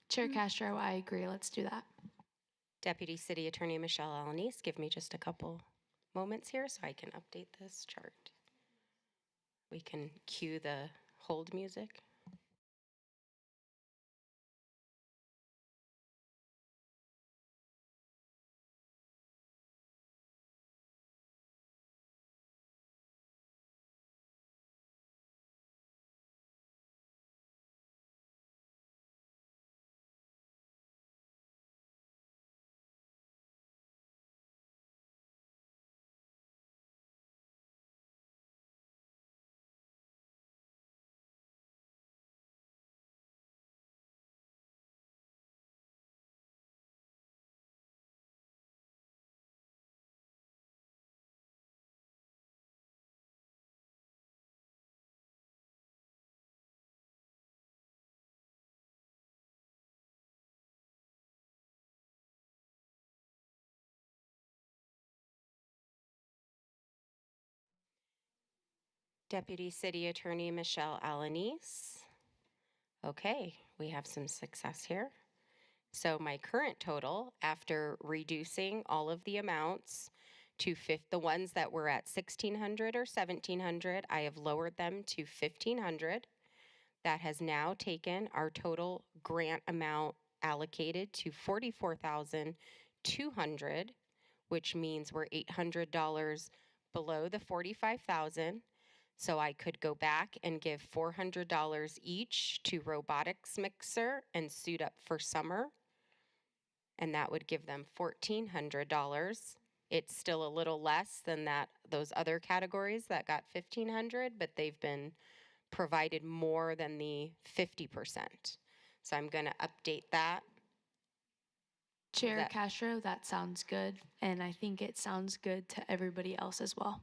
[SPEAKER 1] Chair Castro, I agree. Let's do that.
[SPEAKER 5] Deputy City Attorney Michelle Alanis, give me just a couple moments here so I can update this chart. We can cue the hold music. Deputy City Attorney Michelle Alanis. Okay, we have some success here. So my current total, after reducing all of the amounts to the ones that were at 1,600 or 1,700, I have lowered them to 1,500. That has now taken our total grant amount allocated to 44,200, which means we're $800 below the 45,000. So I could go back and give $400 each to robotics mixer and suit up for summer, and that would give them $1,400. It's still a little less than those other categories that got 1,500, but they've been provided more than the 50%. So I'm going to update that.
[SPEAKER 1] Chair Castro, that sounds good, and I think it sounds good to everybody else as well.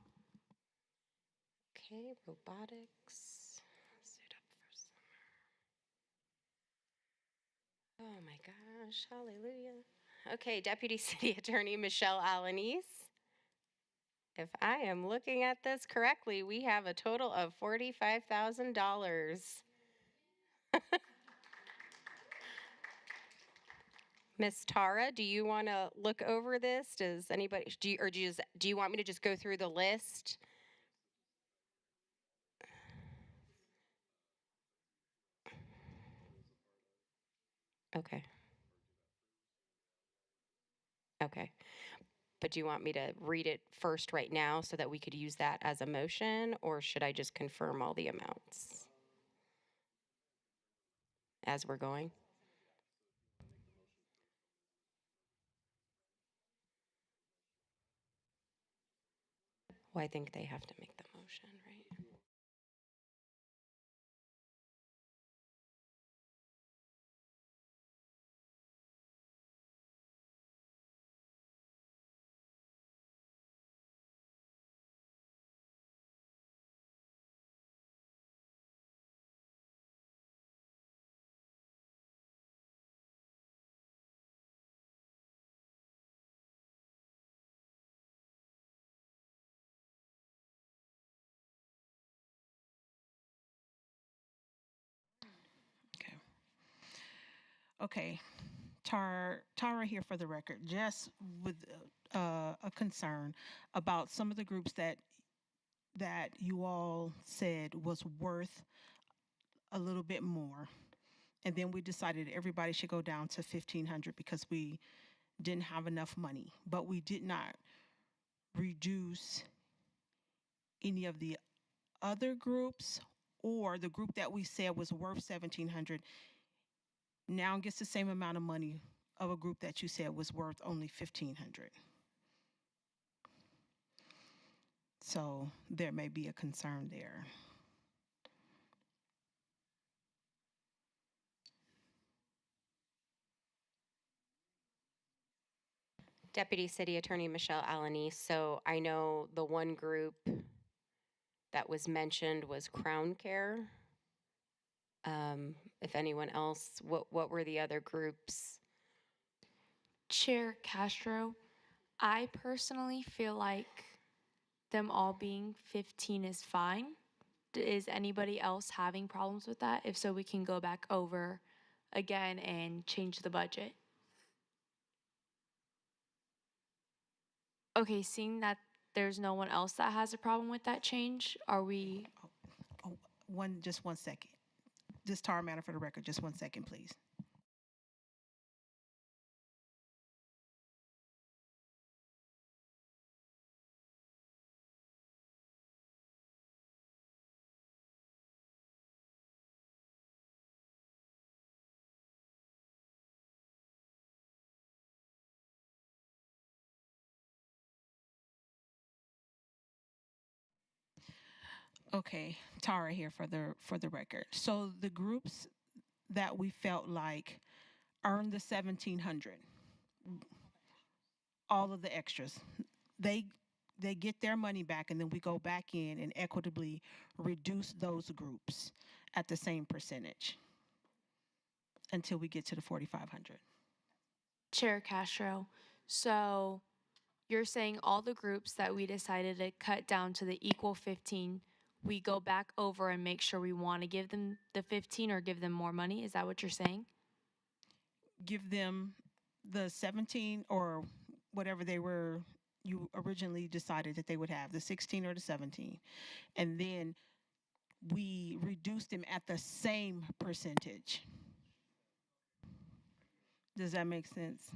[SPEAKER 5] Okay, robotics. Suit up for summer. Oh my gosh, hallelujah. Okay, Deputy City Attorney Michelle Alanis. If I am looking at this correctly, we have a total of $45,000. Miss Tara, do you want to look over this? Does anybody do you want me to just go through the list? Okay. Okay. But do you want me to read it first right now so that we could use that as a motion, or should I just confirm all the amounts as we're going? Well, I think they have to make the motion, right?
[SPEAKER 3] Okay. Tara here for the record, just with a concern about some of the groups that you all said was worth a little bit more. And then we decided everybody should go down to 1,500 because we didn't have enough money. But we did not reduce any of the other groups, or the group that we said was worth 1,700 now gets the same amount of money of a group that you said was worth only 1,500. So there may be a concern there.
[SPEAKER 5] Deputy City Attorney Michelle Alanis. So I know the one group that was mentioned was Crown Care. If anyone else, what were the other groups?
[SPEAKER 1] Chair Castro, I personally feel like them all being 15 is fine. Is anybody else having problems with that? If so, we can go back over again and change the budget. Okay, seeing that there's no one else that has a problem with that change, are we?
[SPEAKER 3] Just 1 second. This Tara Manor for the record, just 1 second, please. Okay, Tara here for the record. So the groups that we felt like earned the 1,700, all of the extras, they get their money back, and then we go back in and equitably reduce those groups at the same percentage until we get to the 4,500.
[SPEAKER 1] Chair Castro, so you're saying all the groups that we decided to cut down to the equal 15, we go back over and make sure we want to give them the 15 or give them more money? Is that what you're saying?
[SPEAKER 3] Give them the 17 or whatever you originally decided that they would have, the 16 or the 17. And then we reduce them at the same percentage. Does that make sense?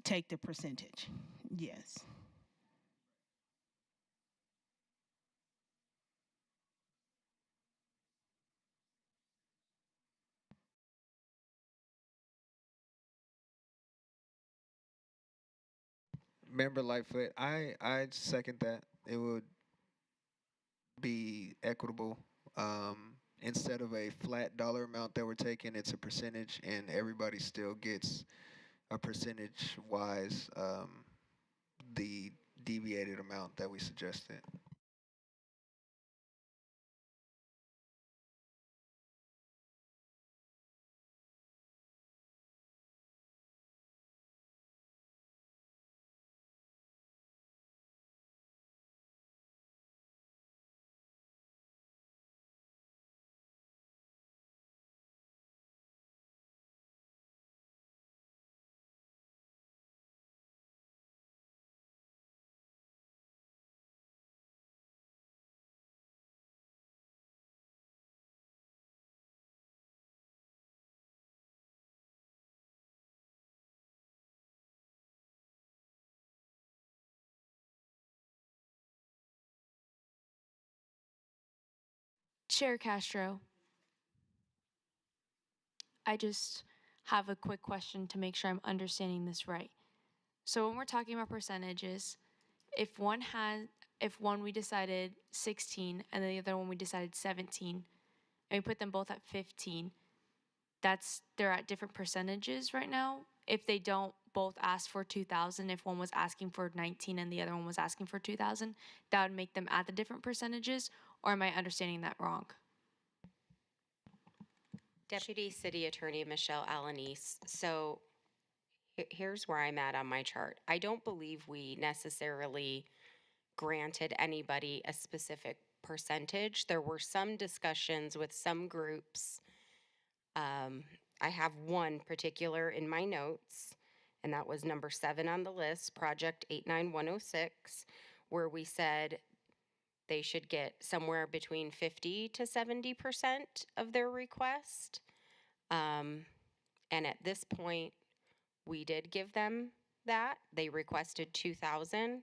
[SPEAKER 3] Take the percentage. Yes.
[SPEAKER 8] Member Lightfoot, I second that. It would be equitable. Instead of a flat dollar amount that we're taking, it's a percentage, and everybody still gets a percentage wise the deviated amount that we suggested.
[SPEAKER 1] Chair Castro, I just have a quick question to make sure I'm understanding this right. So when we're talking about percentages, if one had if one we decided 16 and then the other one we decided 17 and we put them both at 15, they're at different percentages right now. If they don't both ask for 2,000, if one was asking for 19 and the other one was asking for 2,000, that would make them at the different percentages, or am I understanding that wrong?
[SPEAKER 5] Deputy City Attorney Michelle Alanis. So here's where I'm at on my chart. I don't believe we necessarily granted anybody a specific percentage. There were some discussions with some groups. I have one particular in my notes, and that was number 7 on the list, Project 89106, where we said they should get somewhere between 50 to 70% of their request. And at this point, we did give them that. They requested 2,000.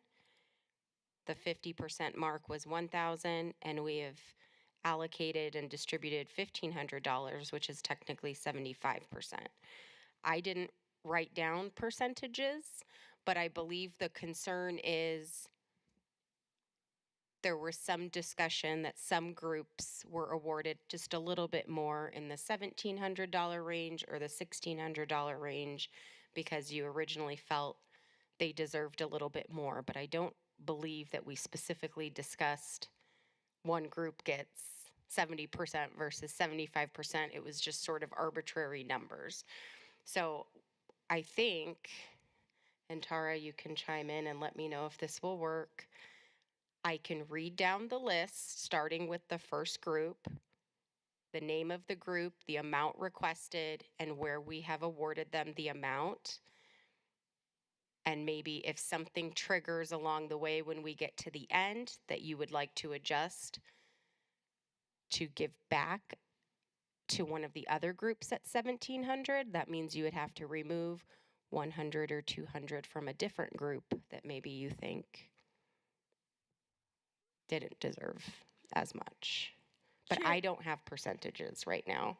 [SPEAKER 5] The 50% mark was 1,000, and we have allocated and distributed $1,500, which is technically 75%. I didn't write down percentages, but I believe the concern is there was some discussion that some groups were awarded just a little bit more in the $1,700 range or the $1,600 range because you originally felt they deserved a little bit more. But I don't believe that we specifically discussed one group gets 70% versus 75%. It was just sort of arbitrary numbers. So I think, and Tara, you can chime in and let me know if this will work. I can read down the list, starting with the first group, the name of the group, the amount requested, and where we have awarded them the amount. And maybe if something triggers along the way when we get to the end that you would like to adjust to give back to one of the other groups at 1,700, that means you would have to remove 100 or 200 from a different group that maybe you think didn't deserve as much. But
[SPEAKER 13] Chair-
[SPEAKER 5] I don't have percentages right now.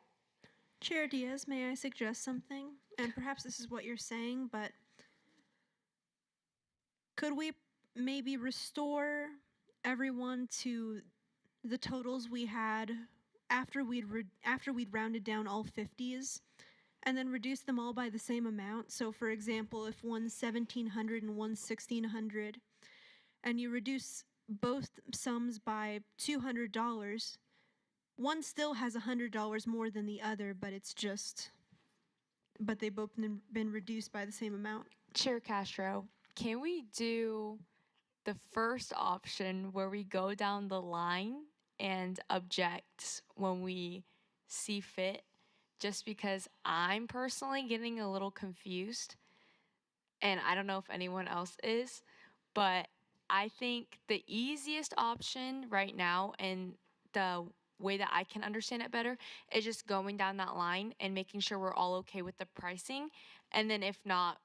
[SPEAKER 13] Chair Diaz, may I suggest something? And perhaps this is what you're saying, but could we maybe restore everyone to the totals we had after we'd rounded down all 50s, and then reduce them all by the same amount? So, for example, if one's 1,700 and one's 1,600, and you reduce both sums by $200, one still has $100 more than the other, but they both been reduced by the same amount.
[SPEAKER 1] Chair Castro, can we do the first option where we go down the line and object when we see fit, just because I'm personally getting a little confused, and I don't know if anyone else is, but I think the easiest option right now and the way that I can understand it better is just going down that line and making sure we're all okay with the pricing. And then if not,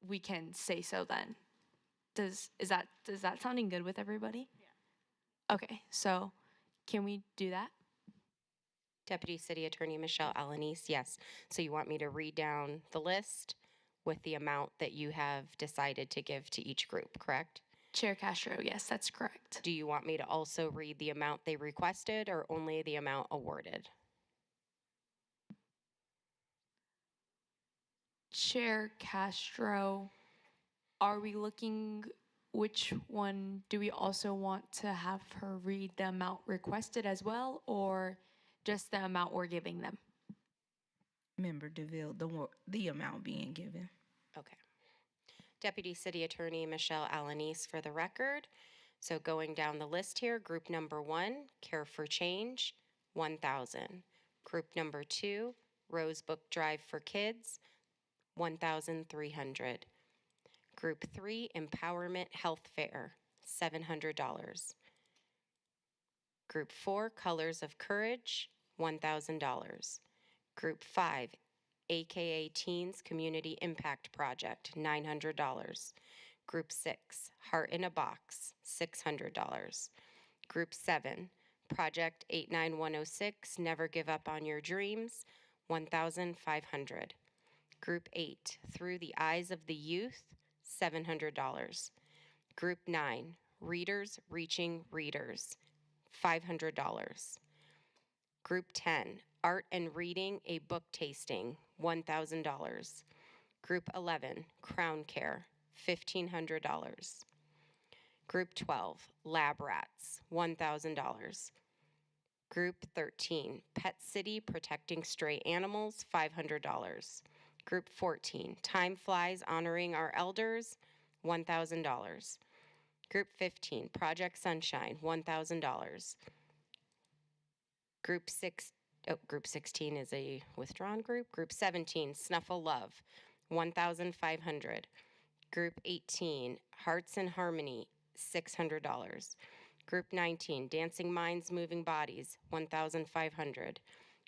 [SPEAKER 1] we can say so then. Does that sounding good with everybody? Yeah. Okay, so can we do that?
[SPEAKER 5] Deputy City Attorney Michelle Alanis, yes. So you want me to read down the list with the amount that you have decided to give to each group, correct?
[SPEAKER 1] Chair Castro, yes, that's correct.
[SPEAKER 5] Do you want me to also read the amount they requested or only the amount awarded?
[SPEAKER 1] Chair Castro, are we looking, which one do we also want to have her read the amount requested as well, or just the amount we're giving them?
[SPEAKER 16] Member DeVille, the amount being given.
[SPEAKER 5] Okay. Deputy City Attorney Michelle Alanis for the record. So going down the list here, group number 1, Care for Change, 1,000. Group number 2, Rose Book Drive for Kids, 1,300. Group 3, Empowerment Health Fair, $700. Group 4, Colors of Courage, $1,000. Group 5, AKA Teens Community Impact Project, $900. Group 6, Heart in a Box, $600. Group 7, Project 89106, Never Give Up on Your Dreams, $1,500. Group 8, Through the Eyes of the Youth, $700. Group 9, Readers Reaching Readers, $500. Group 10, Art and Reading, a Book Tasting, $1,000. Group 11, Crown Care, $1,500. Group 12, Lab Rats, $1,000. Group 13, Pet City Protecting Stray Animals, $500. Group 14, Time Flies Honoring Our Elders, $1,000. Group 15, Project Sunshine, $1,000. Group 16 is a withdrawn group. Group 17, Snuffle Love, $1,500. Group 18, Hearts in Harmony, $600. Group 19, Dancing Minds, Moving Bodies, $1,500.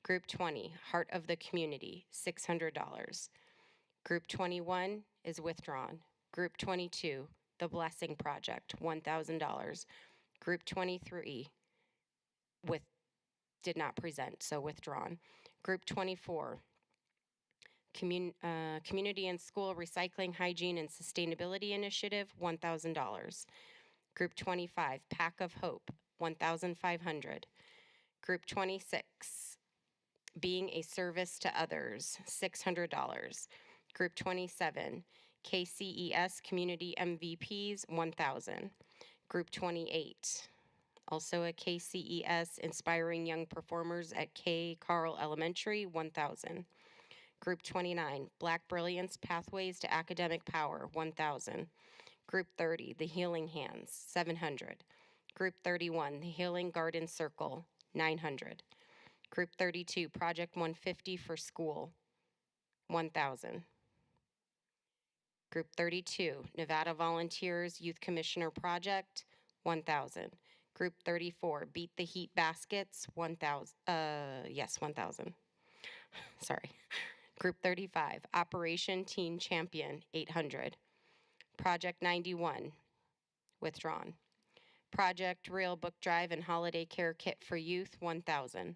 [SPEAKER 5] Group 20, Heart of the Community, $600. Group 21 is withdrawn. Group 22, The Blessing Project, $1,000. Group 23 did not present, so withdrawn. Group 24, Community and School Recycling, Hygiene, and Sustainability Initiative, $1,000. Group 25, Pack of Hope, $1,500. Group 26, Being a Service to Others, $600. Group 27, KCES Community MVPs, $1,000. Group 28, also a KCES Inspiring Young Performers at K. Carl Elementary, $1,000. Group 29, Black Brilliance Pathways to Academic Power, $1,000. Group 30, The Healing Hands, $700. Group 31, The Healing Garden Circle, $900. Group 32, Project 150 for School, $1,000. Group 32, Nevada Volunteers Youth Commissioner Project, $1,000. Group 34, Beat the Heat Baskets, $1,000. Sorry. Group 35, Operation Teen Champion, $800. Project 91, withdrawn. Project Real Book Drive and Holiday Care Kit for Youth, $1,000.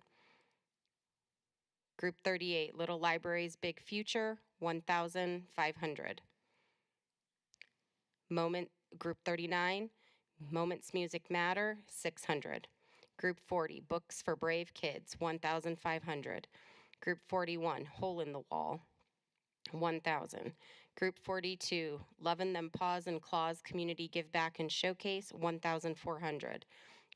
[SPEAKER 5] Group 38, Little Libraries Big Future, $1,500. Group 39, Moments Music Matter, $600. Group 40, Books for Brave Kids, $1,500. Group 41, Hole in the Wall, $1,000. Group 42, Lovin' Them Paws and Claws Community Give Back and Showcase, $1,400.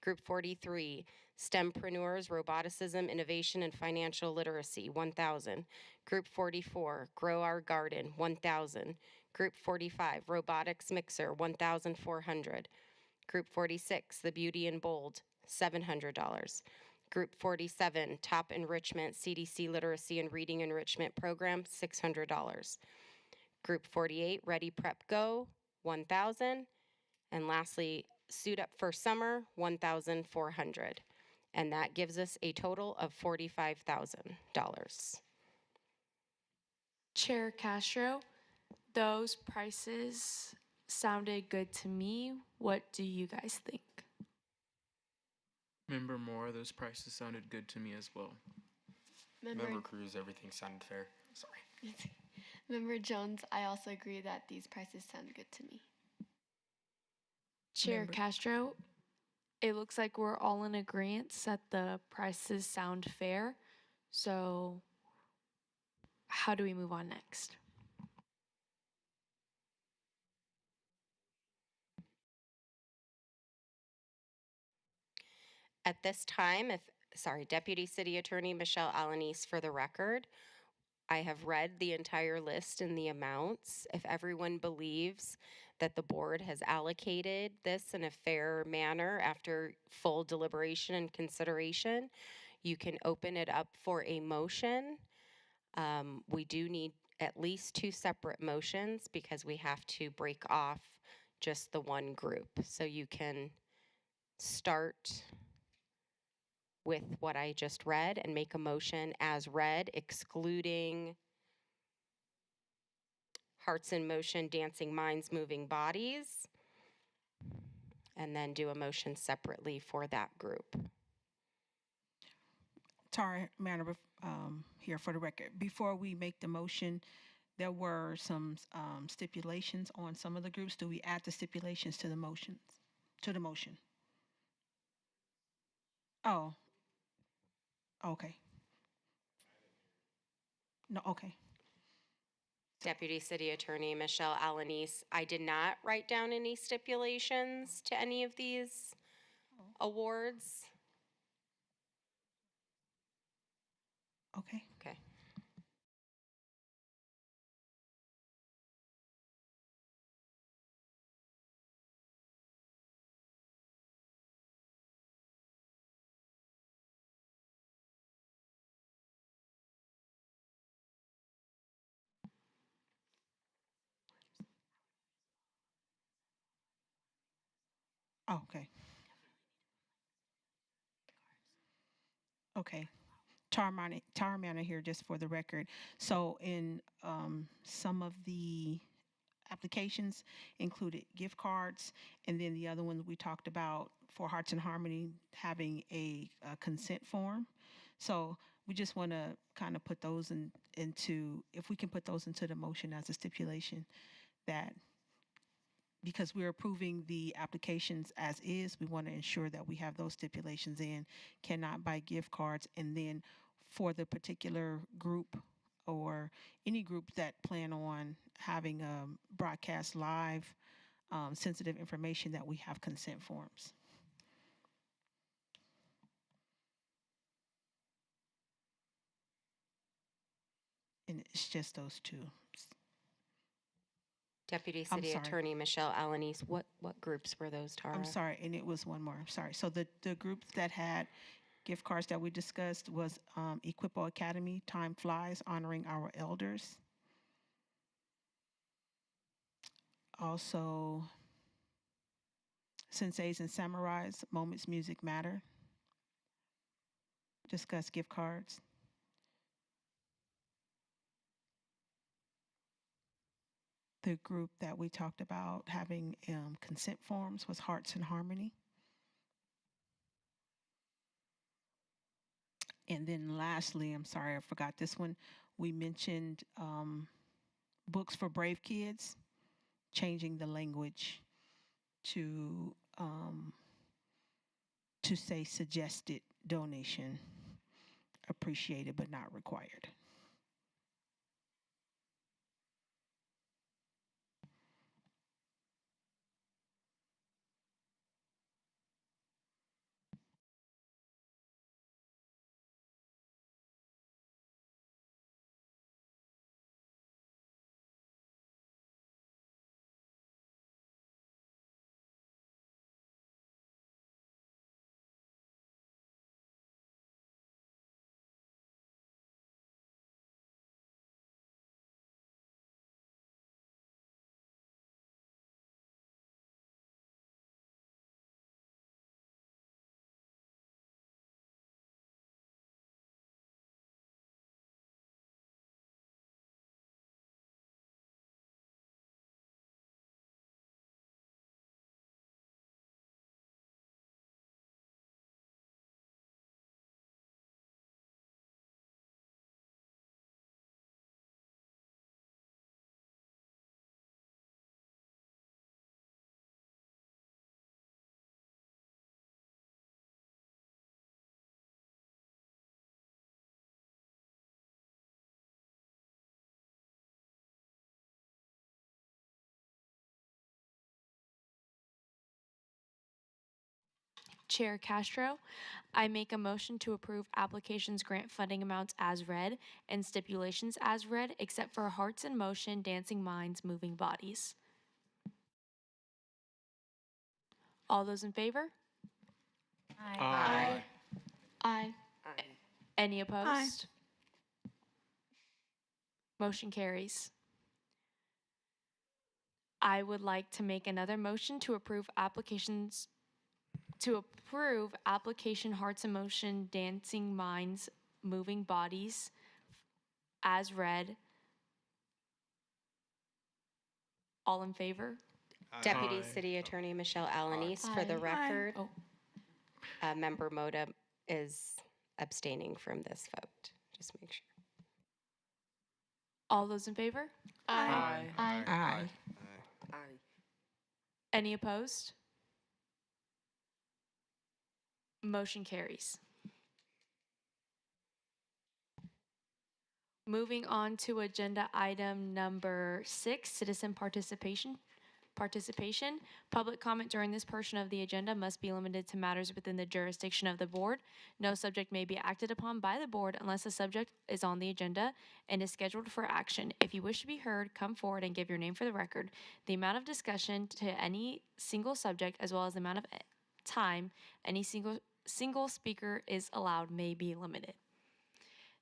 [SPEAKER 5] Group 43, STEMpreneurs, Roboticism, Innovation, and Financial Literacy, $1,000. Group 44, Grow Our Garden, $1,000. Group 45, Robotics Mixer, $1,400. Group 46, The Beauty and Bold, $700. Group 47, Top Enrichment CDC Literacy and Reading Enrichment Program, $600. Group 48, Ready Prep Go, $1,000. And lastly, Suit Up for Summer, $1,400. And that gives us a total of $45,000.
[SPEAKER 1] Chair Castro, those prices sounded good to me. What do you guys think?
[SPEAKER 10] Member Moore, those prices sounded good to me as well.
[SPEAKER 4] Member Cruz, everything sounded fair. Sorry.
[SPEAKER 9] Member Jones, I also agree that these prices sound good to me.
[SPEAKER 1] Chair Castro, it looks like we're all in agreement that the prices sound fair. So how do we move on next?
[SPEAKER 5] At this time, Deputy City Attorney Michelle Alanis, for the record, I have read the entire list and the amounts. If everyone believes that the board has allocated this in a fair manner after full deliberation and consideration, you can open it up for a motion. We do need at least 2 separate motions because we have to break off just the one group. So you can start with what I just read and make a motion as read, excluding Hearts in Motion, Dancing Minds, Moving Bodies, and then do a motion separately for that group.
[SPEAKER 3] Tara Manor, here for the record. Before we make the motion, there were some stipulations on some of the groups. Do we add the stipulations to the motions? To the motion? Oh, okay. No, okay.
[SPEAKER 5] Deputy City Attorney Michelle Alanis, I did not write down any stipulations to any of these awards.
[SPEAKER 3] Okay.
[SPEAKER 5] Okay.
[SPEAKER 3] Oh, okay. Okay. Tara Manor here, just for the record. So in some of the applications included gift cards, and then the other ones we talked about for Hearts and Harmony having a consent form. So we just want to kind of put those into, if we can put those into the motion as a stipulation, that because we're approving the applications as is, we want to ensure that we have those stipulations in, cannot buy gift cards, and then for the particular group or any group that plan on having broadcast live sensitive information, that we have consent forms. And it's just those two.
[SPEAKER 5] Deputy City Attorney Michelle Alanis, what groups were those, Tara?
[SPEAKER 3] I'm sorry, and it was one more. I'm sorry. So the groups that had gift cards that we discussed was Equipo Academy, Time Flies, Honoring Our Elders. Also, Senseis and Samurais, Moments Music Matter. Discuss gift cards. The group that we talked about having consent forms was Hearts and Harmony. And then lastly, I'm sorry, I forgot this one. We mentioned Books for Brave Kids, changing the language to say suggested donation, appreciated but not required.
[SPEAKER 1] Chair Castro, I make a motion to approve applications grant funding amounts as read and stipulations as read, except for Hearts in Motion, Dancing Minds, Moving Bodies. All those in favor?
[SPEAKER 7] Aye.
[SPEAKER 9] Aye.
[SPEAKER 1] Any opposed? Motion carries. I would like to make another motion to approve application Hearts in Motion, Dancing Minds, Moving Bodies as read. All in favor?
[SPEAKER 5] Deputy City Attorney Michelle Alanis, for the
[SPEAKER 1] Aye.
[SPEAKER 5] record,
[SPEAKER 1] Oh,
[SPEAKER 5] Member Moda is abstaining from this vote. Just make sure.
[SPEAKER 1] all those in favor?
[SPEAKER 9] Aye.
[SPEAKER 16] Aye.
[SPEAKER 1] Any opposed? Motion carries. Moving on to agenda item number 6, citizen participation. Public comment during this portion of the agenda must be limited to matters within the jurisdiction of the board. No subject may be acted upon by the board unless the subject is on the agenda and is scheduled for action. If you wish to be heard, come forward and give your name for the record. The amount of discussion to any single subject, as well as the amount of time any single speaker is allowed, may be limited.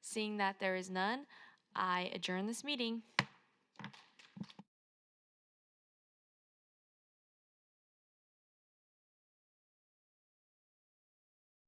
[SPEAKER 1] Seeing that there is none, I adjourn this meeting.